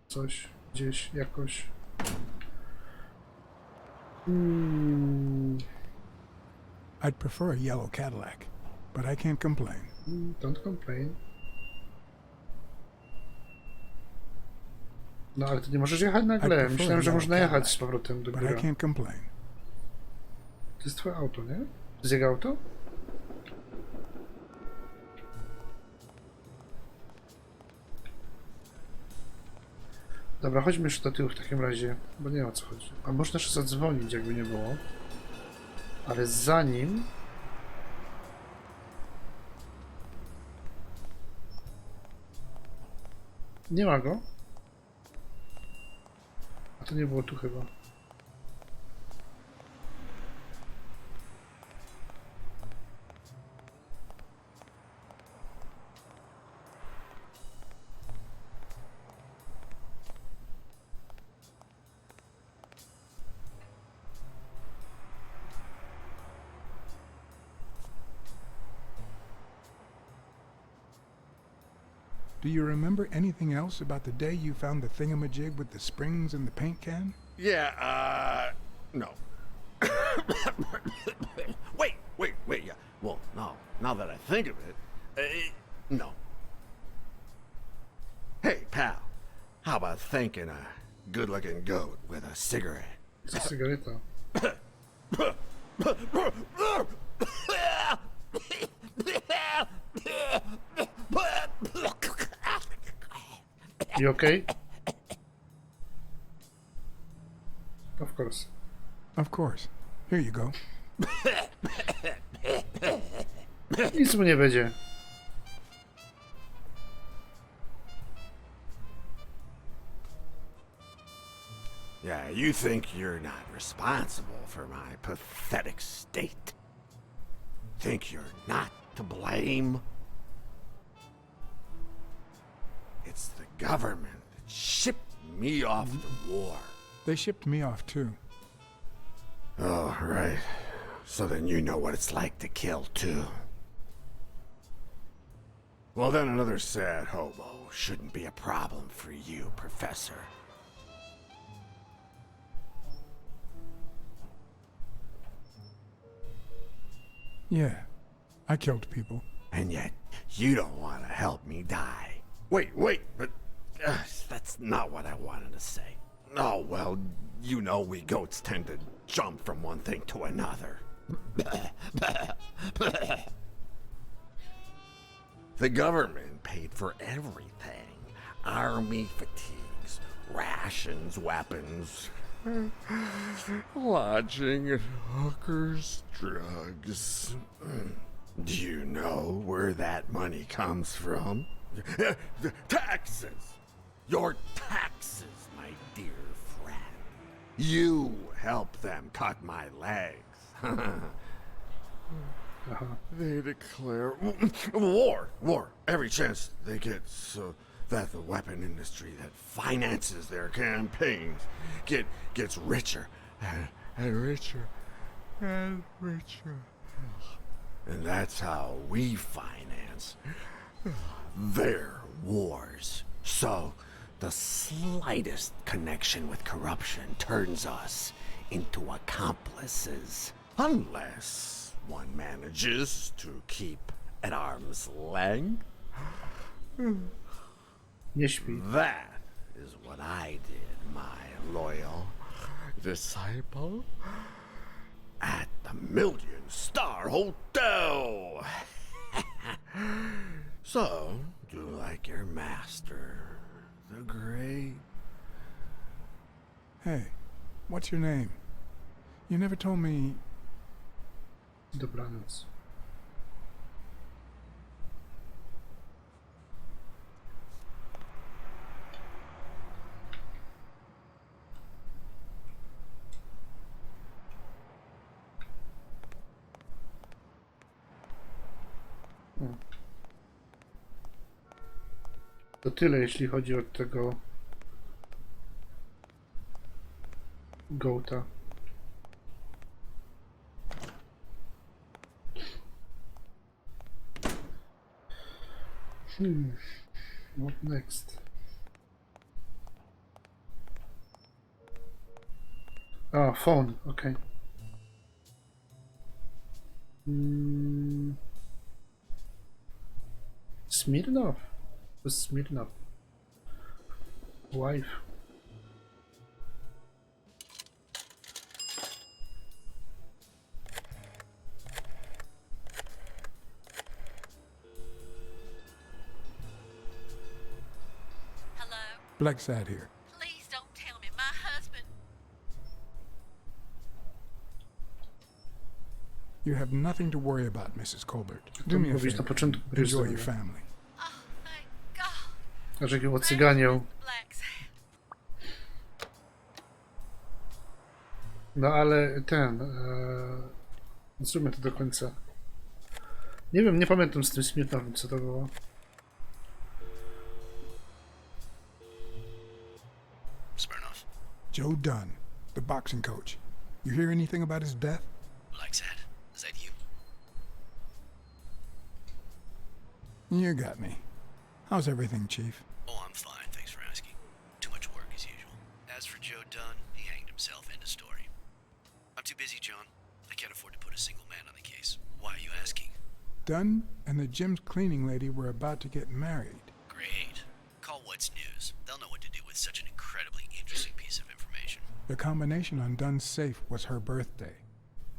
Coś gdzieś jakoś... I'd prefer a yellow Cadillac, but I can't complain. Don't complain. No ale ty nie możesz jechać nagle. Myślałem, że można jechać z powrotem do But I biura. can't complain. To jest twoje auto, nie? To jest jego auto? Dobra, chodźmy jeszcze do tyłu w takim razie, bo nie wiem o co chodzi. A można jeszcze zadzwonić, jakby nie było. Ale zanim... Nie ma go. A to nie było tu chyba. Do you remember anything else about the day you found the thingamajig with the springs and the paint can? Yeah, no. Wait, yeah. Well, no, now that I think of it, no. Hey, pal, how about thanking a good-looking goat with a cigarette? Co sygareta? You okay? Of course. Of course. Here you go. Nic mu nie będzie. Yeah, you think you're not responsible for my pathetic state? Think you're not to blame? It's the government that shipped me off to war. They shipped me off too. Oh, right. So then you know what it's like to kill too. Well, then another sad hobo shouldn't be a problem for you, Professor. Yeah, I killed people. And yet, you don't want to help me die. Wait, but that's not what I wanted to say. Oh, well, you know we goats tend to jump from one thing to another. The government paid for everything. Army fatigues, rations, weapons, lodging at hookers, drugs. Do you know where that money comes from? Taxes! Your taxes, my dear friend. You help them cut my legs. They declare war every chance they get, so that the weapon industry that finances their campaigns gets richer and richer and richer. And that's how we finance their wars. So the slightest connection with corruption turns us into accomplices. Unless one manages to keep at arm's length. Nie śpi. That is what I did, my loyal disciple. At the Million-Star Hotel. So, do like your master, the great. Hey, what's your name? You never told me. Dobranoc. To tyle, jeśli chodzi o tego gołta. What next? Phone, okay. Smirnoff? Who's Smirnoff? Wife. Hello? Blacksad here. Please don't tell me my husband. You have nothing to worry about, Mrs. Colbert. To Do me a mówić na favor. początku gry Enjoy your zdrowia. family. Oh, thank God. Aż jak ją ocyganią. No ale zróbmy to do końca. Nie wiem, nie pamiętam z tym śmietnowym, co to było. Joe Dunn, the boxing coach. You hear anything about his death? Blacksad, is that you? You got me. How's everything, Chief? Oh, I'm fine, thanks for asking. Too much work as usual. As for Joe Dunn, he hanged himself, end of story. I'm too busy, John. I can't afford to put a single man on the case. Why are you asking? Dunn and the gym's cleaning lady were about to get married. Great. Call What's News. They'll know what to do with such an incredibly interesting piece of information. The combination on Dunn's safe was her birthday.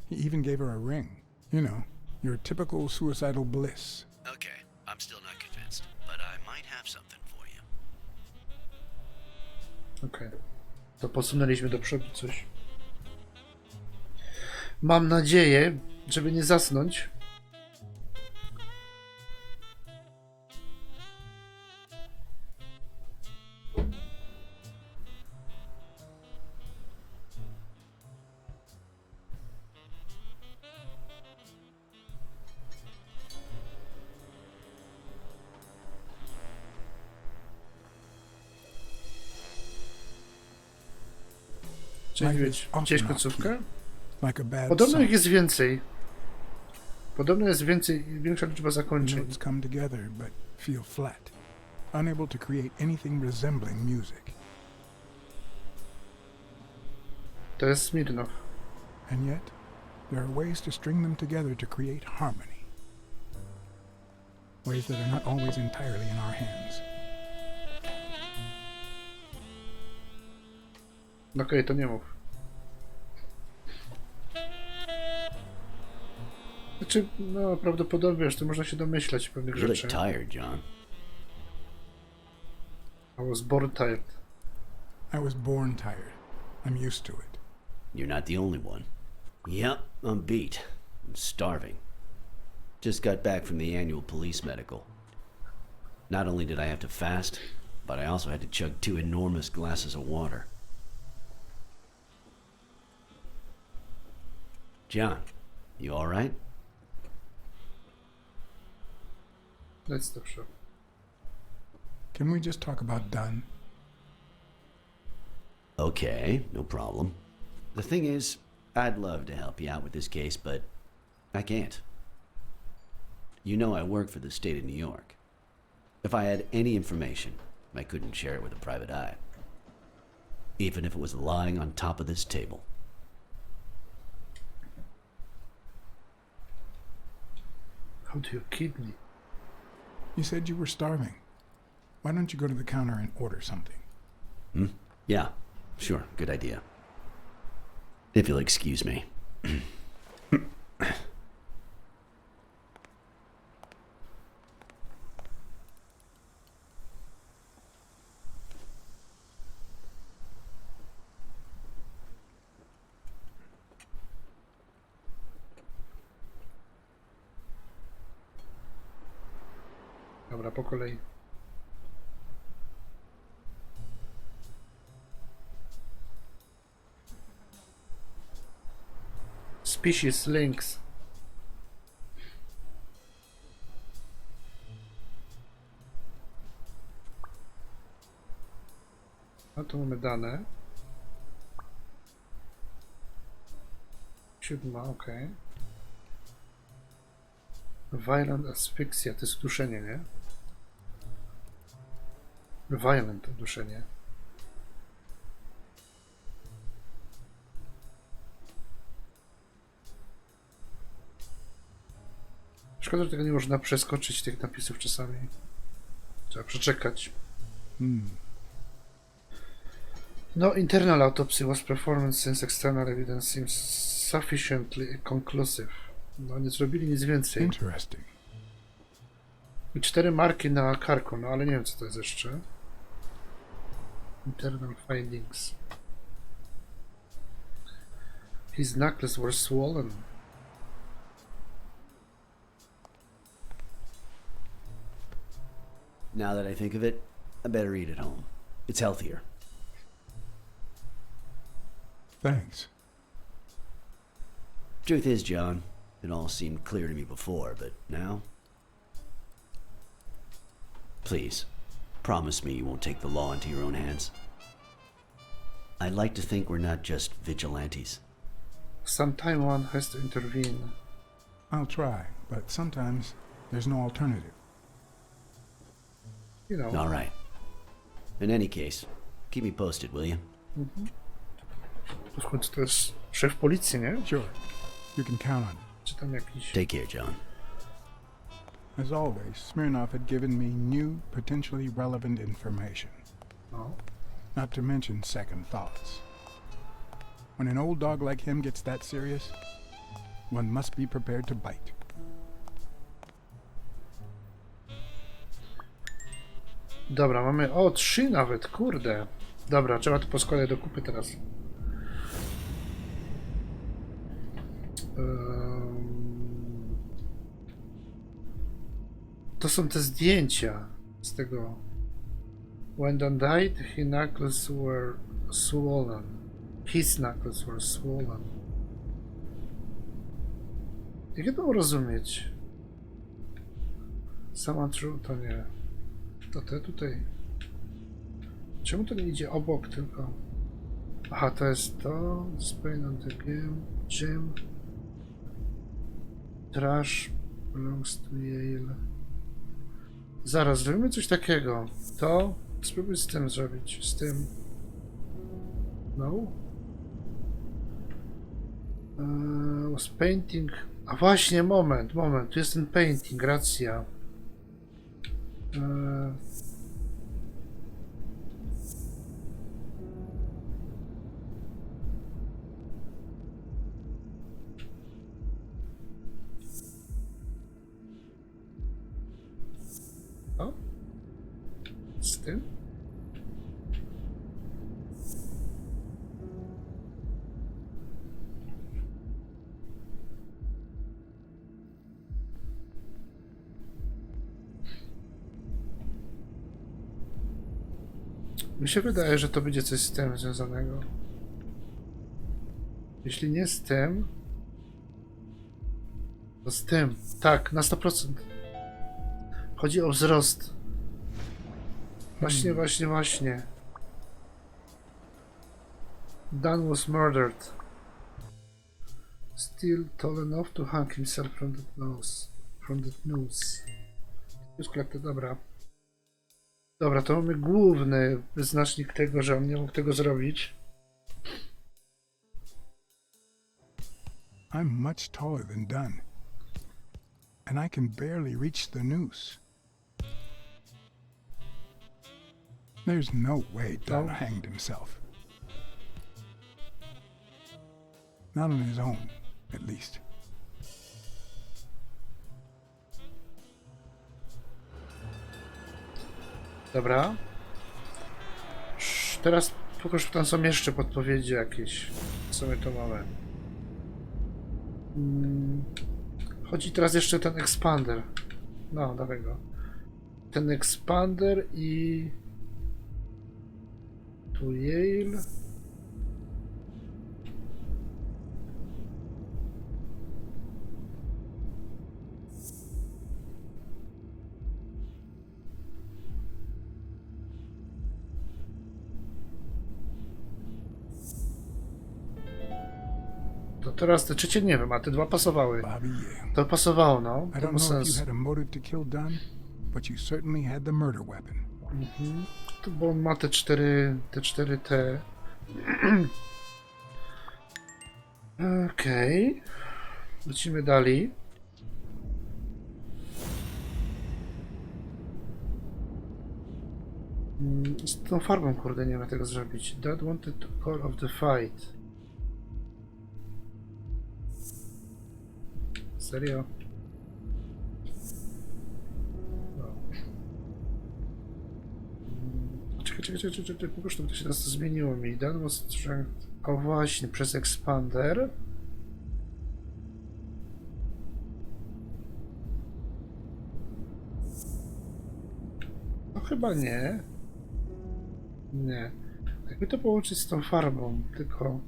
He even gave her a ring. You know, your typical suicidal bliss. Okay, I'm still not convinced, but I might have something for you. Okej. To posunęliśmy do przodu coś. Mam nadzieję, żeby nie zasnąć. Czyli widziałeś końcówkę? Like a bad Podobno song. ich jest więcej. Podobno jest większa liczba zakończeń. Notes come together but feel flat, unable to create anything resembling music. To jest Smirnow. And yet, there are ways to string them together to create harmony. Ways that are not always entirely in our hands. Okej, to nie mów. Znaczy, no prawdopodobnie, wiesz, to można się domyślać pewnych You look rzeczy. tired, John. I was born tired. I was born tired. I'm used to it. You're not the only one. Yep, I'm beat. I'm starving. Just got back from the annual police medical. Not only did I have to fast, but I also had to chug 2 enormous glasses of water. John, you all right? Let's stop show. Can we just talk about Dunn? Okay, no problem. The thing is, I'd love to help you out with this case, but I can't. You know I work for the state of New York. If I had any information, I couldn't share it with a private eye. Even if it was lying on top of this table. How do you kid me? You said you were starving. Why don't you go to the counter and order something? Yeah, sure, good idea. If you'll excuse me. Dobra, po kolei. Species links. No tu mamy dane. 7, ok. Violent asphyxia, to jest uduszenie, nie? Violent uduszenie. Szkoda, że tego nie można przeskoczyć, tych napisów czasami. Trzeba przeczekać. No, internal autopsy was performed since external evidence seems sufficiently conclusive. No, nie zrobili nic więcej. Interesting. I 4 marki na karku, no ale nie wiem, co to jest jeszcze. Internal findings. His knuckles were swollen. Now that I think of it, I better eat at home. It's healthier. Thanks. Truth is, John, it all seemed clear to me before, but now? Please, promise me you won't take the law into your own hands. I'd like to think we're not just vigilantes. Sometime one has to intervene. I'll try, but sometimes there's no alternative. You know. All right. In any case, keep me posted, will you? W końcu to jest szef policji, nie? Sure. You can count on it. Czy tam jakiś... Take care, John. As always, Smirnov had given me new, potentially relevant information. No. Not to mention second thoughts. When an old dog like him gets that serious, one must be prepared to bite. Dobra, mamy... O, 3 nawet, kurde. Dobra, trzeba to poskładać do kupy teraz. To są te zdjęcia z tego. When Don died, his knuckles were swollen. His knuckles were swollen. Jak to rozumieć? Sama true to nie. To te tutaj. Czemu to nie idzie obok tylko? Aha, to jest to. Spain on the game. Gym. Trash belongs to Yale. Zaraz, zrobimy coś takiego. To spróbuj z tym zrobić. Z tym. No. Was painting. A właśnie, moment. Tu jest ten painting, racja. O? Z tym? Mi się wydaje, że to będzie coś z tym związanego. Jeśli nie z tym, to z tym. Tak, na 100%. Chodzi o wzrost. Właśnie. Dan was murdered. Still tall enough to hang himself from that nose. Już klepte, dobra. Dobra, to mamy główny wyznacznik tego, że on nie mógł tego zrobić. I'm much taller than Dunn, and I can barely reach the noose. There's no way Dunn hanged himself. Not on his own, at least. Dobra. Teraz pokaż, tam są jeszcze podpowiedzi jakieś. Co my tu mamy? Chodzi teraz jeszcze ten expander. No, dawaj go. Ten expander i... Tu Yale. To teraz te trzecie nie wiem, a te dwa pasowały. To pasowało, no. I To ma don't know if you sens. had a motive to kill Dunn, but you certainly had the murder weapon. To, bo on ma te cztery te. Okej. Lecimy dalej. Z tą farbą, kurde, nie ma tego zrobić. Dad wanted to call off the fight. Serio? No. Czekaj, po prostu to się teraz to zmieniło mi. Dan was strength. O właśnie, przez expander. No chyba nie. Nie. Jakby to połączyć z tą farbą, tylko...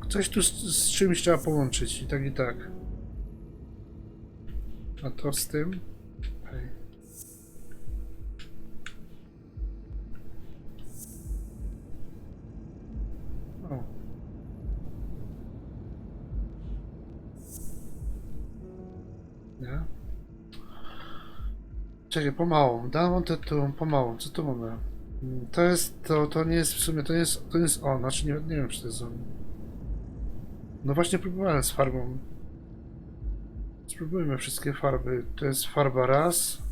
Coś tu z czymś trzeba połączyć, i tak, i tak. A to z tym? Hej. O. Nie? Czekaj, pomału. Dam to tu, pomału. Co tu mamy? To jest, to nie jest w sumie, to nie jest on, znaczy nie wiem, czy to jest on. No właśnie próbowałem z farbą. Spróbujmy wszystkie farby. To jest farba raz.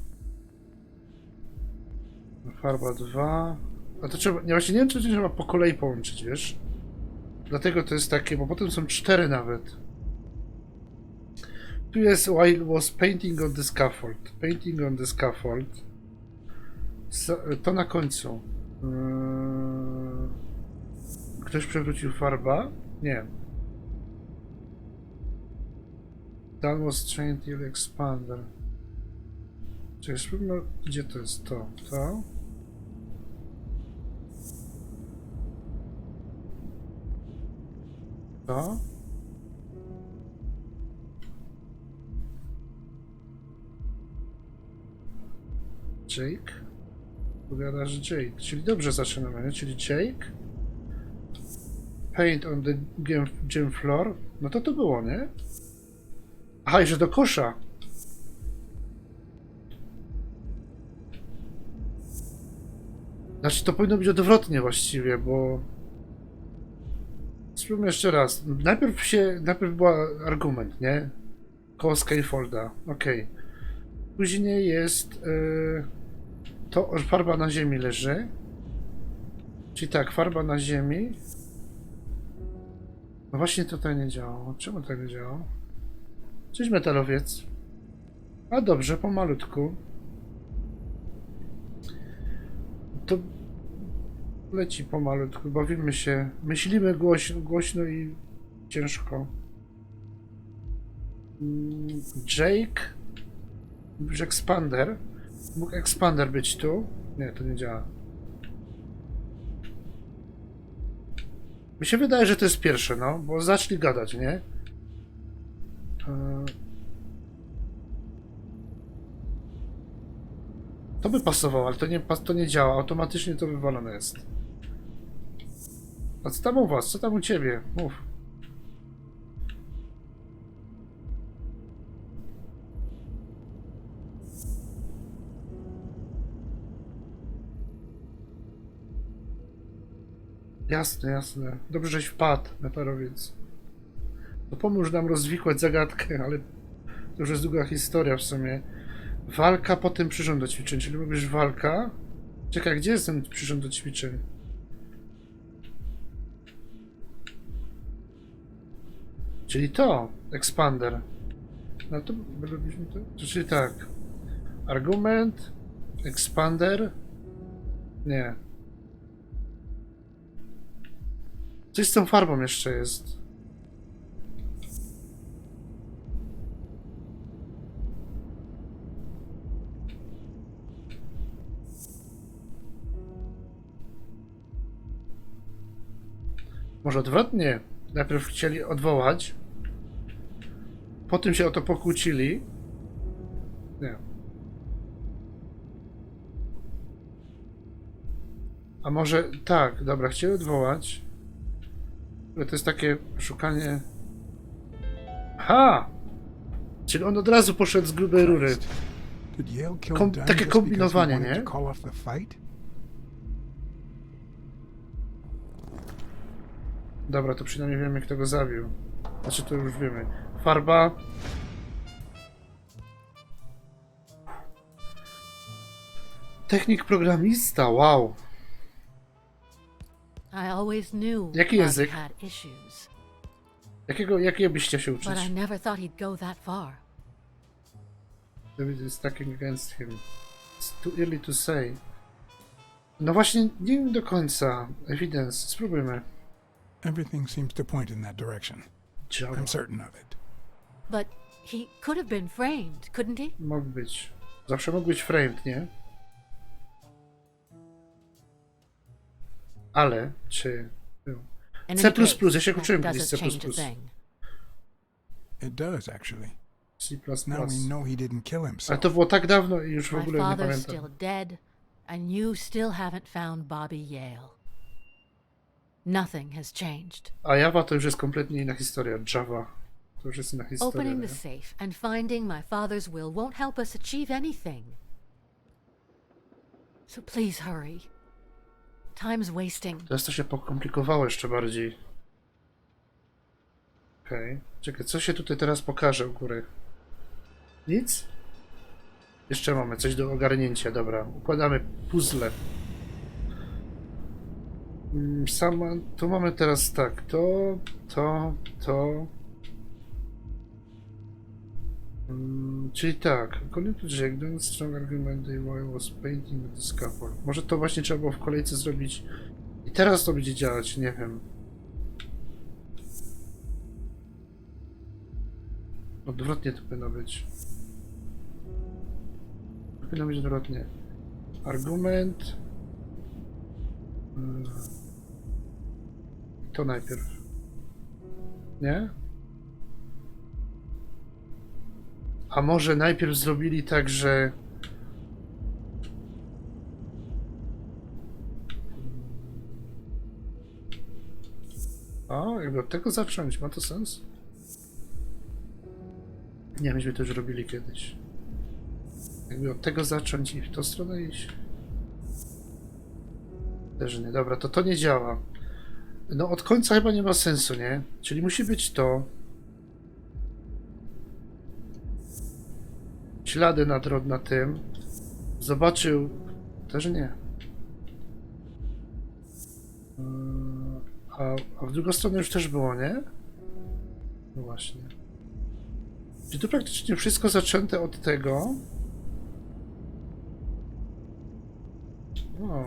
Farba 2. A to trzeba, nie, właśnie nie wiem, czy to trzeba po kolei połączyć, wiesz? Dlatego to jest takie, bo potem są 4 nawet. Tu jest while was painting on the scaffold. Painting on the scaffold. To na końcu. Ktoś przewrócił farba? Nie. That was trained till expander. Czekaj, spróbujmy, gdzie to jest to? To? To? Jake? Powiada, że Jake. Czyli dobrze zaczynamy, nie? Czyli Jake? Paint on the gym floor. No to było, nie? Aha, i że do kosza. Znaczy to powinno być odwrotnie właściwie, bo... Spróbujmy jeszcze raz. Najpierw był argument, nie? Koło scaffolda. Okej. Później jest... to farba na ziemi leży. Czyli tak, farba na ziemi. No właśnie tutaj nie działało. Czemu tak nie działało? Cześć metalowiec. A dobrze, pomalutku. To leci pomalutku, bawimy się. Myślimy głośno i ciężko. Jake. Już expander. Mógł expander być tu? Nie, to nie działa. Mi się wydaje, że to jest pierwsze, no, bo zacznij gadać, nie? To by pasowało, ale to nie działa. Automatycznie to wywalone jest. A co tam u was? Co tam u ciebie? Mów. Jasne, jasne. Dobrze, żeś wpadł, metalowiec. To pomóż nam rozwikłać zagadkę, ale to już jest długa historia w sumie. Walka, potem przyrząd do ćwiczeń, czyli mówisz walka. Czekaj, gdzie jest ten przyrząd do ćwiczeń? Czyli to, expander. No to robiliśmy to? Czyli tak. Argument, expander. Nie. Coś z tą farbą jeszcze jest. Może odwrotnie. Najpierw chcieli odwołać. Potem się o to pokłócili. Nie. A może tak, dobra, chcieli odwołać. Ale to jest takie szukanie. Ha! Czyli on od razu poszedł z grubej rury. Takie kombinowanie, nie? Dobra, to przynajmniej wiemy, kto go zabił. Znaczy, to już wiemy. Farba. Technik programista, wow. I always knew Jaki Bud język? had issues, Jakiego byście się uczyć? but I never thought he'd go that far. David is stacking against him. It's too early to say. No właśnie, nie wiem do końca. Evidence. Spróbujmy. Everything seems to point in that direction. Działa. I'm certain of it. But he could have been framed, couldn't he? Mógł być. Zawsze mógł być framed, nie? Ale czy był? In C++, any case, ja się that uczyłem kiedyś doesn't C++. change a thing. It does, actually. C++. Now we know he didn't kill Ale himself. to było tak dawno i już w My ogóle nie father's pamiętam. still dead, and you still haven't found Bobby Yale. Nothing has changed. A Java to już jest kompletnie inna historia. Java to już jest inna historia. Opening Nie? the safe and finding my father's will won't help us achieve anything. So please hurry. Time's wasting. Teraz to się pokomplikowało jeszcze bardziej. Okej. Czekaj, co się tutaj teraz pokaże u góry? Nic? Jeszcze mamy coś do ogarnięcia, dobra. Układamy puzzle. Tu mamy teraz tak, to. Czyli tak, according to Jack, don't strong argument that while was painting the scaffold. Może to właśnie trzeba było w kolejce zrobić. I teraz to będzie działać, nie wiem. Odwrotnie to powinno być. Powinno być odwrotnie. Argument. To najpierw. Nie? A może najpierw zrobili tak, że... O, jakby od tego zacząć, ma to sens? Nie, myśmy to już robili kiedyś. Jakby od tego zacząć i w tą stronę iść. Też nie, dobra, to nie działa. No od końca chyba nie ma sensu, nie? Czyli musi być to. Ślady na tym. Zobaczył. Też nie. A w drugą stronę już też było, nie? No właśnie. Czyli tu praktycznie wszystko zaczęte od tego. O.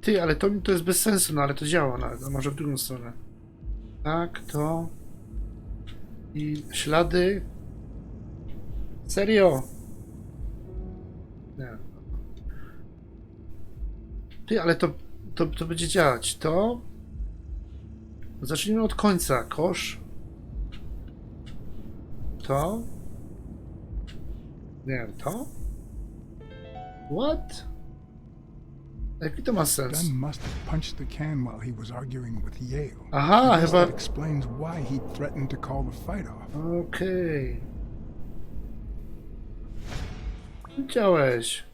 Ty, ale to jest bez sensu, no ale to działa nawet, a może w drugą stronę. Tak, to. I ślady. Serio? Nie. Ty, ale to będzie działać. To. Zacznijmy od końca. Kosz. To. Nie wiem, to? What? Jaki to ma sens? Dunn must have punched the can while he was arguing with Yale. Aha, I guess chyba... that explains why he threatened to call the fight off. Okej. Widziałeś.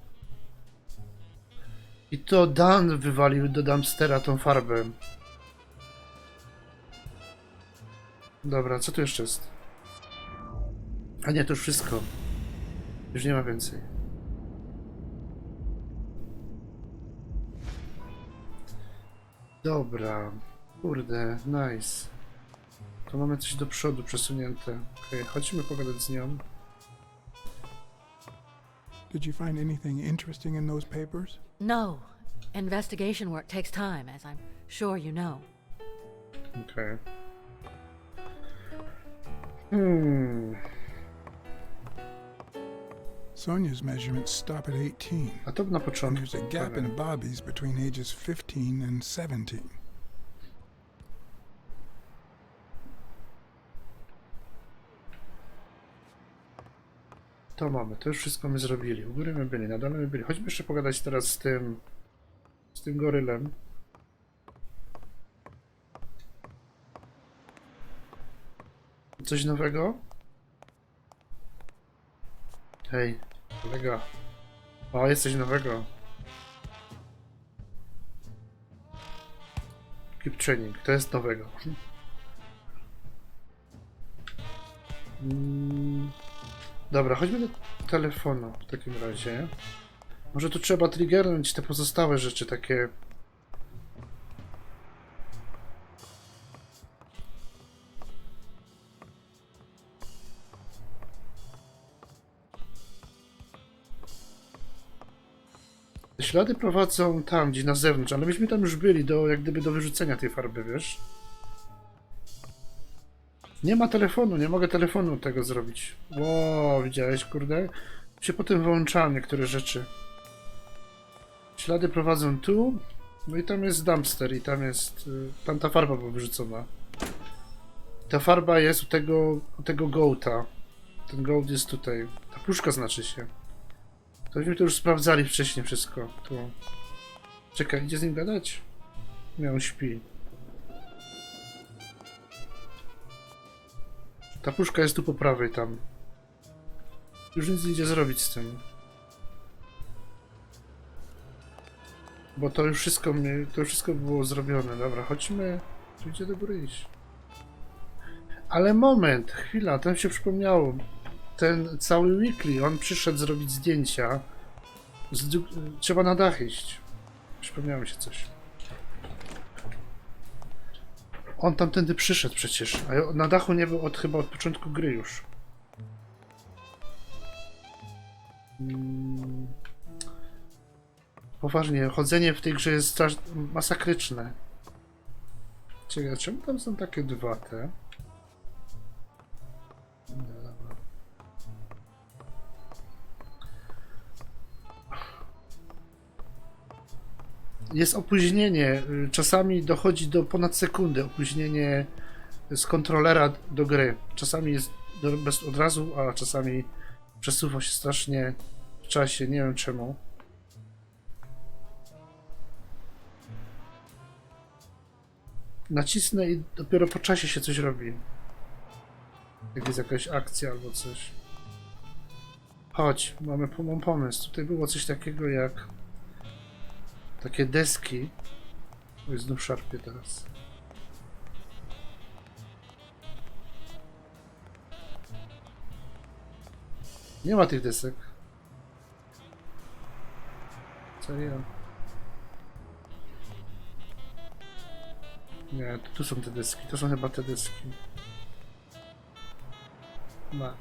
I to Dan wywalił do dumpstera tą farbę. Dobra, co tu jeszcze jest? A nie, to już wszystko. Już nie ma więcej. Dobra. Kurde, nice. Tu mamy coś do przodu przesunięte. Okej, chodźmy pogadać z nią. Did you find anything interesting in those papers? No. Investigation work takes time, as I'm sure you know. Okej. Sonia's measurements stop at 18. A to na And początku. there's a gap in Bobby's between ages 15 and 17. To mamy, to już wszystko my zrobili. U góry my byli, na dole my byli. Chodźmy jeszcze pogadać teraz z tym gorylem. Coś nowego? Hej, kolega. O, jest coś nowego. Keep training, to jest nowego. Dobra, chodźmy do telefonu w takim razie. Może tu trzeba triggernąć te pozostałe rzeczy, takie... Te ślady prowadzą tam, gdzieś na zewnątrz, ale myśmy tam już byli, jak gdyby do wyrzucenia tej farby, wiesz? Nie ma telefonu, nie mogę telefonu tego zrobić. Ło, widziałeś, kurde? Się potem wyłączałem niektóre rzeczy. Ślady prowadzą tu. No i tam jest dumpster i tam jest... Tam ta farba była wyrzucona. Ta farba jest u tego gołta. Ten gołt jest tutaj. Ta puszka znaczy się. Tośmy to już sprawdzali wcześniej wszystko. Tu. Czekaj, idzie z nim gadać? Nie, on śpi. Ta puszka jest tu po prawej tam. Już nic nie idzie zrobić z tym. Bo to już wszystko było zrobione. Dobra, chodźmy. Tu idzie do góry iść. Ale moment, chwila, to mi się przypomniało. Ten cały weekly, on przyszedł zrobić zdjęcia. Trzeba na dach iść. Przypomniało mi się coś. On tamtędy przyszedł przecież, a na dachu nie był chyba od początku gry już. Poważnie, chodzenie w tej grze jest masakryczne. Czekaj, czemu tam są takie dwa te? Dobra. Jest opóźnienie, czasami dochodzi do ponad sekundy opóźnienie z kontrolera do gry. Czasami jest bez od razu, a czasami przesuwa się strasznie w czasie, nie wiem czemu. Nacisnę i dopiero po czasie się coś robi. Jak jest jakaś akcja albo coś. Chodź, mam pomysł. Tutaj było coś takiego jak takie deski. Oj, znów szarpie teraz. Nie ma tych desek. Serio? Nie, tu są te deski. To są chyba te deski. Ma.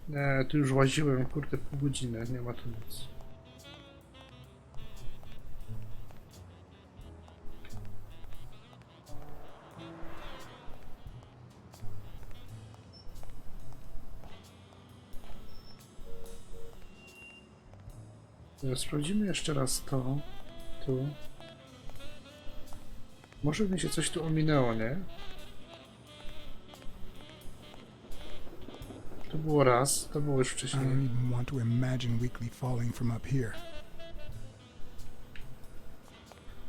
Nie, tu już łaziłem, kurde, pół godziny. Nie ma tu nic. Sprawdzimy jeszcze raz to. Tu. Może mi się coś tu ominęło, nie? To było raz, to było już I wcześniej. don't even want to imagine Weekly falling from up here.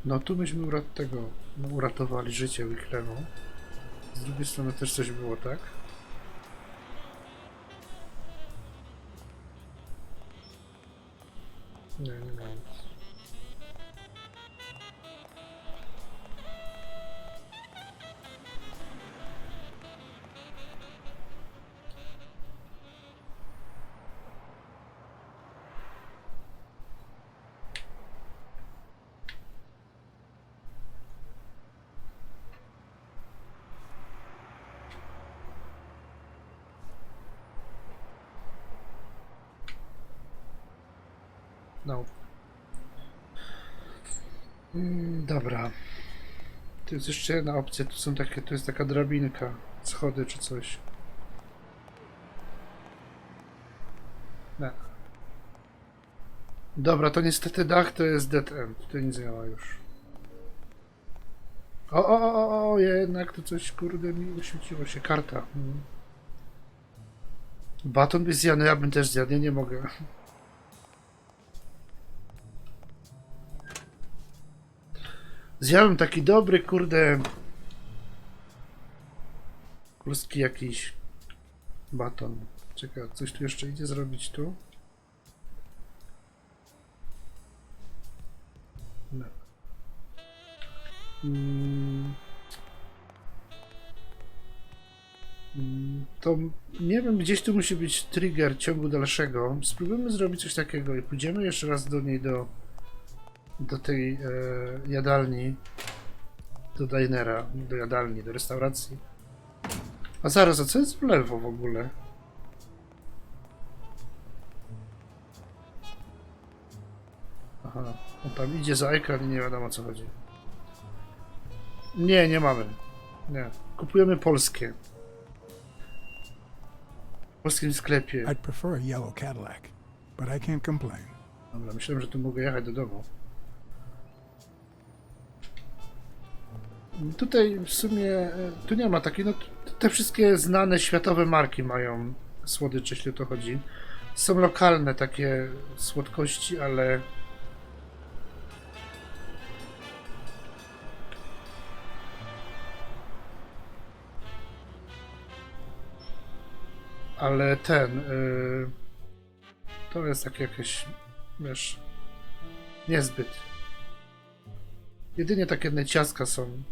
No tu myśmy uratowali życie Wicklemu. Z drugiej strony też coś było, tak? Nie, nie ma nic. No. Dobra. Tu jest jeszcze jedna opcja. Tu są takie, tu jest taka drabinka. Schody czy coś. Nie. Dobra, to niestety dach to jest dead end. Tutaj nic nie ma już. O, jednak tu coś, kurde, mi uświeciło się. Karta. Baton by zjadł, ja bym też zjadł. Nie mogę. Zjadłem taki dobry, kurde, kluski jakiś baton. Czekaj, coś tu jeszcze idzie zrobić tu? No. To nie wiem, gdzieś tu musi być trigger ciągu dalszego. Spróbujmy zrobić coś takiego i pójdziemy jeszcze raz do niej do tej jadalni, do dinera, do jadalni, do restauracji. A zaraz, a co jest w lewo w ogóle? Aha, On tam idzie za ekran i nie wiadomo o co chodzi. Nie, nie mamy. Nie. Kupujemy polskie. W polskim sklepie. I'd prefer a yellow Cadillac, but I can't complain. Dobra, myślałem, że tu mogę jechać do domu. Tutaj w sumie, tu nie ma takich, no te wszystkie znane światowe marki mają słodycze, jeśli o to chodzi. Są lokalne takie słodkości, ale to jest takie jakieś, wiesz, niezbyt. Jedynie takie jedne ciastka są.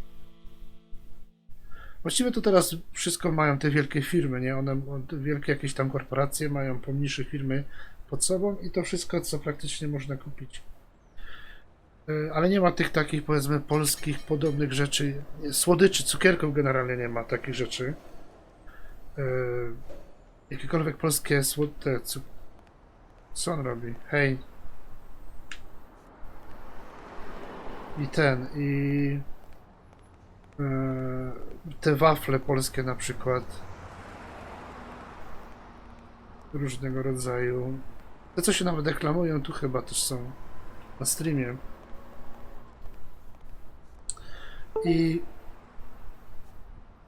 Właściwie to teraz wszystko mają te wielkie firmy, nie? One, te wielkie jakieś tam korporacje mają pomniejsze firmy pod sobą i to wszystko, co praktycznie można kupić. Ale nie ma tych takich, powiedzmy, polskich podobnych rzeczy. Słodyczy, cukierków generalnie nie ma takich rzeczy. Jakiekolwiek polskie słodkie... Co on robi? Hej. I te wafle polskie na przykład. Różnego rodzaju. Te, co się nawet reklamują, tu chyba też są na streamie.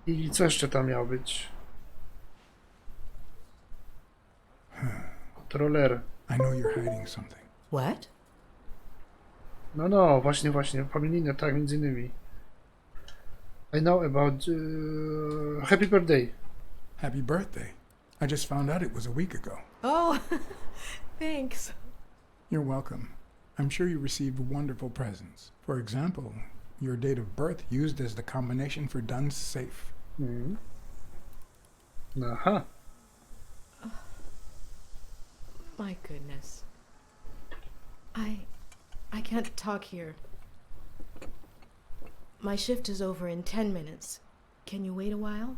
I co jeszcze tam miało być? Kontroler. I know you're hiding something. What? No, właśnie, familijne, tak, między innymi. I know about... happy birthday. Happy birthday. I just found out it was a week ago. Oh, thanks. You're welcome. I'm sure you received wonderful presents. For example, your date of birth used as the combination for Dunn's safe. Mm. Aha. My goodness. I can't talk here. My shift is over in 10 minutes. Can you wait a while?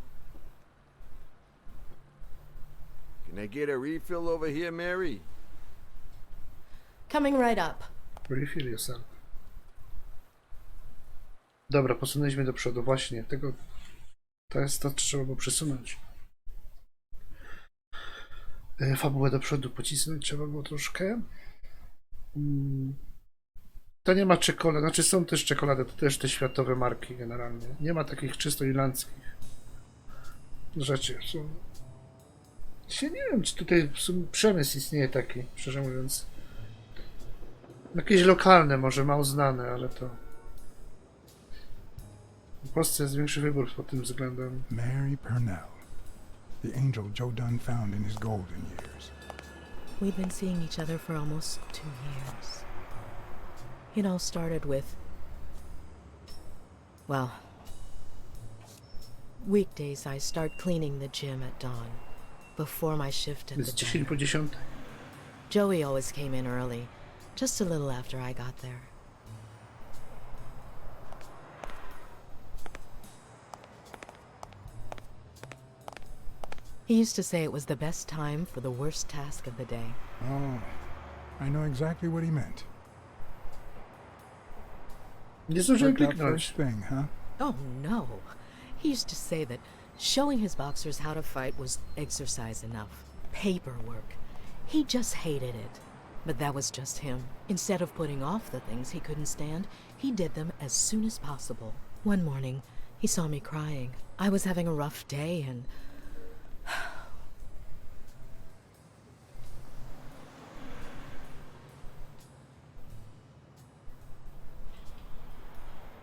Can I get a refill over here, Mary? Coming right up. Refill yourself. Dobra, posunęliśmy do przodu. Właśnie, tego... To jest to, co trzeba było przesunąć. Fabułę do przodu pocisnąć trzeba było troszkę. To nie ma czekolady, znaczy są też czekolady, to też te światowe marki generalnie. Nie ma takich czysto irlandzkich rzeczy. Nie wiem, czy tutaj w sumie przemysł istnieje taki, szczerze mówiąc. Jakieś lokalne, może mało znane, ale to... W Polsce jest większy wybór pod tym względem. Mary Purnell, the angel Joe Dunn found in his golden years. We've been seeing each other for almost 2 years. It all started with... Well... Weekdays I start cleaning the gym at dawn, before my shift at the Jest 10 po diner. 10. Joey always came in early, just a little after I got there. He used to say it was the best time for the worst task of the day. Oh, I know exactly what he meant. Nie zdążyłem Worked out kliknąć. first thing, huh? Oh no. He used to say that showing his boxers how to fight was exercise enough. Paperwork. He just hated it. But that was just him. Instead of putting off the things he couldn't stand, he did them as soon as possible. One morning, he saw me crying. I was having a rough day and...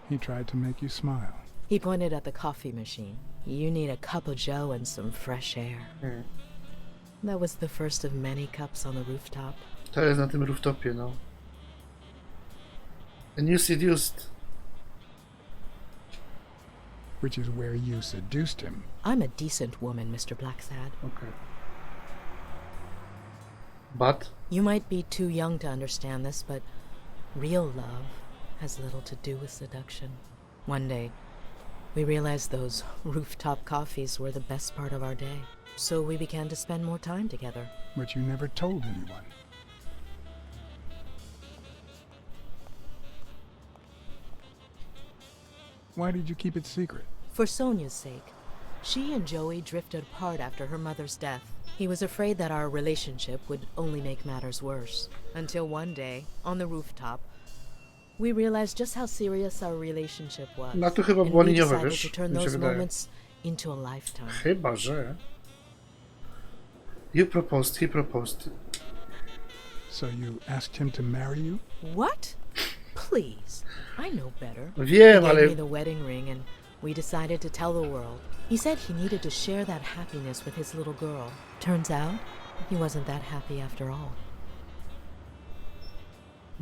He tried to make you smile. He pointed at the coffee machine. You need a cup of joe and some fresh air. That was the first of many cups on the rooftop. To jest na tym rooftopie, no. And you seduced. Which is where you seduced him. I'm a decent woman, Mr. Blacksad. Okay. But? You might be too young to understand this, but real love has little to do with seduction. One day, we realized those rooftop coffees were the best part of our day. So we began to spend more time together. But you never told anyone. Why did you keep it secret? For Sonia's sake. She and Joey drifted apart after her mother's death. He was afraid that our relationship would only make matters worse. Until one day, on the rooftop, we realized just how serious our relationship was. No to chyba And było we liniowe, decided wiesz? to turn Mi się those wydaje. moments into a lifetime. Chyba, że... You proposed, he proposed. So you asked him to marry you? What? Please. I know better. Wiem, He gave ale... me the wedding ring and we decided to tell the world. He said he needed to share that happiness with his little girl. Turns out, he wasn't that happy after all.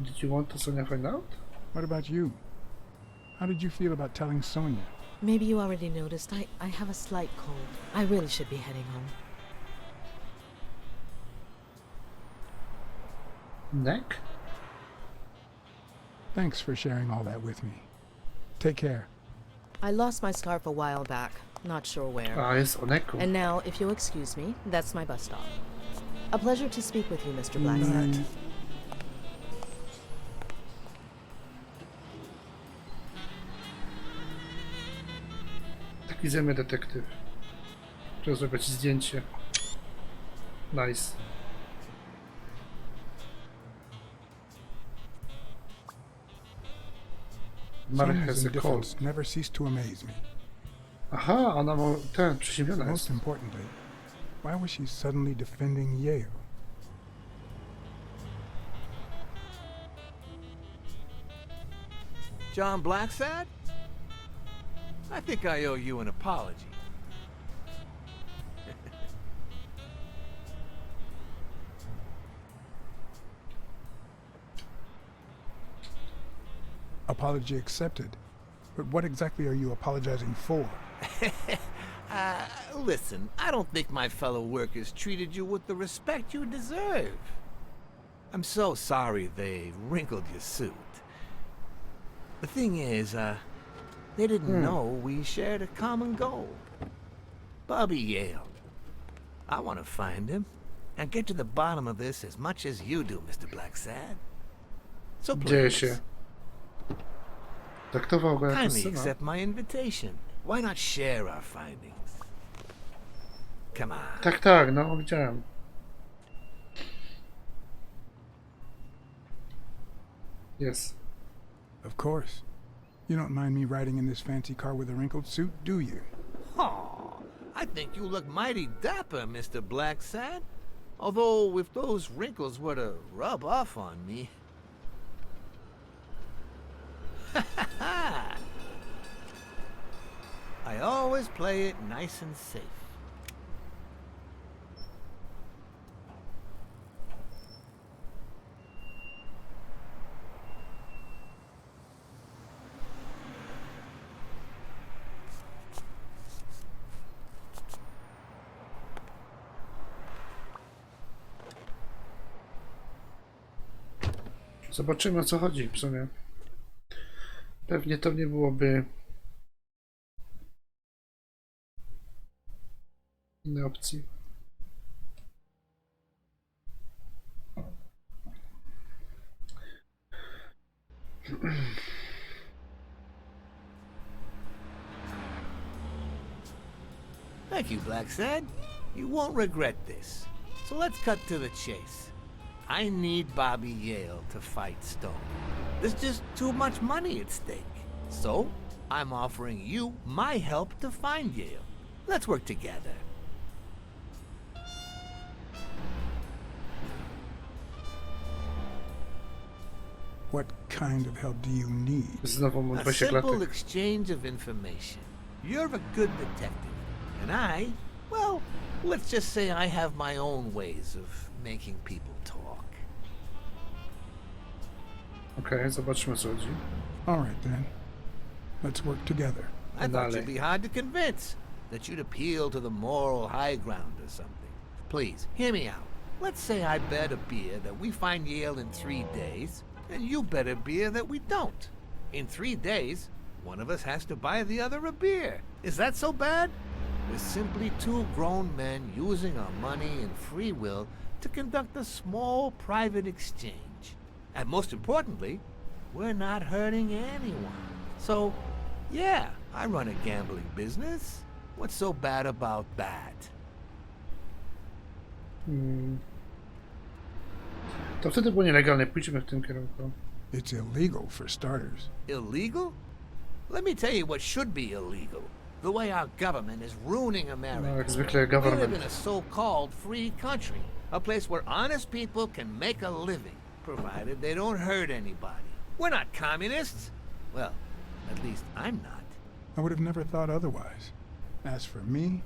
Did you want to Sonia find out? What about you? How did you feel about telling Sonia? Maybe you already noticed, I have a slight cold. I really should be heading home. Neck? Thanks for sharing all that with me. Take care. I lost my scarf a while back, not sure where. A, jest o neku. And now, if you'll excuse me, that's my bus stop. A pleasure to speak with you, Mr. Blacksad. Taki zemy detektyw. Trzeba zrobić zdjęcie. Nice. Mary Sonia's has a cold. indifference never ceased to amaze me. Aha, ona ma ten, przeziębiona Most jest. importantly, why was she suddenly defending Yale? John Blacksad? I think I owe you an apology. Apology accepted. But what exactly are you apologizing for? Listen, I don't think my fellow workers treated you with the respect you deserve. I'm so sorry they wrinkled your suit. The thing is, they didn't know we shared a common goal. Bobby Yale. I want to find him and get to the bottom of this as much as you do, Mr. Blacksad. So Dzieje please, się. Traktował go jako kindly syna. accept my invitation. Why not share our findings? Come on. Tak, tak, no widziałem. Yes. Of course. You don't mind me riding in this fancy car with a wrinkled suit, do you? Oh, I think you look mighty dapper, Mr. Blacksad. Although, if those wrinkles were to rub off on me... I always play it nice and safe. Zobaczymy, o co chodzi w sumie. Pewnie to nie byłoby innej opcji. Thank you, Blacksad. You won't regret this. So let's cut to the chase. I need Bobby Yale to fight Stone. There's just too much money at stake. So, I'm offering you my help to find Yale. Let's work together. What kind of help do you need? Znowu mu A 20 simple klatek. exchange of information. You're a good detective. And I, well, let's just say I have my own ways of making people talk. Okej, zobaczmy, o co chodzi. All right, then. Let's work together. I thought Dale. you'd be hard to convince. That you'd appeal to the moral high ground or something. Please, hear me out. Let's say I bet a beer that we find Yale in 3 days, and you bet a beer that we don't. In 3 days, one of us has to buy the other a beer. Is that so bad? We're simply two grown men using our money and free will to conduct a small private exchange. And most importantly, we're not hurting anyone. So, Yeah, I run a gambling business. What's so bad about that? To wtedy było nielegalne. Pójdźmy w tym kierunku. It's illegal for starters. Illegal? Let me tell you what should be illegal. The way our government is ruining No, America. jak zwykle We live government. in a so-called free country. A place where honest people can make a living, provided they don't hurt anybody. We're not communists. Well, at least I'm not. I would have never thought otherwise. As for me,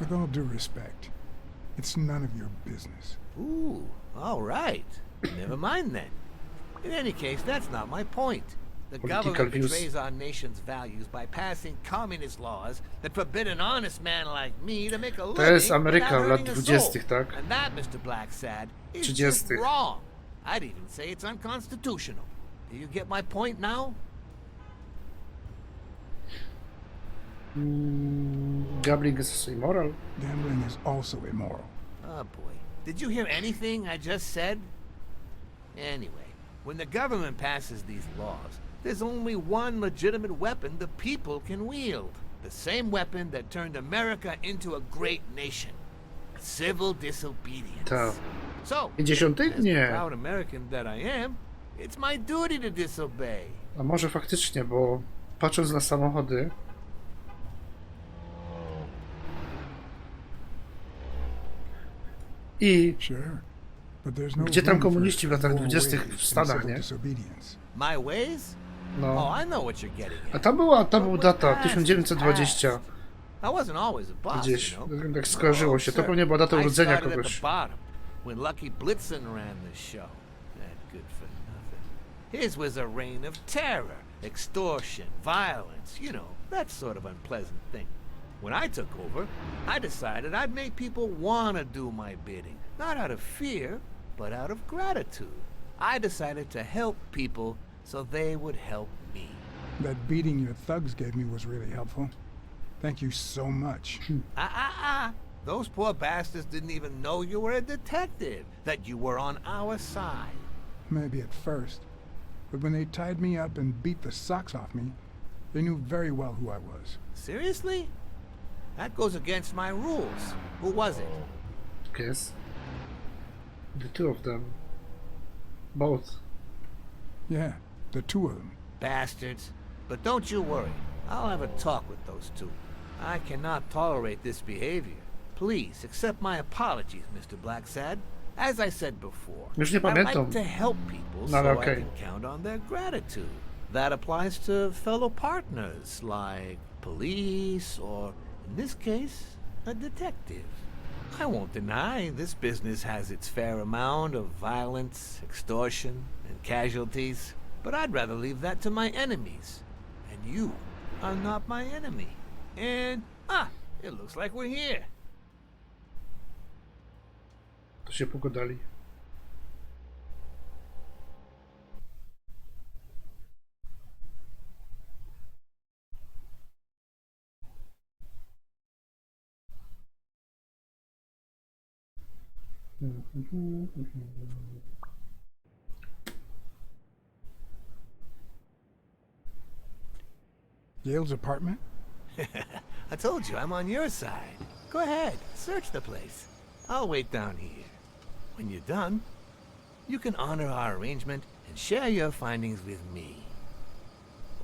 with all due respect, it's none of your business. Ooh, all right. Never mind then. In any case, that's not my point. The Political government views. betrays our nation's values by passing communist laws that forbid an honest man like me to make a living jest Ameryka without lat hurting a 20., soul. tak? And that, Mr. Blacksad, is 30. just wrong. I'd even say it's unconstitutional. Do you get my point now? Gambling is immoral. Gambling is also immoral. Oh boy. Did you hear anything I just said? Anyway, when the government passes these laws, there's only one legitimate weapon the people can wield. The same weapon that turned America into a great nation. Civil disobedience. Ta. So, 50? as the Nie. proud American that I am, it's my duty to disobey. A może faktycznie, bo patrząc na samochody... I Sure, but there's no gdzie tam room for komuniści w latach more 20. ways w in Stanach, civil nie? disobedience. My ways? Oh, No. I know what you're getting A at. tam był data 1920 I wasn't always a boss, gdzieś. you know. Tak skojarzyło się. To sir. pewnie była data I urodzenia started at kogoś. the bottom, when Lucky Blitzen ran the show. That good for nothing. His was a reign of terror, extortion, violence, you know, that sort of unpleasant thing. When I took over, I decided I'd make people want to do my bidding. Not out of fear, but out of gratitude. I decided to help people so they would help me. That beating your thugs gave me was really helpful. Thank you so much. Those poor bastards didn't even know you were a detective, that you were on our side. Maybe at first, but when they tied me up and beat the socks off me, they knew very well who I was. Seriously? That goes against my rules. Who was it? Guess. The two of them. Both. Yeah, the two of them. Bastards. But don't you worry. I'll have a talk with those two. I cannot tolerate this behavior. Please accept my apologies, Mr. Blacksad. As I said before, Już nie I pamiętam. like to help people No, so ale I okej. can count on their gratitude. That applies to fellow partners like police or, in this case, a detective. I won't deny this business has its fair amount of violence, extortion, and casualties, but I'd rather leave that to my enemies. And you are not my enemy. And, it looks like we're here. To się pogadali. Yale's apartment? I told you I'm on your side. Go ahead, search the place. I'll wait down here. When you're done, you can honor our arrangement and share your findings with me.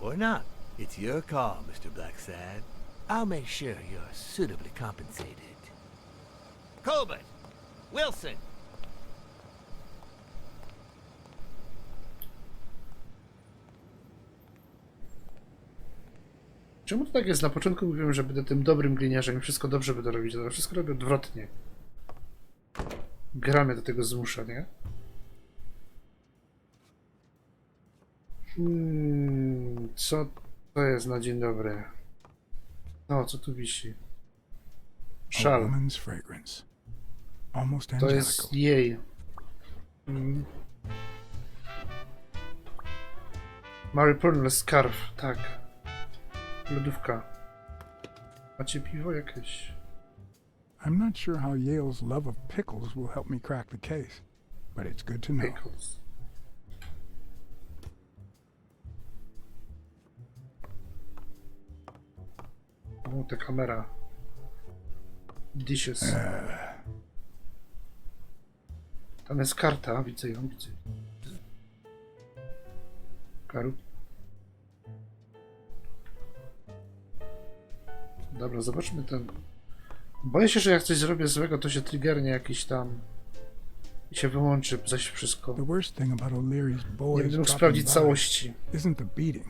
Or not. It's your call, Mr. Blacksad. I'll make sure you're suitably compensated. Colbert! Wilson! Czemu to tak jest? Na początku mówiłem, że będę tym dobrym gliniarzem i wszystko dobrze będę robić, ale wszystko robię odwrotnie. Gra mnie do tego zmusza, nie? Co to jest na dzień dobry? O, co tu wisi? A Szal. woman's fragrance. Almost To angelical. jest jej. Mary Pearl Scarf, tak. Lodówka. Macie piwo jakieś? I'm not sure how Yale's love of pickles will help me crack the case, but it's good to know. Pickles. O, ta kamera. Dishes. Tam jest karta, widzę ją, widzę. Karu. Dobra, zobaczmy ten. Boję się, że jak coś zrobię złego, to się triggernie jakiś tam i się wyłączy zaś wszystko. The worst thing about O'Leary's Nie boys będę mógł dropping sprawdzić by całości. isn't the beating,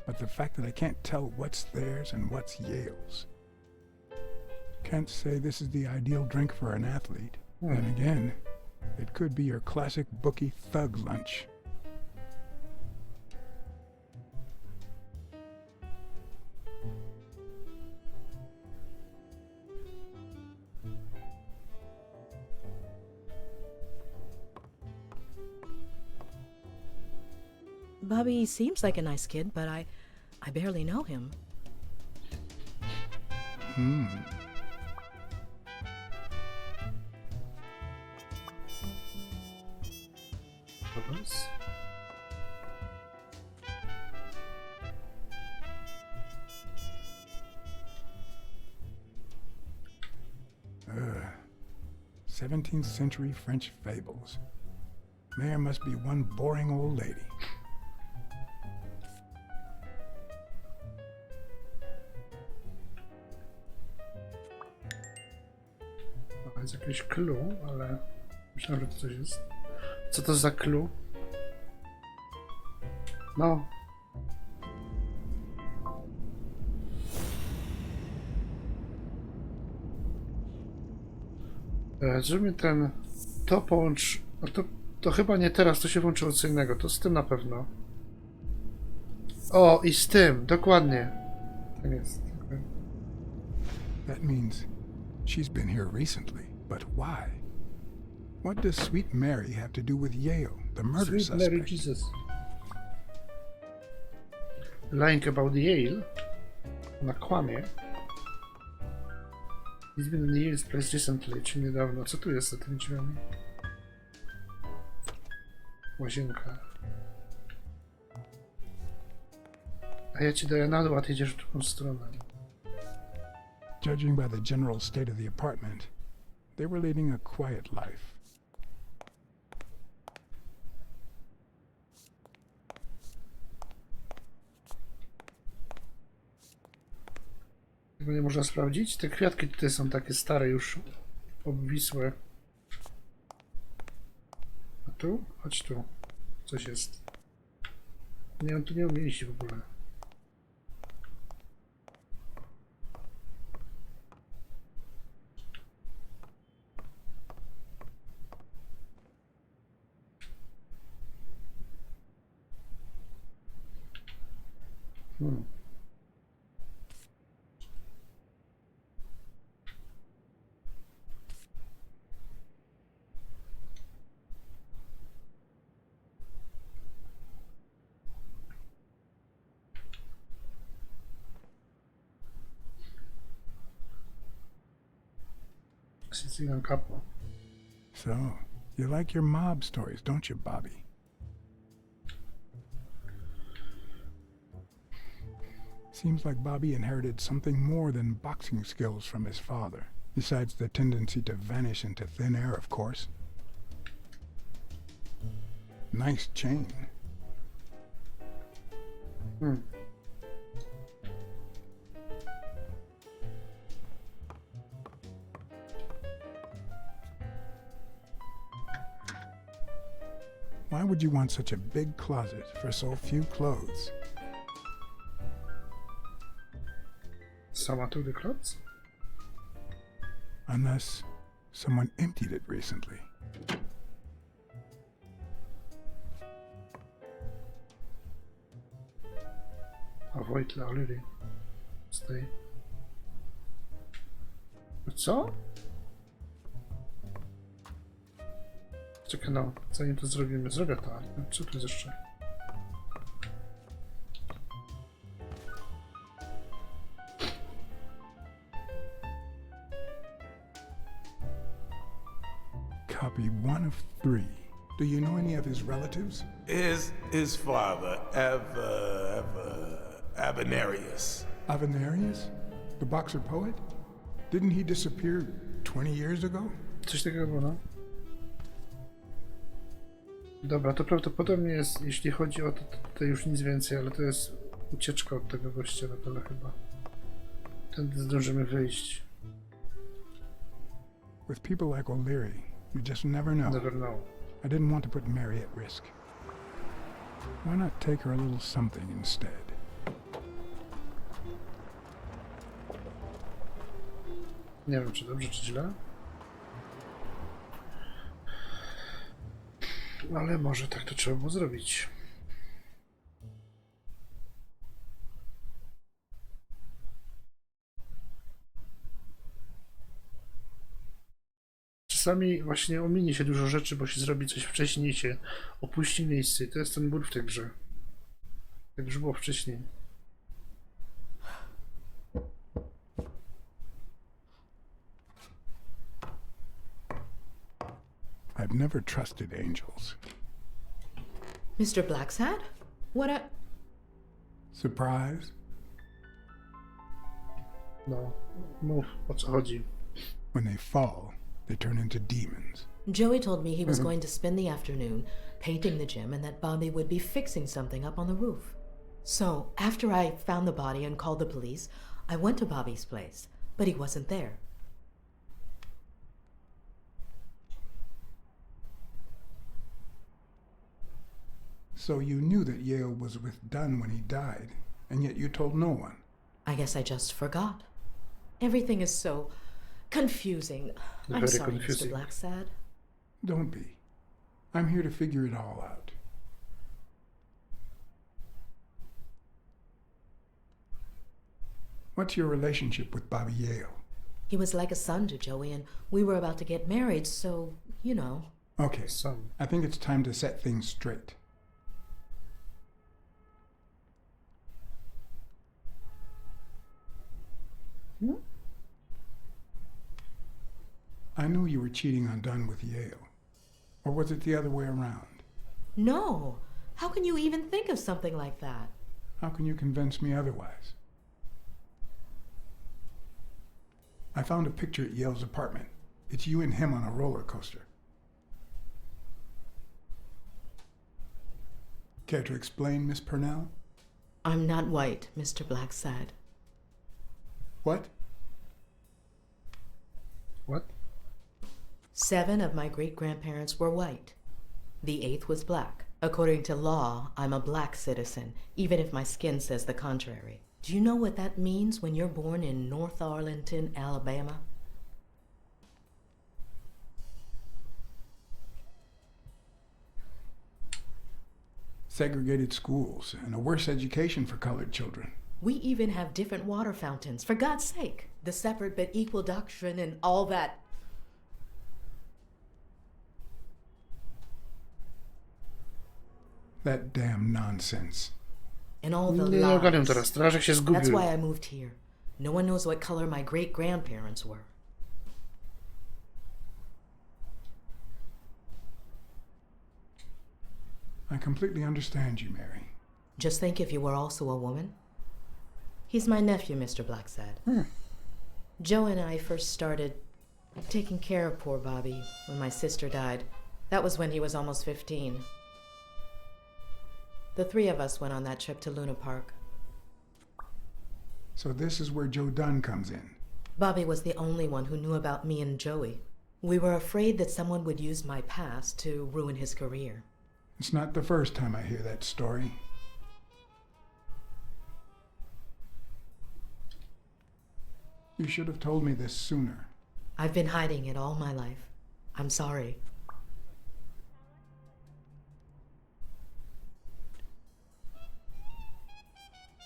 but the fact that I can't tell what's theirs and what's Yale's. Can't say this is the ideal drink for an athlete. Then again, it could be your classic bookie thug lunch. Bobby seems like a nice kid, but I barely know him. Dobra. 17th century French fables. There must be one boring old lady. To jest jakieś clue, ale myślałem, że to coś jest. Co to za clue? No. Zróbmy ten... To połącz... No to chyba nie teraz, to się włączyło co innego. To z tym na pewno. O, i z tym, dokładnie. Tak jest. Okay. That means she's been here recently, but why? What does Sweet Mary have to do with Yale, the murder Sweet suspect? Mary Jesus. Lying about Yale. Ona kłamie. He's been in Yale's place recently, czyli niedawno. Co tu jest za tymi drzwiami? Łazienka. A ja ci daję na dół, a ty idziesz w drugą stronę. Judging by the general state of the apartment, they were leading a quiet life. Tego nie można sprawdzić? Te kwiatki tutaj są takie stare już, obwisłe. A tu? Chodź tu. Coś jest. Nie, on tu nie umie iść w ogóle. Sicilian couple. So, you like your mob stories, don't you, Bobby? Seems like Bobby inherited something more than boxing skills from his father, besides the tendency to vanish into thin air, of course. Nice chain. Why would you want such a big closet for so few clothes? Sama tu the clothes? Unless someone emptied it recently. Avoid already. Stay. Co? Czekaj, no, zanim to zrobimy, zrobię to, ale co tu jest jeszcze? copy one of 3. Do you know any of his relatives? His father, Avenarius. Avenarius? The boxer poet? Didn't he disappear 20 years ago? Coś takiego było, no. Dobra, to prawdopodobnie jest, jeśli chodzi o to już nic więcej, ale to jest ucieczka od tego gościa na dole chyba. Tędy zdążymy wyjść. With people like O'Leary, you just never know. Never know. I didn't want to put Mary at risk. Why not take her a little something instead? Nie wiem, czy dobrze, czy źle. Ale może tak to trzeba było zrobić. Czasami właśnie ominie się dużo rzeczy, bo się zrobi coś wcześniej, się opuści miejsce i to jest ten ból w tej grze. Jak już było wcześniej. I've never trusted angels. Mr. Blacksad? What a... Surprise? No, mów, o co chodzi. When they fall, they turn into demons. Joey told me he was going to spend the afternoon painting the gym and that Bobby would be fixing something up on the roof. So, after I found the body and called the police, I went to Bobby's place, but he wasn't there. So you knew that Yale was with Dunn when he died, and yet you told no one. I guess I just forgot. Everything is so confusing. I'm Very sorry, confusing. Mr. Blacksad. Don't be. I'm here to figure it all out. What's your relationship with Bobby Yale? He was like a son to Joey, and we were about to get married, so, you know. Okay, Son. I think it's time to set things straight. I knew you were cheating on Dunn with Yale. Or was it the other way around? No. How can you even think of something like that? How can you convince me otherwise? I found a picture at Yale's apartment. It's you and him on a roller coaster. Care to explain, Miss Purnell? I'm not white, Mr. Blacksad. What? What? 7 of my great-grandparents were white. The 8th was black. According to law, I'm a black citizen, even if my skin says the contrary. Do you know what that means when you're born in North Arlington, Alabama? Segregated schools and a worse education for colored children. We even have different water fountains, for God's sake. The separate but equal doctrine and all that. That damn nonsense. And all the Nie ogarniam lies. teraz, strażak się That's zgubił. why I moved here. No one knows what color my great-grandparents were. I completely understand you, Mary. Just think if you were also a woman. He's my nephew, Mr. Blacksad. Joe and I first started taking care of poor Bobby when my sister died. That was when he was almost 15. The 3 of us went on that trip to Luna Park. So this is where Joe Dunn comes in. Bobby was the only one who knew about me and Joey. We were afraid that someone would use my past to ruin his career. It's not the first time I hear that story. You should have told me this sooner. I've been hiding it all my life. I'm sorry.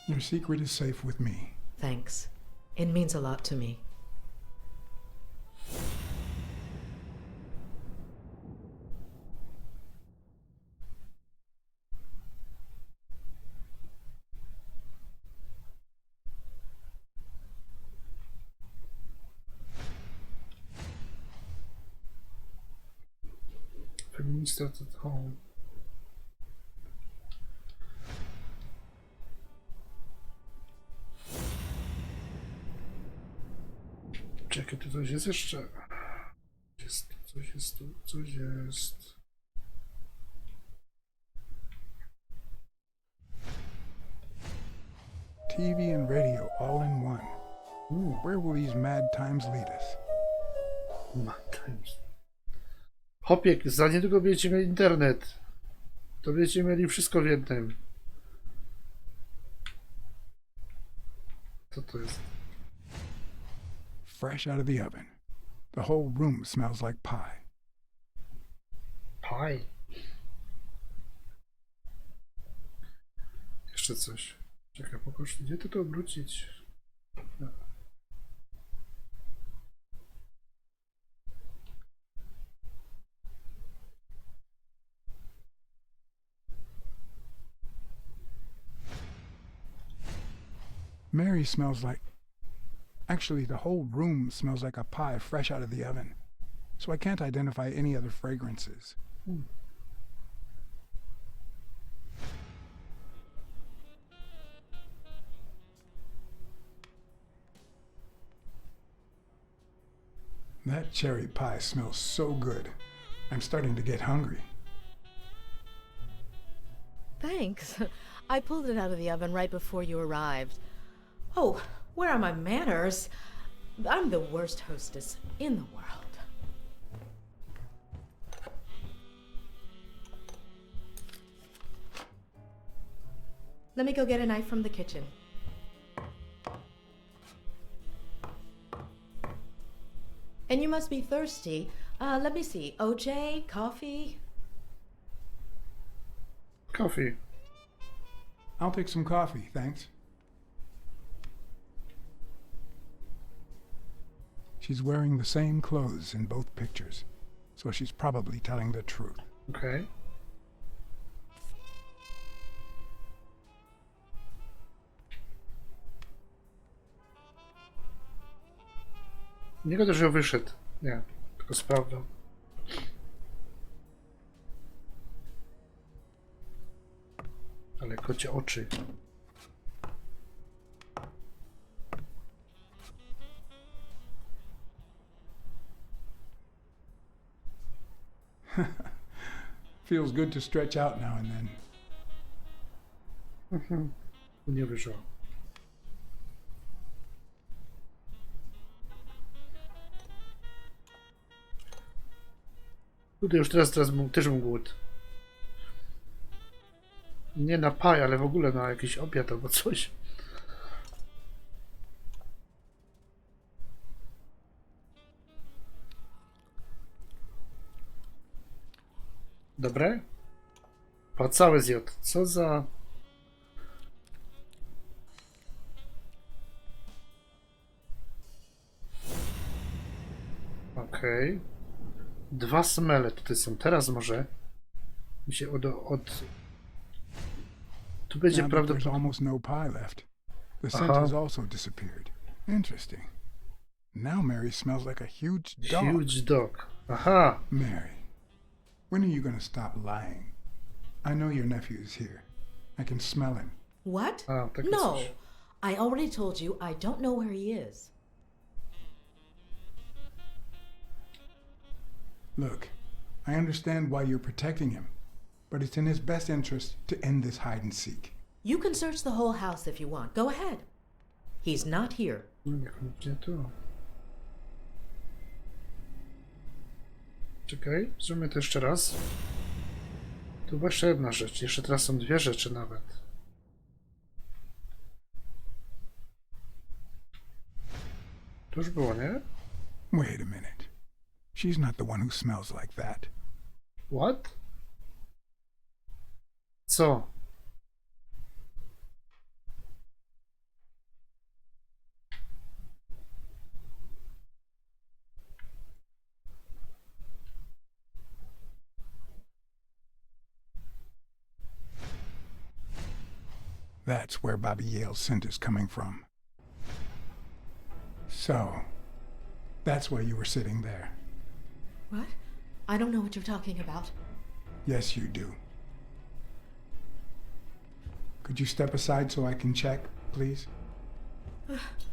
Your secret is safe with me. Thanks. It means a lot to me. Feminista at home. Czekaj, tu coś jest jeszcze. Coś jest. TV and radio all in one. Where will these mad times lead us? Mad times. Hopiek, za niedługo będziecie mieli internet. To będziecie mieli wszystko w jednym. Co to jest? Fresh out of the oven. The whole room smells like pie. Pie. Jeszcze coś. Czekaj, pokaż, gdzie to obrócić? No. Mary smells like... Actually, the whole room smells like a pie fresh out of the oven. So I can't identify any other fragrances. That cherry pie smells so good. I'm starting to get hungry. Thanks. I pulled it out of the oven right before you arrived. Oh, where are my manners? I'm the worst hostess in the world. Let me go get a knife from the kitchen. And you must be thirsty. Let me see. OJ, coffee? Coffee. I'll take some coffee, thanks. She's wearing the same clothes in both pictures, so she's probably telling the truth. Okay. Nie gadaj, że wyszedł. Nie, tylko sprawdzam. Ale kocie oczy. Feels good to stretch out now and then. Nie wyszło. Tutaj już teraz też mam głód. Nie na paj, ale w ogóle na jakiś obiad albo coś. Dobre? Po cały zjadł. Co za... Okej. Dwa smele tutaj są. Teraz może mi się tu będzie Now that there's prawdopodobnie... almost no pie left. The scent has also disappeared. Interesting. Now Mary smells like a huge dog. Huge dog. Aha. Mary, when are you going to stop lying? I know your nephew is here. I can smell him. What? Tak No. coś. I already told you I don't know where he is. Look, I understand why you're protecting him, but it's in his best interest to end this hide and seek. You can search the whole house if you want. Go ahead. He's not here. No niekoniecznie tu. Czekaj, zróbmy to jeszcze raz. Tu była jeszcze jedna rzecz. Jeszcze teraz są dwie rzeczy nawet. To już było, nie? Wait a minute. She's not the one who smells like that. What? Co? That's where Bobby Yale's scent is coming from. So, that's why you were sitting there. What? I don't know what you're talking about. Yes, you do. Could you step aside so I can check, please?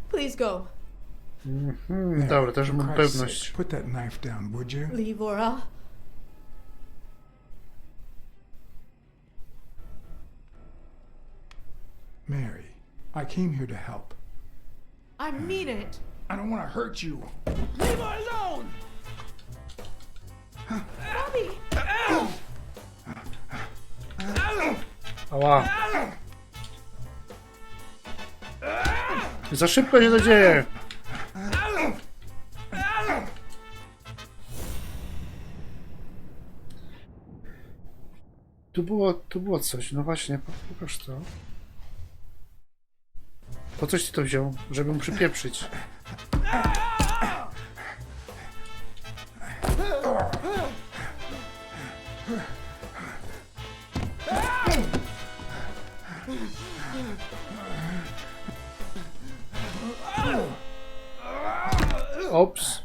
Please go. Dobra, też mam For Christ's pewność. sake, put that knife down, would you? Leave or I'll... Mary, I came here to help. I mean it. I don't want to hurt you. Leave her alone! Bobby! Ała. Za szybko się to dzieje. Tu było coś, no właśnie, pokaż to. Po coś ty to wziął? Żeby mu przypieprzyć. Ops.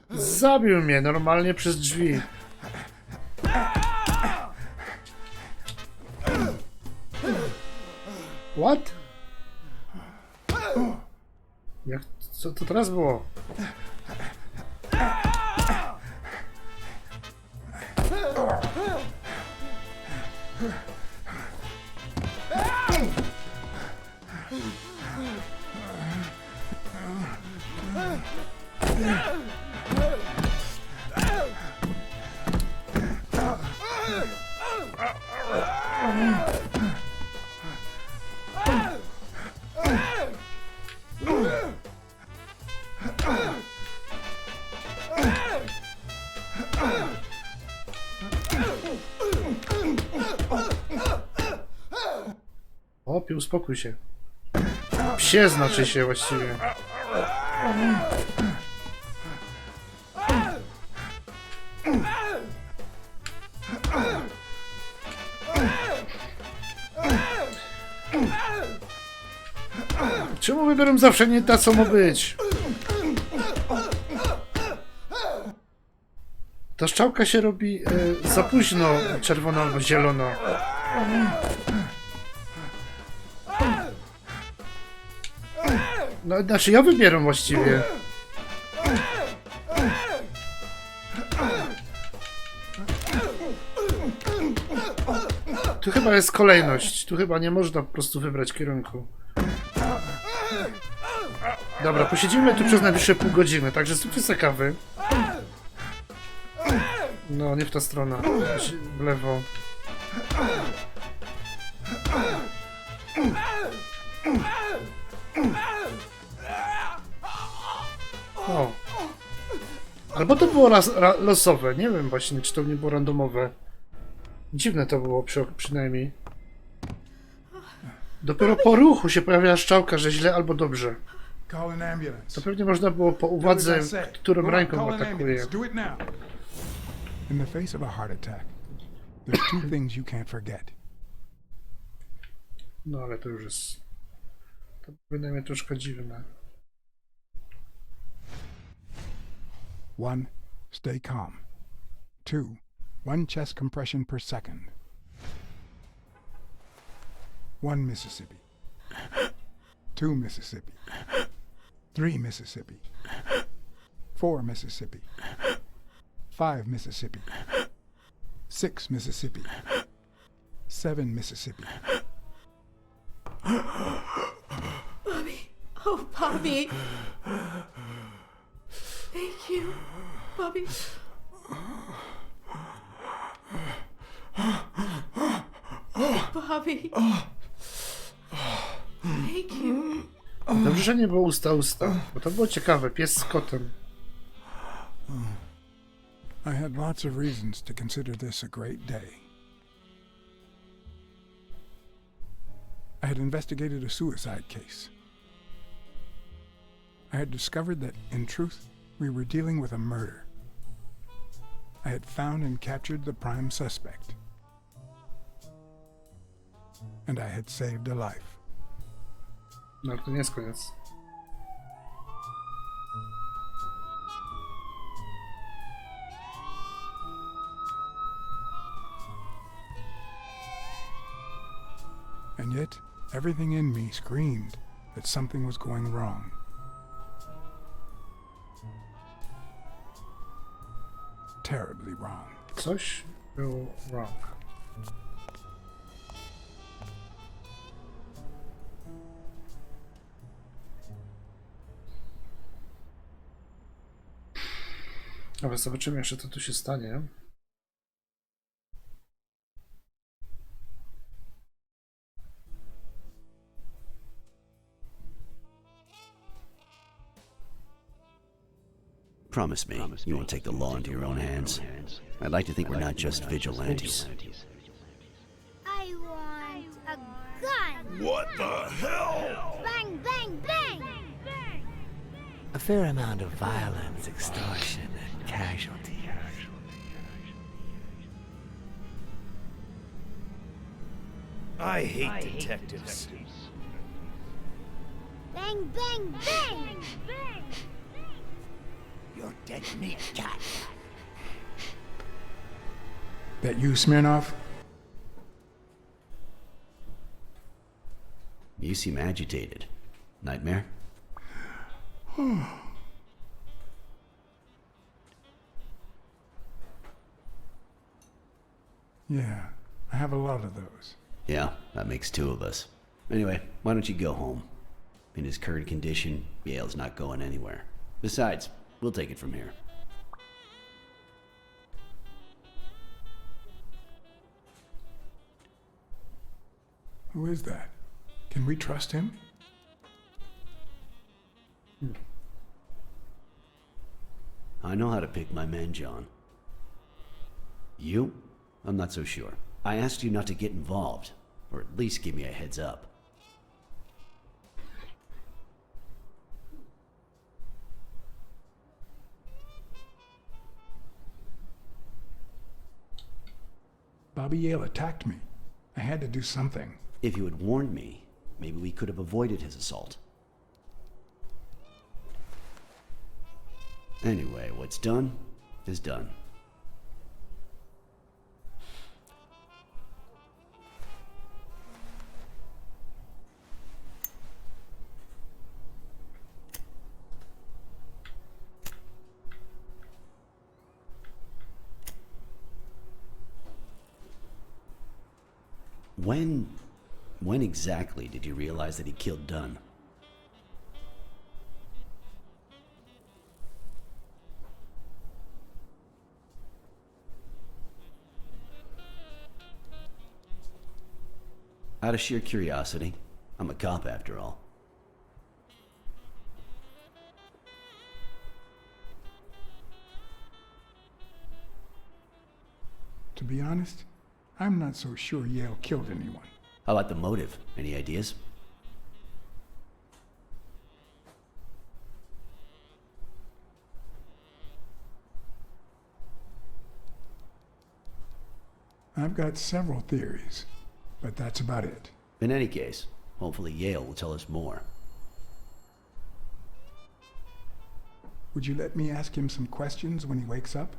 Zabił mnie normalnie przez drzwi. What? Jak? Co to teraz było? O, uspokój się. Psie znaczy się właściwie. Czemu wybieram zawsze nie ta, co ma być? Ta strzałka się robi za późno czerwona albo zielona. No, znaczy ja wybieram właściwie. Tu chyba jest kolejność. Tu chyba nie można po prostu wybrać kierunku. Dobra, posiedzimy tu przez najbliższe pół godziny, także zróbcie sobie kawy. No, nie w ta strona. W lewo. O. Albo to było losowe. Nie wiem właśnie, czy to nie było randomowe. Dziwne to było przynajmniej. Dopiero po ruchu się pojawia strzałka, że źle albo dobrze. To pewnie można było po uwadze, którą ręką atakuje. In the face of a heart attack, there's two things you can't forget. No ale to już jest... To wydaje mi troszkę dziwne. One, stay calm. Two, 1 chest compression per second. 1 Mississippi. 2 Mississippi. 3 Mississippi. 4 Mississippi. 5 Mississippi. 6 Mississippi. 7 Mississippi. Bobby. Oh, Bobby. Thank you, Bobby. Bobby. Thank you. Dobrze, że nie było usta, bo to było ciekawe. Pies z kotem. I had lots of reasons to consider this a great day. I had investigated a suicide case. I had discovered that, in truth, we were dealing with a murder. I had found and captured the prime suspect. And I had saved a life. No, to nie jest koniec. And yet, everything in me screamed that something was going wrong. Terribly wrong. Coś było wrong. Dobra, zobaczymy jeszcze, co tu się stanie. Promise me you won't take the law into your own hands. I'd like to think we're not just vigilantes. I want a gun. What the hell? Bang, bang, bang. A fair amount of violence, extortion, and casualty. I hate detectives. Bang, bang, bang. You're dead meat, cat. That you, Smirnov? You seem agitated. Nightmare? Yeah, I have a lot of those. Yeah, that makes two of us. Anyway, why don't you go home? In his current condition, Yale's not going anywhere. Besides, we'll take it from here. Who is that? Can we trust him? I know how to pick my men, John. You? I'm not so sure. I asked you not to get involved, or at least give me a heads up. Bobby Yale attacked me. I had to do something. If you had warned me, maybe we could have avoided his assault. Anyway, what's done is done. When exactly did you realize that he killed Dunn? Out of sheer curiosity. I'm a cop after all. To be honest, I'm not so sure Yale killed anyone. How about the motive? Any ideas? I've got several theories, but that's about it. In any case, hopefully Yale will tell us more. Would you let me ask him some questions when he wakes up?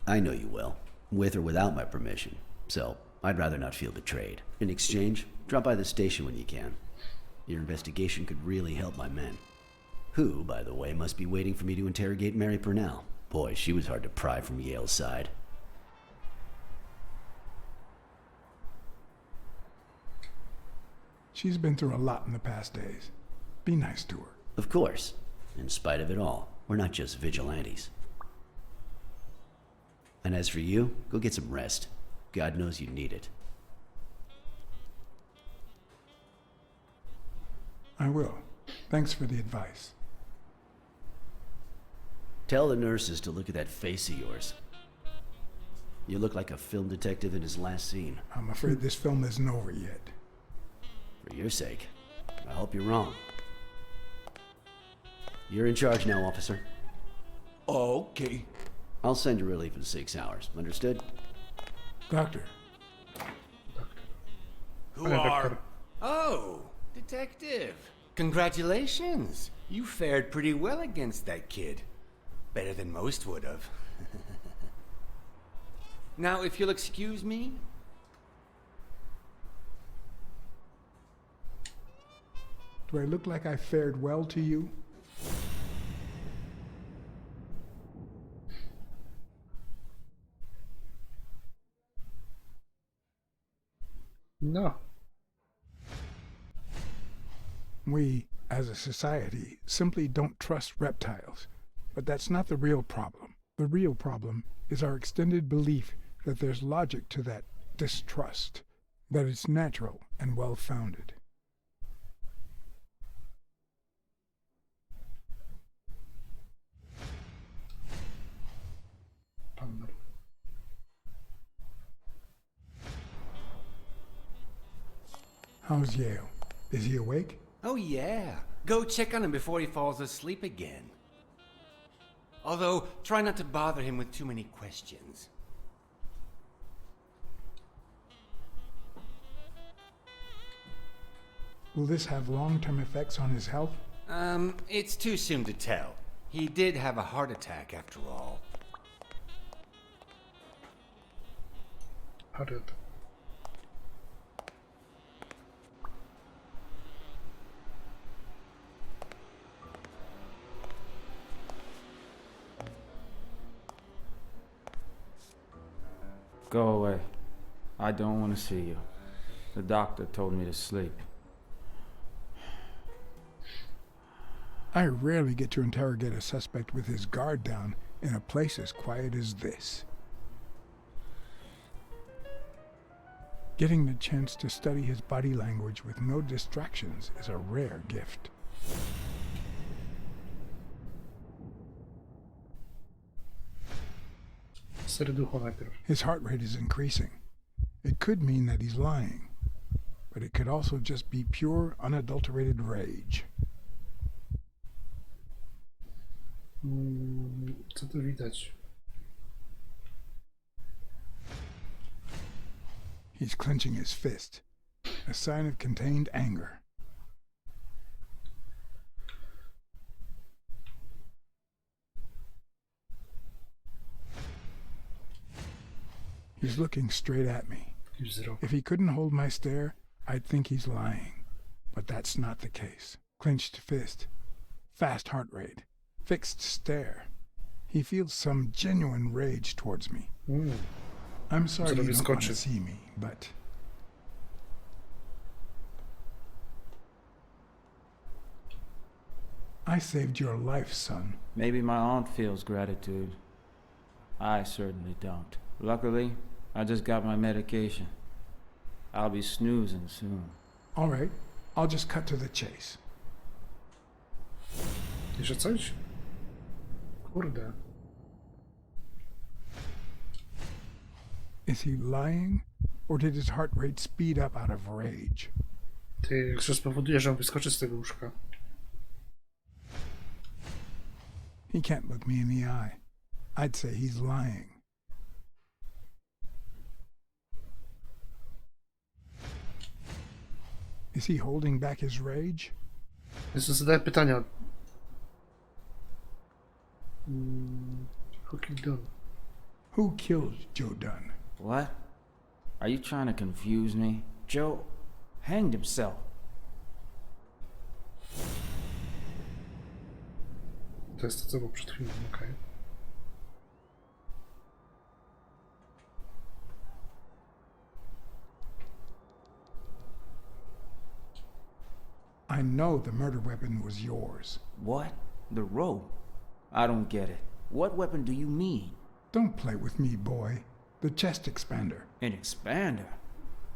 I know you will, with or without my permission, so I'd rather not feel betrayed. In exchange, drop by the station when you can. Your investigation could really help my men. Who, by the way, must be waiting for me to interrogate Mary Purnell. Boy, she was hard to pry from Yale's side. She's been through a lot in the past days. Be nice to her. Of course. In spite of it all, we're not just vigilantes. And as for you, go get some rest. God knows you need it. I will. Thanks for the advice. Tell the nurses to look at that face of yours. You look like a film detective in his last scene. I'm afraid this film isn't over yet. For your sake, I hope you're wrong. You're in charge now, officer. Okay. I'll send you relief in 6 hours. Understood? Doctor. Who are... Oh, detective. Congratulations. You fared pretty well against that kid. Better than most would have. Now, if you'll excuse me... Do I look like I fared well to you? No. We, as a society, simply don't trust reptiles. But that's not the real problem. The real problem is our extended belief that there's logic to that distrust, that it's natural and well-founded. How's Yale? Is he awake? Oh yeah. Go check on him before he falls asleep again. Although, try not to bother him with too many questions. Will this have long-term effects on his health? It's too soon to tell. He did have a heart attack after all. How did? Go away. I don't want to see you. The doctor told me to sleep. I rarely get to interrogate a suspect with his guard down in a place as quiet as this. Getting the chance to study his body language with no distractions is a rare gift. Serducho najpierw. His heart rate is increasing. It could mean that he's lying, but it could also just be pure, unadulterated rage. Co tu widać? He's clenching his fist, a sign of contained anger. He's looking straight at me. If he couldn't hold my stare, I'd think he's lying. But that's not the case. Clenched fist, fast heart rate, fixed stare. He feels some genuine rage towards me. I'm sorry you don't want to see me, but... I saved your life, son. Maybe my aunt feels gratitude. I certainly don't. Luckily, I just got my medication. I'll be snoozing soon. All right, I'll just cut to the chase. Jeszcze coś? Kurde. Is he lying, or did his heart rate speed up out of rage? Ty, jak się spowoduje, że on wyskoczy z tego łóżka. He can't look me in the eye. I'd say he's lying. Is he holding back his rage? Więc zadaję pytania. Who killed Dunn? Who killed Joe Dunn? What? Are you trying to confuse me? Joe hanged himself. To jest to, co było przed chwilą, okej. I know the murder weapon was yours. What? The rope? I don't get it. What weapon do you mean? Don't play with me, boy. The chest expander. An expander?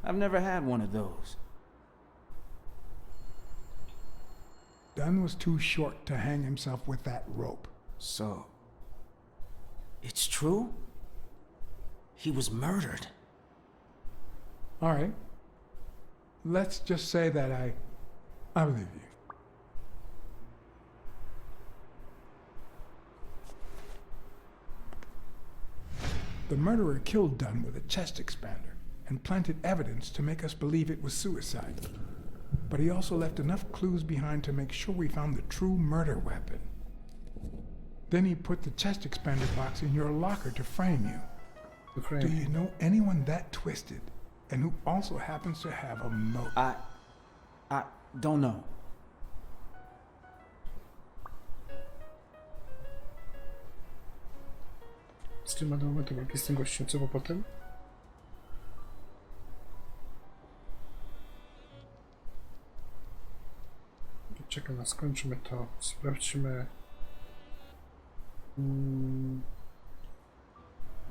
I've never had one of those. Dunn was too short to hang himself with that rope. So, it's true? He was murdered. All right. Let's just say that I believe you. The murderer killed Dunn with a chest expander and planted evidence to make us believe it was suicide. But he also left enough clues behind to make sure we found the true murder weapon. Then he put the chest expander box in your locker to frame you. Do you know anyone that twisted and who also happens to have a motive? I don't know. Streama do momentu walki z tym gościem, co było potem? Czekaj, no skończymy to. Sprawdźmy.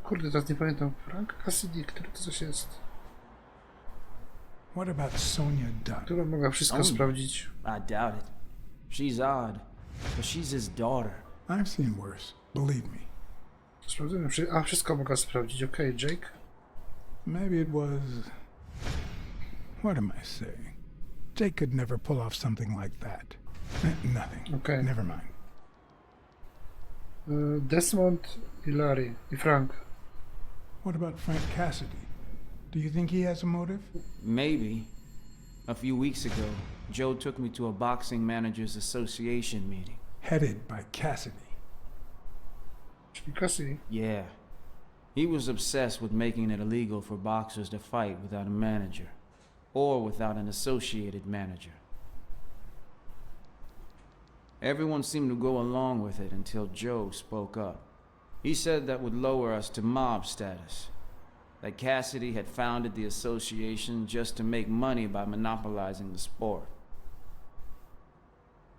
Kurde, teraz nie pamiętam. Frank Cassidy, który to coś jest? What about Sonia Dunn? Która mogła wszystko sprawdzić? I doubt it. She's odd, but she's his daughter. I've seen worse, believe me. Sprawdzimy. Wszystko mogła sprawdzić. Okej, Jake. Maybe it was... What am I saying? Jake could never pull off something like that. Nothing. Okay. Never mind. Desmond i Larry i Frank. What about Frank Cassidy? Do you think he has a motive? Maybe. A few weeks ago, Joe took me to a boxing managers association meeting. Headed by Cassidy. Cassidy? Yeah. He was obsessed with making it illegal for boxers to fight without a manager, or without an associated manager. Everyone seemed to go along with it until Joe spoke up. He said that would lower us to mob status. That Cassidy had founded the association just to make money by monopolizing the sport.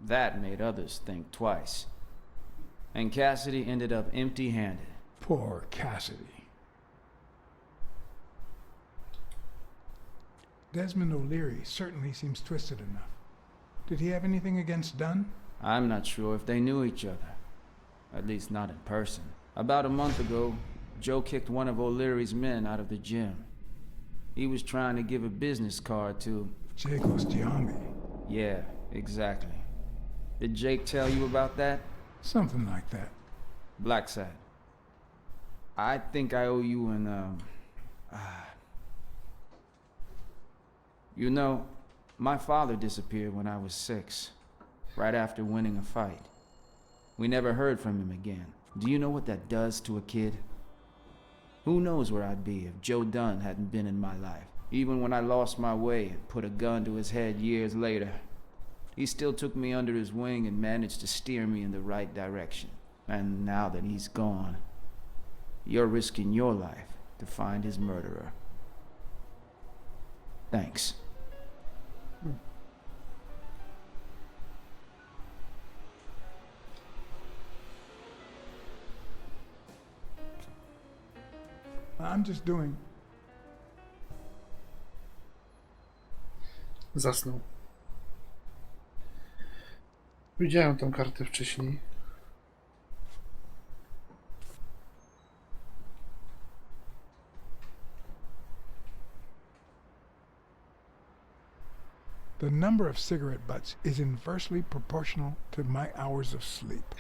That made others think twice. And Cassidy ended up empty-handed. Poor Cassidy. Desmond O'Leary certainly seems twisted enough. Did he have anything against Dunn? I'm not sure if they knew each other. At least not in person. About a month ago, Joe kicked one of O'Leary's men out of the gym. He was trying to give a business card to... Jake Ostiami. Yeah, exactly. Did Jake tell you about that? Something like that. Blacksad. I think I owe you an, You know, my father disappeared when I was 6, right after winning a fight. We never heard from him again. Do you know what that does to a kid? Who knows where I'd be if Joe Dunn hadn't been in my life? Even when I lost my way and put a gun to his head years later, he still took me under his wing and managed to steer me in the right direction. And now that he's gone, you're risking your life to find his murderer. Thanks. I'm just doing... Zasnął. Widziałem tą kartę wcześniej. The number of cigarette butts is inversely proportional to my hours of sleep.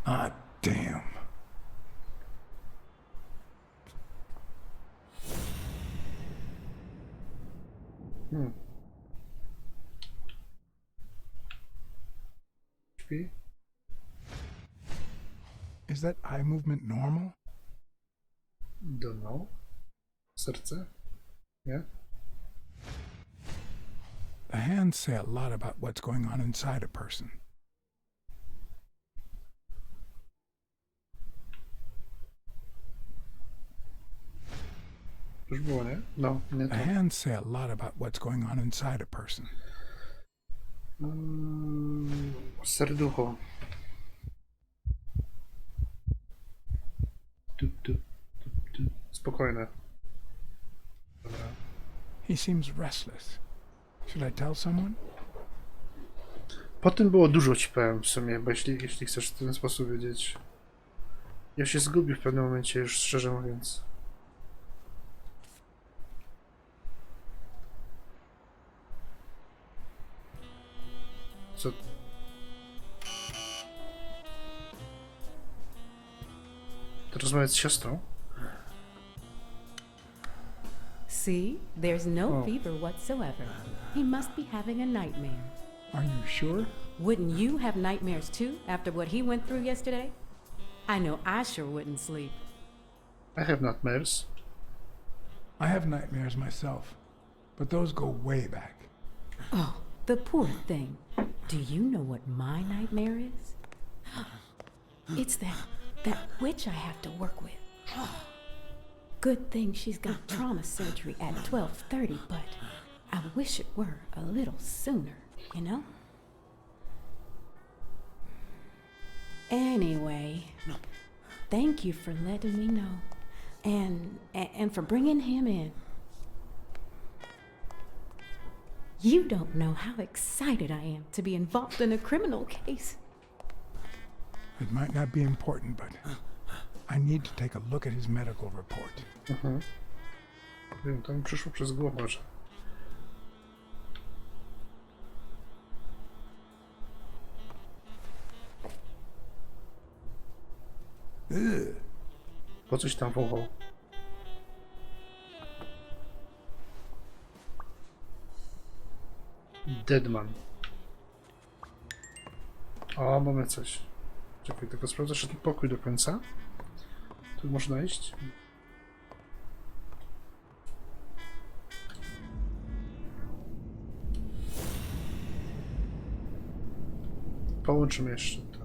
Ah, damn. Śpi? Is that eye movement normal? Don't know. Serce? Nie? The hands say a lot about what's going on inside a person. Już było, nie? No, nie The to. hands say a lot about what's going on inside a person. Serducho. Spokojne. Dobra. He seems restless. Should I tell someone? Po tym było dużo ci powiem w sumie, bo jeśli chcesz w ten sposób wiedzieć. Ja się zgubię w pewnym momencie, już szczerze mówiąc. Co? To rozmawiać z siostrą? See, there's no Oh. fever whatsoever. He must be having a nightmare. Are you sure? Wouldn't you have nightmares too after what he went through yesterday? I know I sure wouldn't sleep. I have nightmares. I have nightmares myself, but those go way back. Oh, the poor thing. Do you know what my nightmare is? It's that That witch I have to work with. Good thing she's got trauma surgery at 12:30, but I wish it were a little sooner, you know? Anyway, thank you for letting me know. And for bringing him in. You don't know how excited I am to be involved in a criminal case. It might not be important, but I need to take a look at his medical report. Wiem, to mi przyszło przez głowę, że... Po coś tam wołał. Deadman. O, mamy coś. Czekaj, tylko sprawdzę, czy ten pokój do końca. Tu można iść. Połączymy jeszcze to.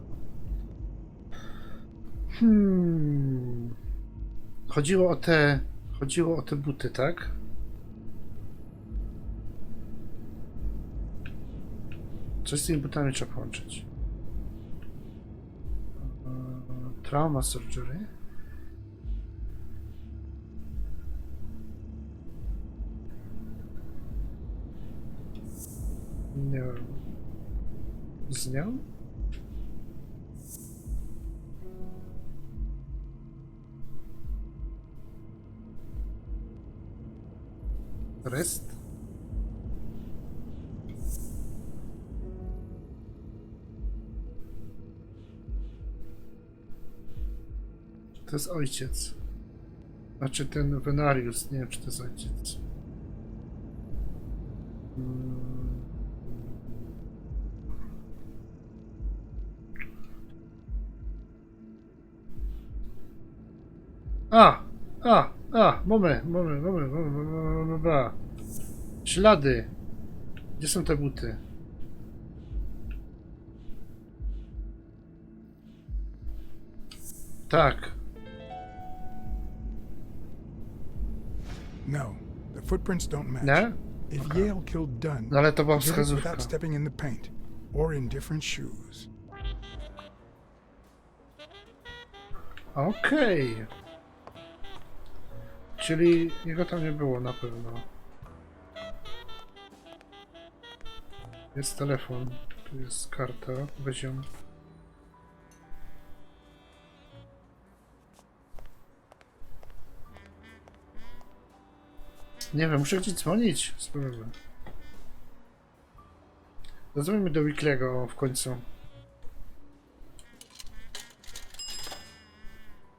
Chodziło o te buty, tak? Coś z tymi butami trzeba połączyć. Trauma surgery. Nie wiem. Z nią? Rest? To jest ojciec. Znaczy ten Venarius, nie wiem, czy to jest ojciec. Moment. Ślady. Gdzie są te buty? Tak. No, the footprints don't match. Nie? If Yale killed Dunn, No, ale to była he did it wskazówka. without stepping in the paint or in different shoes. Okej. Czyli jego tam nie było na pewno. Jest telefon, tu jest karta, weź ją. Nie wiem, muszę gdzieś dzwonić. Spróbujmy. Zadzwonimy do Weekly'ego w końcu.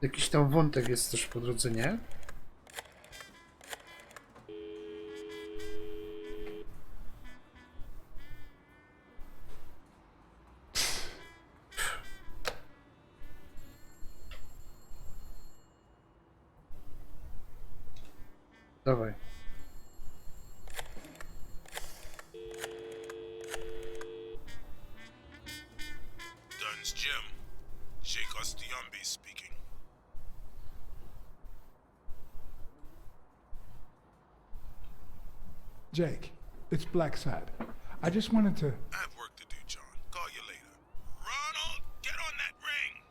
Jakiś tam wątek jest też po drodze, nie? Dawaj. Dunn's Gym. Sheikh Ostiombi speaking. Jake, it's Blacksad. I just wanted to... I have work to do, John. Call you later. Ronald, get on that ring!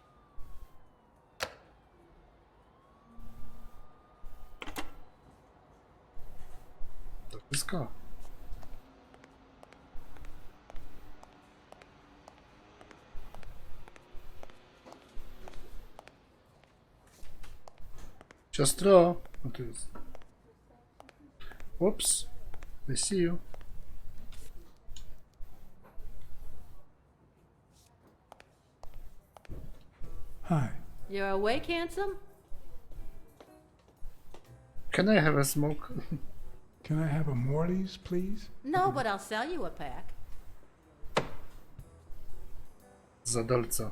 To wszystko. Siostro! No tu jest. Oops. I see you. Hi. You're awake, handsome? Can I have a smoke? Can I have a Morley's, please? No, but I'll sell you a pack. Zadolca.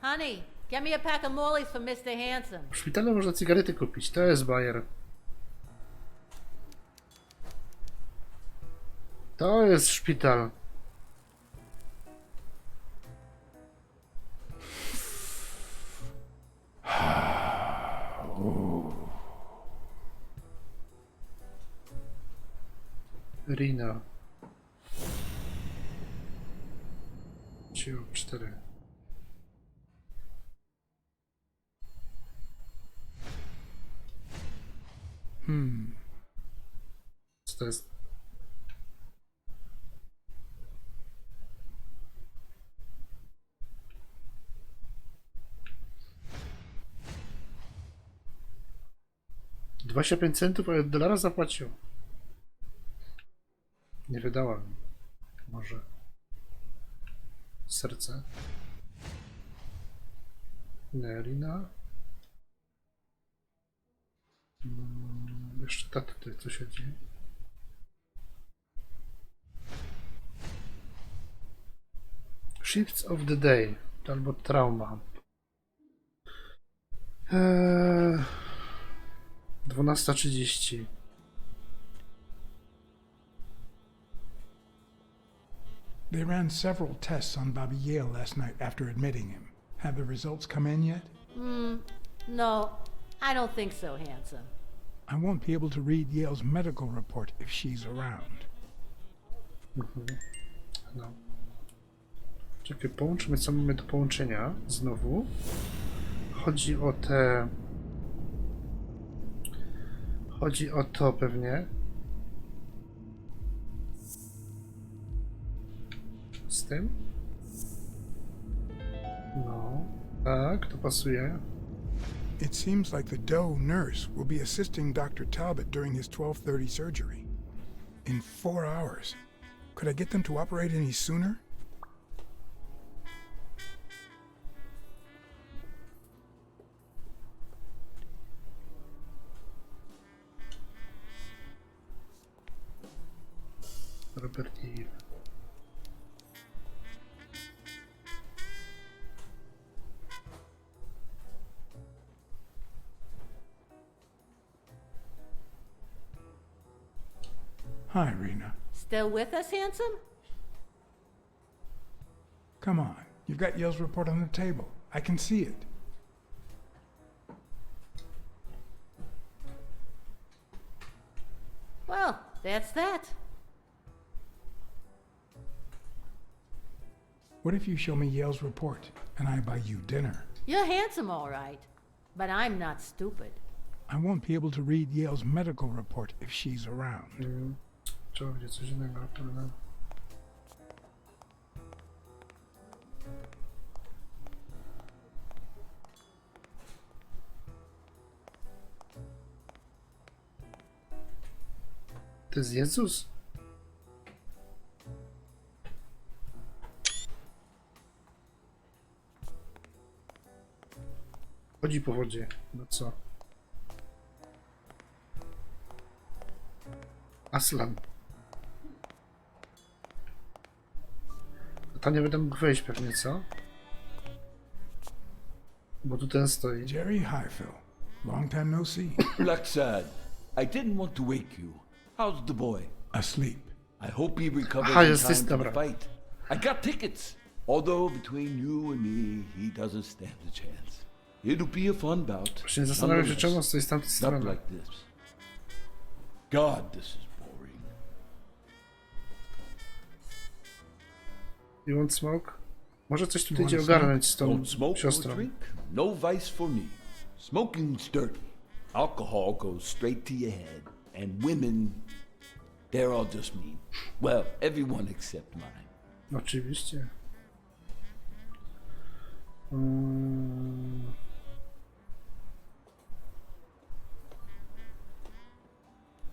Honey, get me a pack of Morleys for Mr. Handsome. W szpitalu można cygarety kupić, to jest bajer. To jest szpital. Rina. 4. Co to jest? $25, ale dolara zapłacił. Nie wydałem. Może. Serce. Nerina. Jeszcze ta tutaj co się dzieje. Shifts of the day. Albo trauma. 12:30. They ran several tests on Bobby Yale last night after admitting him. Have the results come in yet? No, I don't think so, handsome. I won't be able to read Yale's medical report if she's around. No. Czekaj, połączymy, co mamy do połączenia znowu. Chodzi o te... Chodzi o to pewnie. Z tym? No, tak, to pasuje. It seems like the Doe nurse will be assisting Dr. Talbot during his 12:30 surgery. In 4 hours. Could I get them to operate any sooner? Robert Eve. Hi, Rena. Still with us, handsome? Come on. You've got Yale's report on the table. I can see it. Well, that's that. What if you show me Yale's report and I buy you dinner? You're handsome, all right. But I'm not stupid. I won't be able to read Yale's medical report if she's around. Trzeba będzie coś innego, prawda? To jest Jezus? Chodzi po wodzie. No co? Aslan. Tam nie będę mógł wejść pewnie, co? Bo tu ten stoi. Jerry Highfill. Long time no see. Blacksad, I didn't want to wake you. How's the boy? Asleep. I hope he recovers Aha, in jest time to dobra. the fight. I got tickets. Although between you and me, he doesn't stand a chance. It'll be a fun bout. Właśnie zastanawiam się, czemu stoi z tamtej Not strony. like this. God, this is boring. You want smoke? Może coś tu idzie ogarnąć z tą Don't smoke or siostrą. drink. No vice for me. Smoking's dirty. Alcohol goes straight to your head. And women, they're all just mean. Well, everyone except mine. Oczywiście.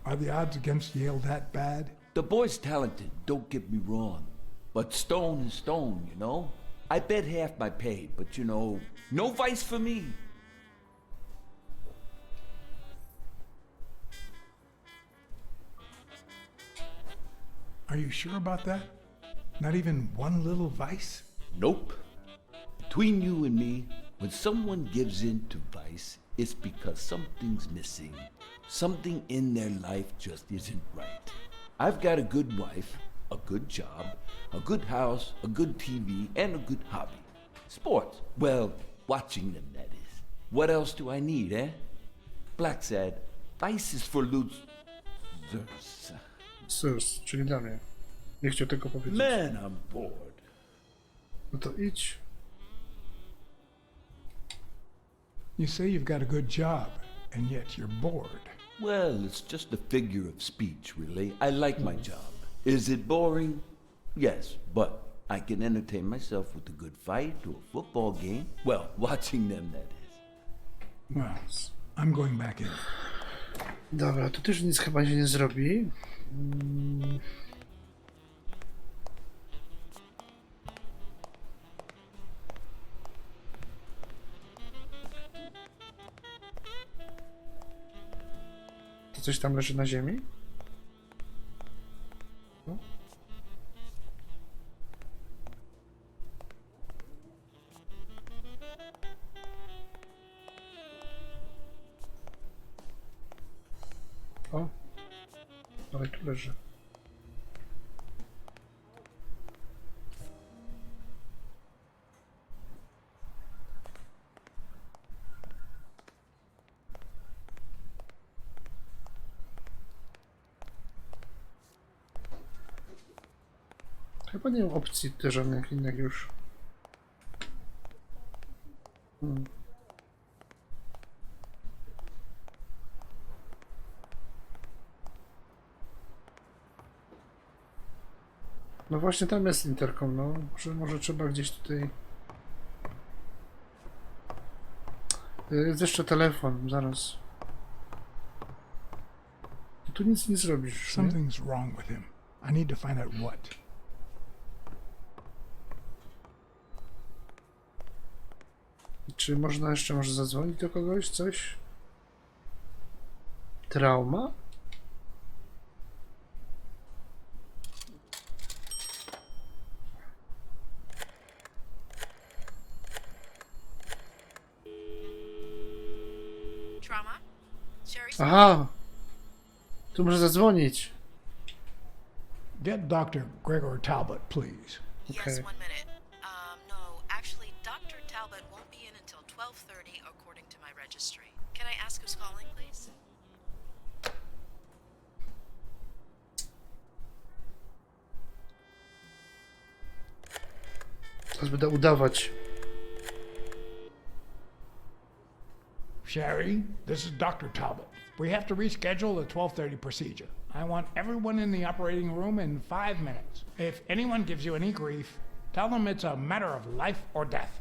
Are the odds against Yale that bad? The boy's talented, don't get me wrong. But stone is stone, you know? I bet half my pay, but you know, no vice for me. Are you sure about that? Not even one little vice? Nope. Between you and me, when someone gives in to vice, it's because something's missing. Something in their life just isn't right. I've got a good wife, a good job, a good house, a good TV, and a good hobby. Sports. Well, watching them, that is. What else do I need, eh? Blacksad, vice is for losers. Sus, czyli dla mnie. Nie chciał tego powiedzieć. Man, I'm bored. No to idź. You say you've got a good job, and yet you're bored. Well, it's just a figure of speech, really. I like my job. Is it boring? Yes, but I can entertain myself with a good fight or a football game. Well, watching them, that is. Well, I'm going back in. Dobra, tu też nic chyba się nie zrobi. To coś tam leży na ziemi? No. O, ale tu leży. Chyba nie mam opcji też żadnych innych już. No właśnie tam jest interkom, no. Może trzeba gdzieś tutaj... Jest jeszcze telefon, zaraz. Tu nic nie zrobisz, nie? Something's wrong with him. I need to find out what. Czy można jeszcze może zadzwonić do kogoś, coś? Trauma? Trauma? Sherry? Aha! Tu może zadzwonić. Get Dr. Gregor Talbot, please. Yes, 1 minute. No, actually, Dr. Talbot won't be in until 12:30 according to my registry. Can I ask who's calling, please? Teraz będę udawać. Sherry, this is Dr. Talbot. We have to reschedule the 12:30 procedure. I want everyone in the operating room in 5 minutes. If anyone gives you any grief, tell them it's a matter of life or death.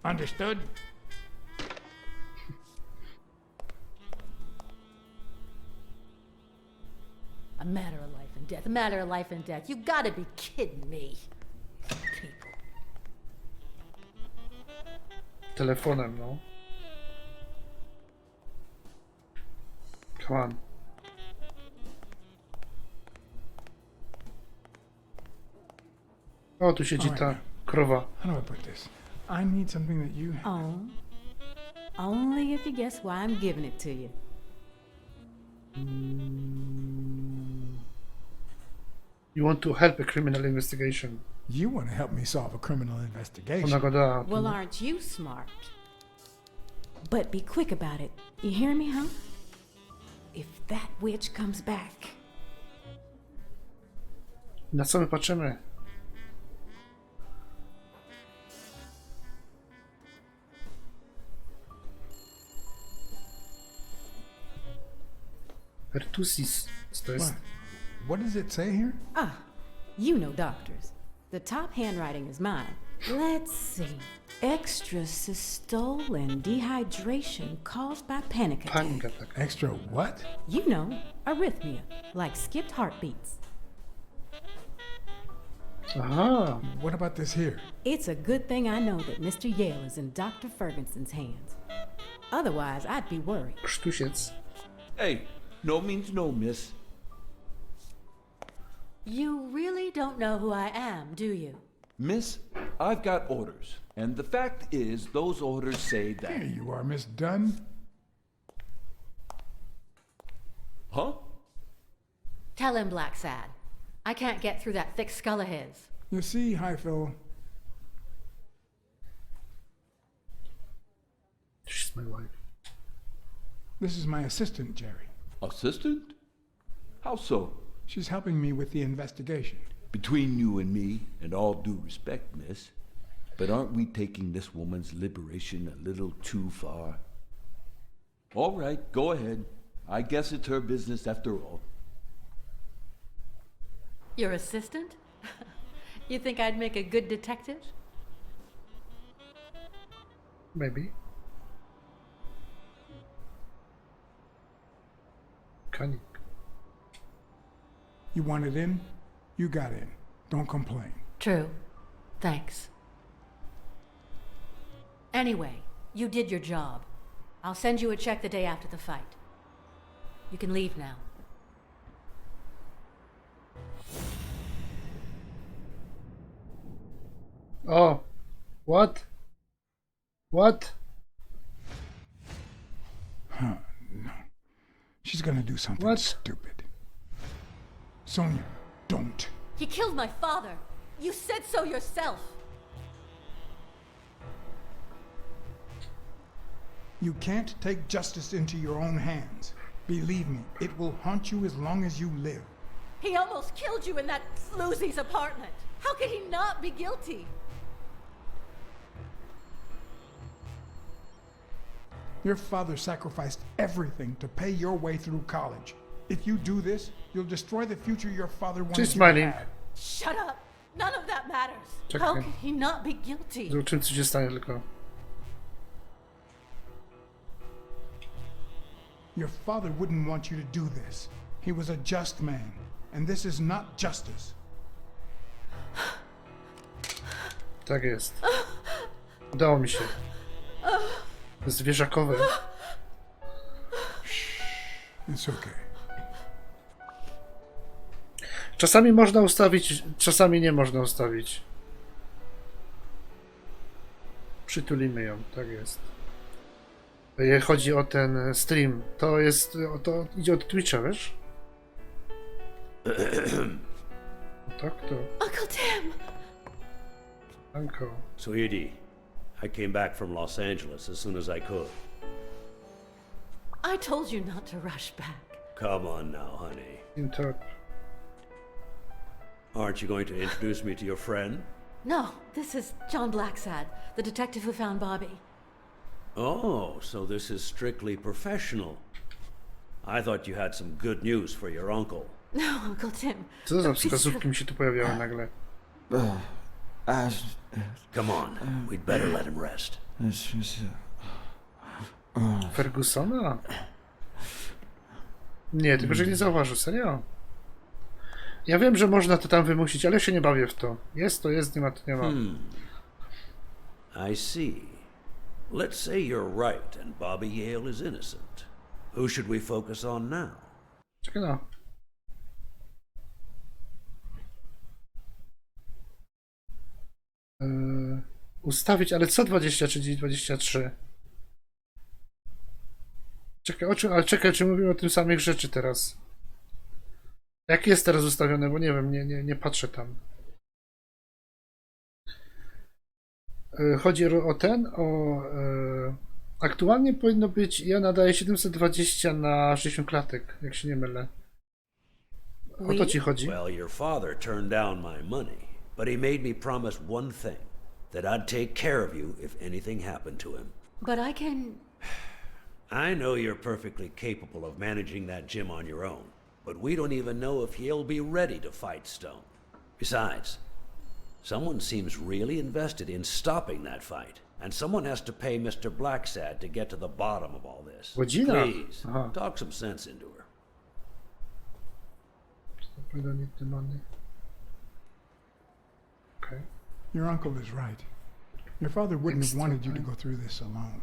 Understood? A matter of life and death. A matter of life and death. You gotta be kidding me. People. Telefonem, no. Come on. O, tu siedzi ta krowa. How do I put this? I need something that you... Oh. Only if you guess why I'm giving it to you. You want to help a criminal investigation. You want to help me solve a criminal investigation. Ona go da. Well, aren't you smart? But be quick about it. You hear me, huh? If that witch comes back. Na co my patrzymy? Pertussis. Co to jest? What does it say here? Ah, you know doctors. The top handwriting is mine. Let's see. Extrasystole and dehydration caused by panic attack. Panic attack. Extra what? You know, arrhythmia, like skipped heartbeats. Aha. What about this here? It's a good thing I know that Mr. Yale is in Dr. Ferguson's hands. Otherwise, I'd be worried. Krztusiec. Hey, no means no, miss. You really don't know who I am, do you? Miss, I've got orders. And the fact is, those orders say that... Here you are, Miss Dunn. Huh? Tell him, Blacksad. I can't get through that thick skull of his. You see, Highfill, She's my wife. this is my assistant, Jerry. Assistant? How so? She's helping me with the investigation. Between you and me, and all due respect, miss, but aren't we taking this woman's liberation a little too far? All right, go ahead. I guess it's her business after all. Your assistant? You think I'd make a good detective? Maybe. Kanik. You wanted in? You got in. Don't complain. True. Thanks. Anyway, you did your job. I'll send you a check the day after the fight. You can leave now. Oh. What? What? Huh, no. She's gonna do something stupid. Sonia, don't. He killed my father. You said so yourself. You can't take justice into your own hands. Believe me, it will haunt you as long as you live. He almost killed you in that floozy's apartment. How could he not be guilty? Your father sacrificed everything to pay your way through college. If you do this, you'll destroy the future your father wanted Cześć, you to Smiley. have. Shut up. None of that matters. Czekaj. How could he not be guilty? Zobaczymy, co się stanie tylko. Your father wouldn't want you to do this. He was a just man, and this is not justice. Tak jest. Udało mi się. Zwierzakowe. It's okay. Czasami można ustawić, czasami nie można ustawić. Przytulimy ją, tak jest. Chodzi o ten stream. To jest, to idzie od Twitcha, wiesz? Tak, to. Uncle Tim! Uncle. Sweetie, I came back from Los Angeles as soon as I could. I told you not to rush back. Come on now, honey. In talk. Aren't you going to introduce me to your friend? No, this is John Blacksad, the detective who found Bobby. Oh, so this is strictly professional. I thought you had some good news for your uncle. No, Uncle Tim. Co za wskazówki mi się tu pojawiały nagle? Come on, we'd better let him rest. Fergusona? Nie, tylko że nie zauważył, serio. Ja wiem, że można to tam wymusić, ale się nie bawię w to. Jest to jest, nie ma to nie ma. I see. Let's say you're right and Bobby Yale is innocent. Who should we focus on now? Czekaj no. Ustawić, ale co 23 i 23? Czekaj, ale czekaj, czy mówimy o tym samych rzeczy teraz? Jak jest teraz ustawione, bo nie wiem, nie patrzę tam. Chodzi o ten, aktualnie powinno być, ja nadaję 720 na 60 klatek, jak się nie mylę. O to ci chodzi. Well, your father turned down my money, but he made me promise one thing, that I'd take care of you if anything happened to him. But I can... I know you're perfectly capable of managing that gym on your own, but we don't even know if he'll be ready to fight Stone. Besides, someone seems really invested in stopping that fight, and someone has to pay Mr. Blacksad to get to the bottom of all this. Godzina. Please, talk some sense into her. Okay. Your uncle is right. Your father wouldn't have wanted you to go through this alone.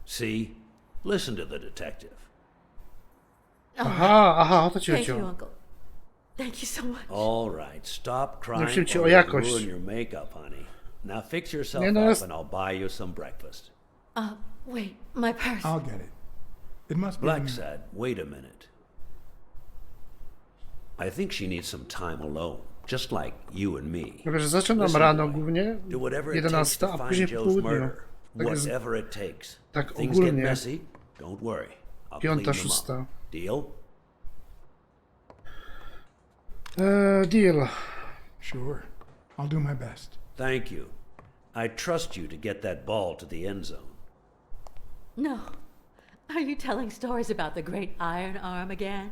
See? Listen to the detective. Aha, o to ci Thank you, chodziło. Uncle. Thank you so much. All right, stop crying Musimy ci o or jakość. ruin your makeup, honey. Now fix yourself Nie, no up jest- and I'll buy you some breakfast. Wait, my purse. I'll get it. It must be. Blacksad, wait a minute. I think she needs some time alone, just like you and me. Dobra, że zaczynam Listen, rano boy, głównie, do whatever it takes 11, to a find później po Joe's południu. murder. Tak jest Whatever it takes. tak Things get ogólnie. messy, don't worry. I'll clean Piąta, them up. szósta. Deal? Deal. Sure. I'll do my best. Thank you. I trust you to get that ball to the end zone. No. Are you telling stories about the great iron arm again?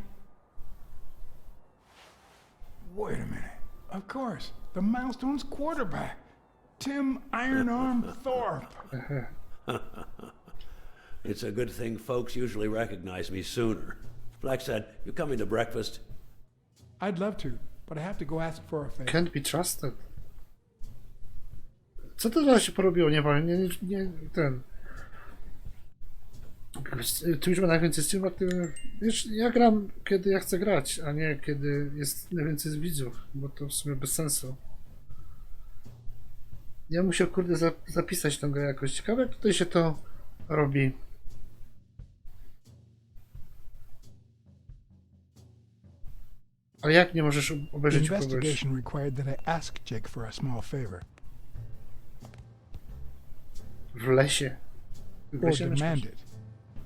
Wait a minute. Of course. The Milestones quarterback. Tim Iron Arm Thorpe. It's a good thing folks usually recognize me sooner. Blacksad, you coming to breakfast? I'd love to, but I have to go ask for a favor. Can't be trusted. Co to teraz się porobiło? Nie powiem, nie ten. Tu już ma najwięcej streamów, wiesz, ja gram kiedy ja chcę grać, a nie kiedy jest najwięcej z widzów, bo to w sumie bez sensu. Ja musiał, kurde, zapisać tę grę jakoś. Ciekawe, jak tutaj się to robi. Ale jak nie możesz obejrzeć kogoś? Investigation required that I ask Jake for a small favor. W lesie. W Or lesie demand mieszkasz. it,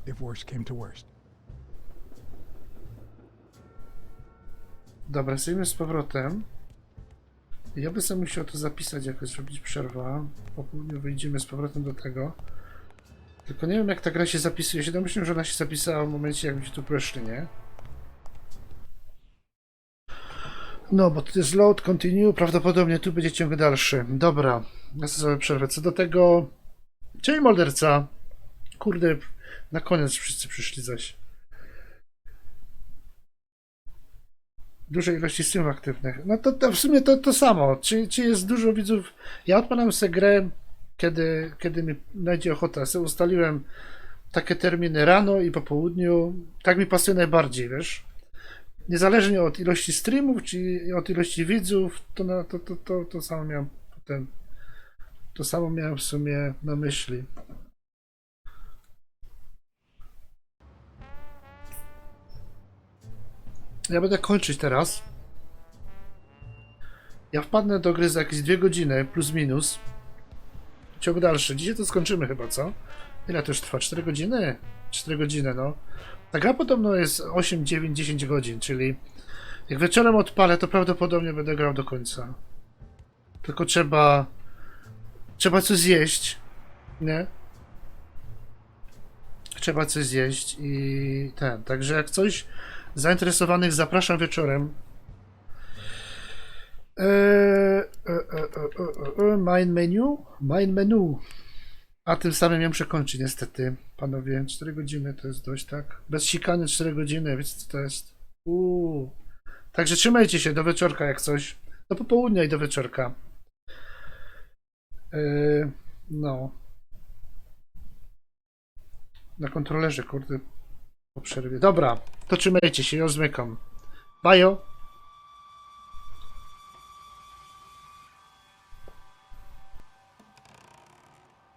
if worst came to worst. Dobra, stoimy z powrotem. Ja bym sobie musiał to zapisać jakoś, zrobić przerwę. Po południu wyjdziemy z powrotem do tego. Tylko nie wiem, jak ta gra się zapisuje. Się domyślam, że ona się zapisała w momencie, jakbyśmy tu przeszli, nie? No, bo to jest load, continue, prawdopodobnie tu będzie ciąg dalszy. Dobra, ja sobie przerwę. Co do tego... Cześć, morderca! Kurde, na koniec wszyscy przyszli zaś. Dużej ilości streamów aktywnych. No to w sumie to samo. Czy jest dużo widzów? Ja odpalam sobie grę, kiedy mi najdzie ochota. Ja sobie ustaliłem takie terminy rano i po południu. Tak mi pasuje najbardziej, wiesz? Niezależnie od ilości streamów, czy od ilości widzów, to samo miałem potem. To samo miałem w sumie na myśli. Ja będę kończyć teraz. Ja wpadnę do gry za jakieś 2 godziny, plus minus. Ciąg dalszy. Dzisiaj to skończymy chyba, co? Ile to już trwa? 4 godziny? 4 godziny, no. Ta gra podobno jest 8, 9, 10 godzin, czyli jak wieczorem odpalę, to prawdopodobnie będę grał do końca. Tylko trzeba coś zjeść, nie? Trzeba coś zjeść i ten. Także jak coś zainteresowanych zapraszam wieczorem. Main menu. A tym samym ja muszę kończyć niestety, panowie. 4 godziny to jest dość, tak? Bez sikania 4 godziny, wiecie co to jest? Także trzymajcie się do wieczorka jak coś. Do popołudnia i do wieczorka. No. Na kontrolerze, kurde. Po przerwie. Dobra, to trzymajcie się, ja zmykam. Bajo.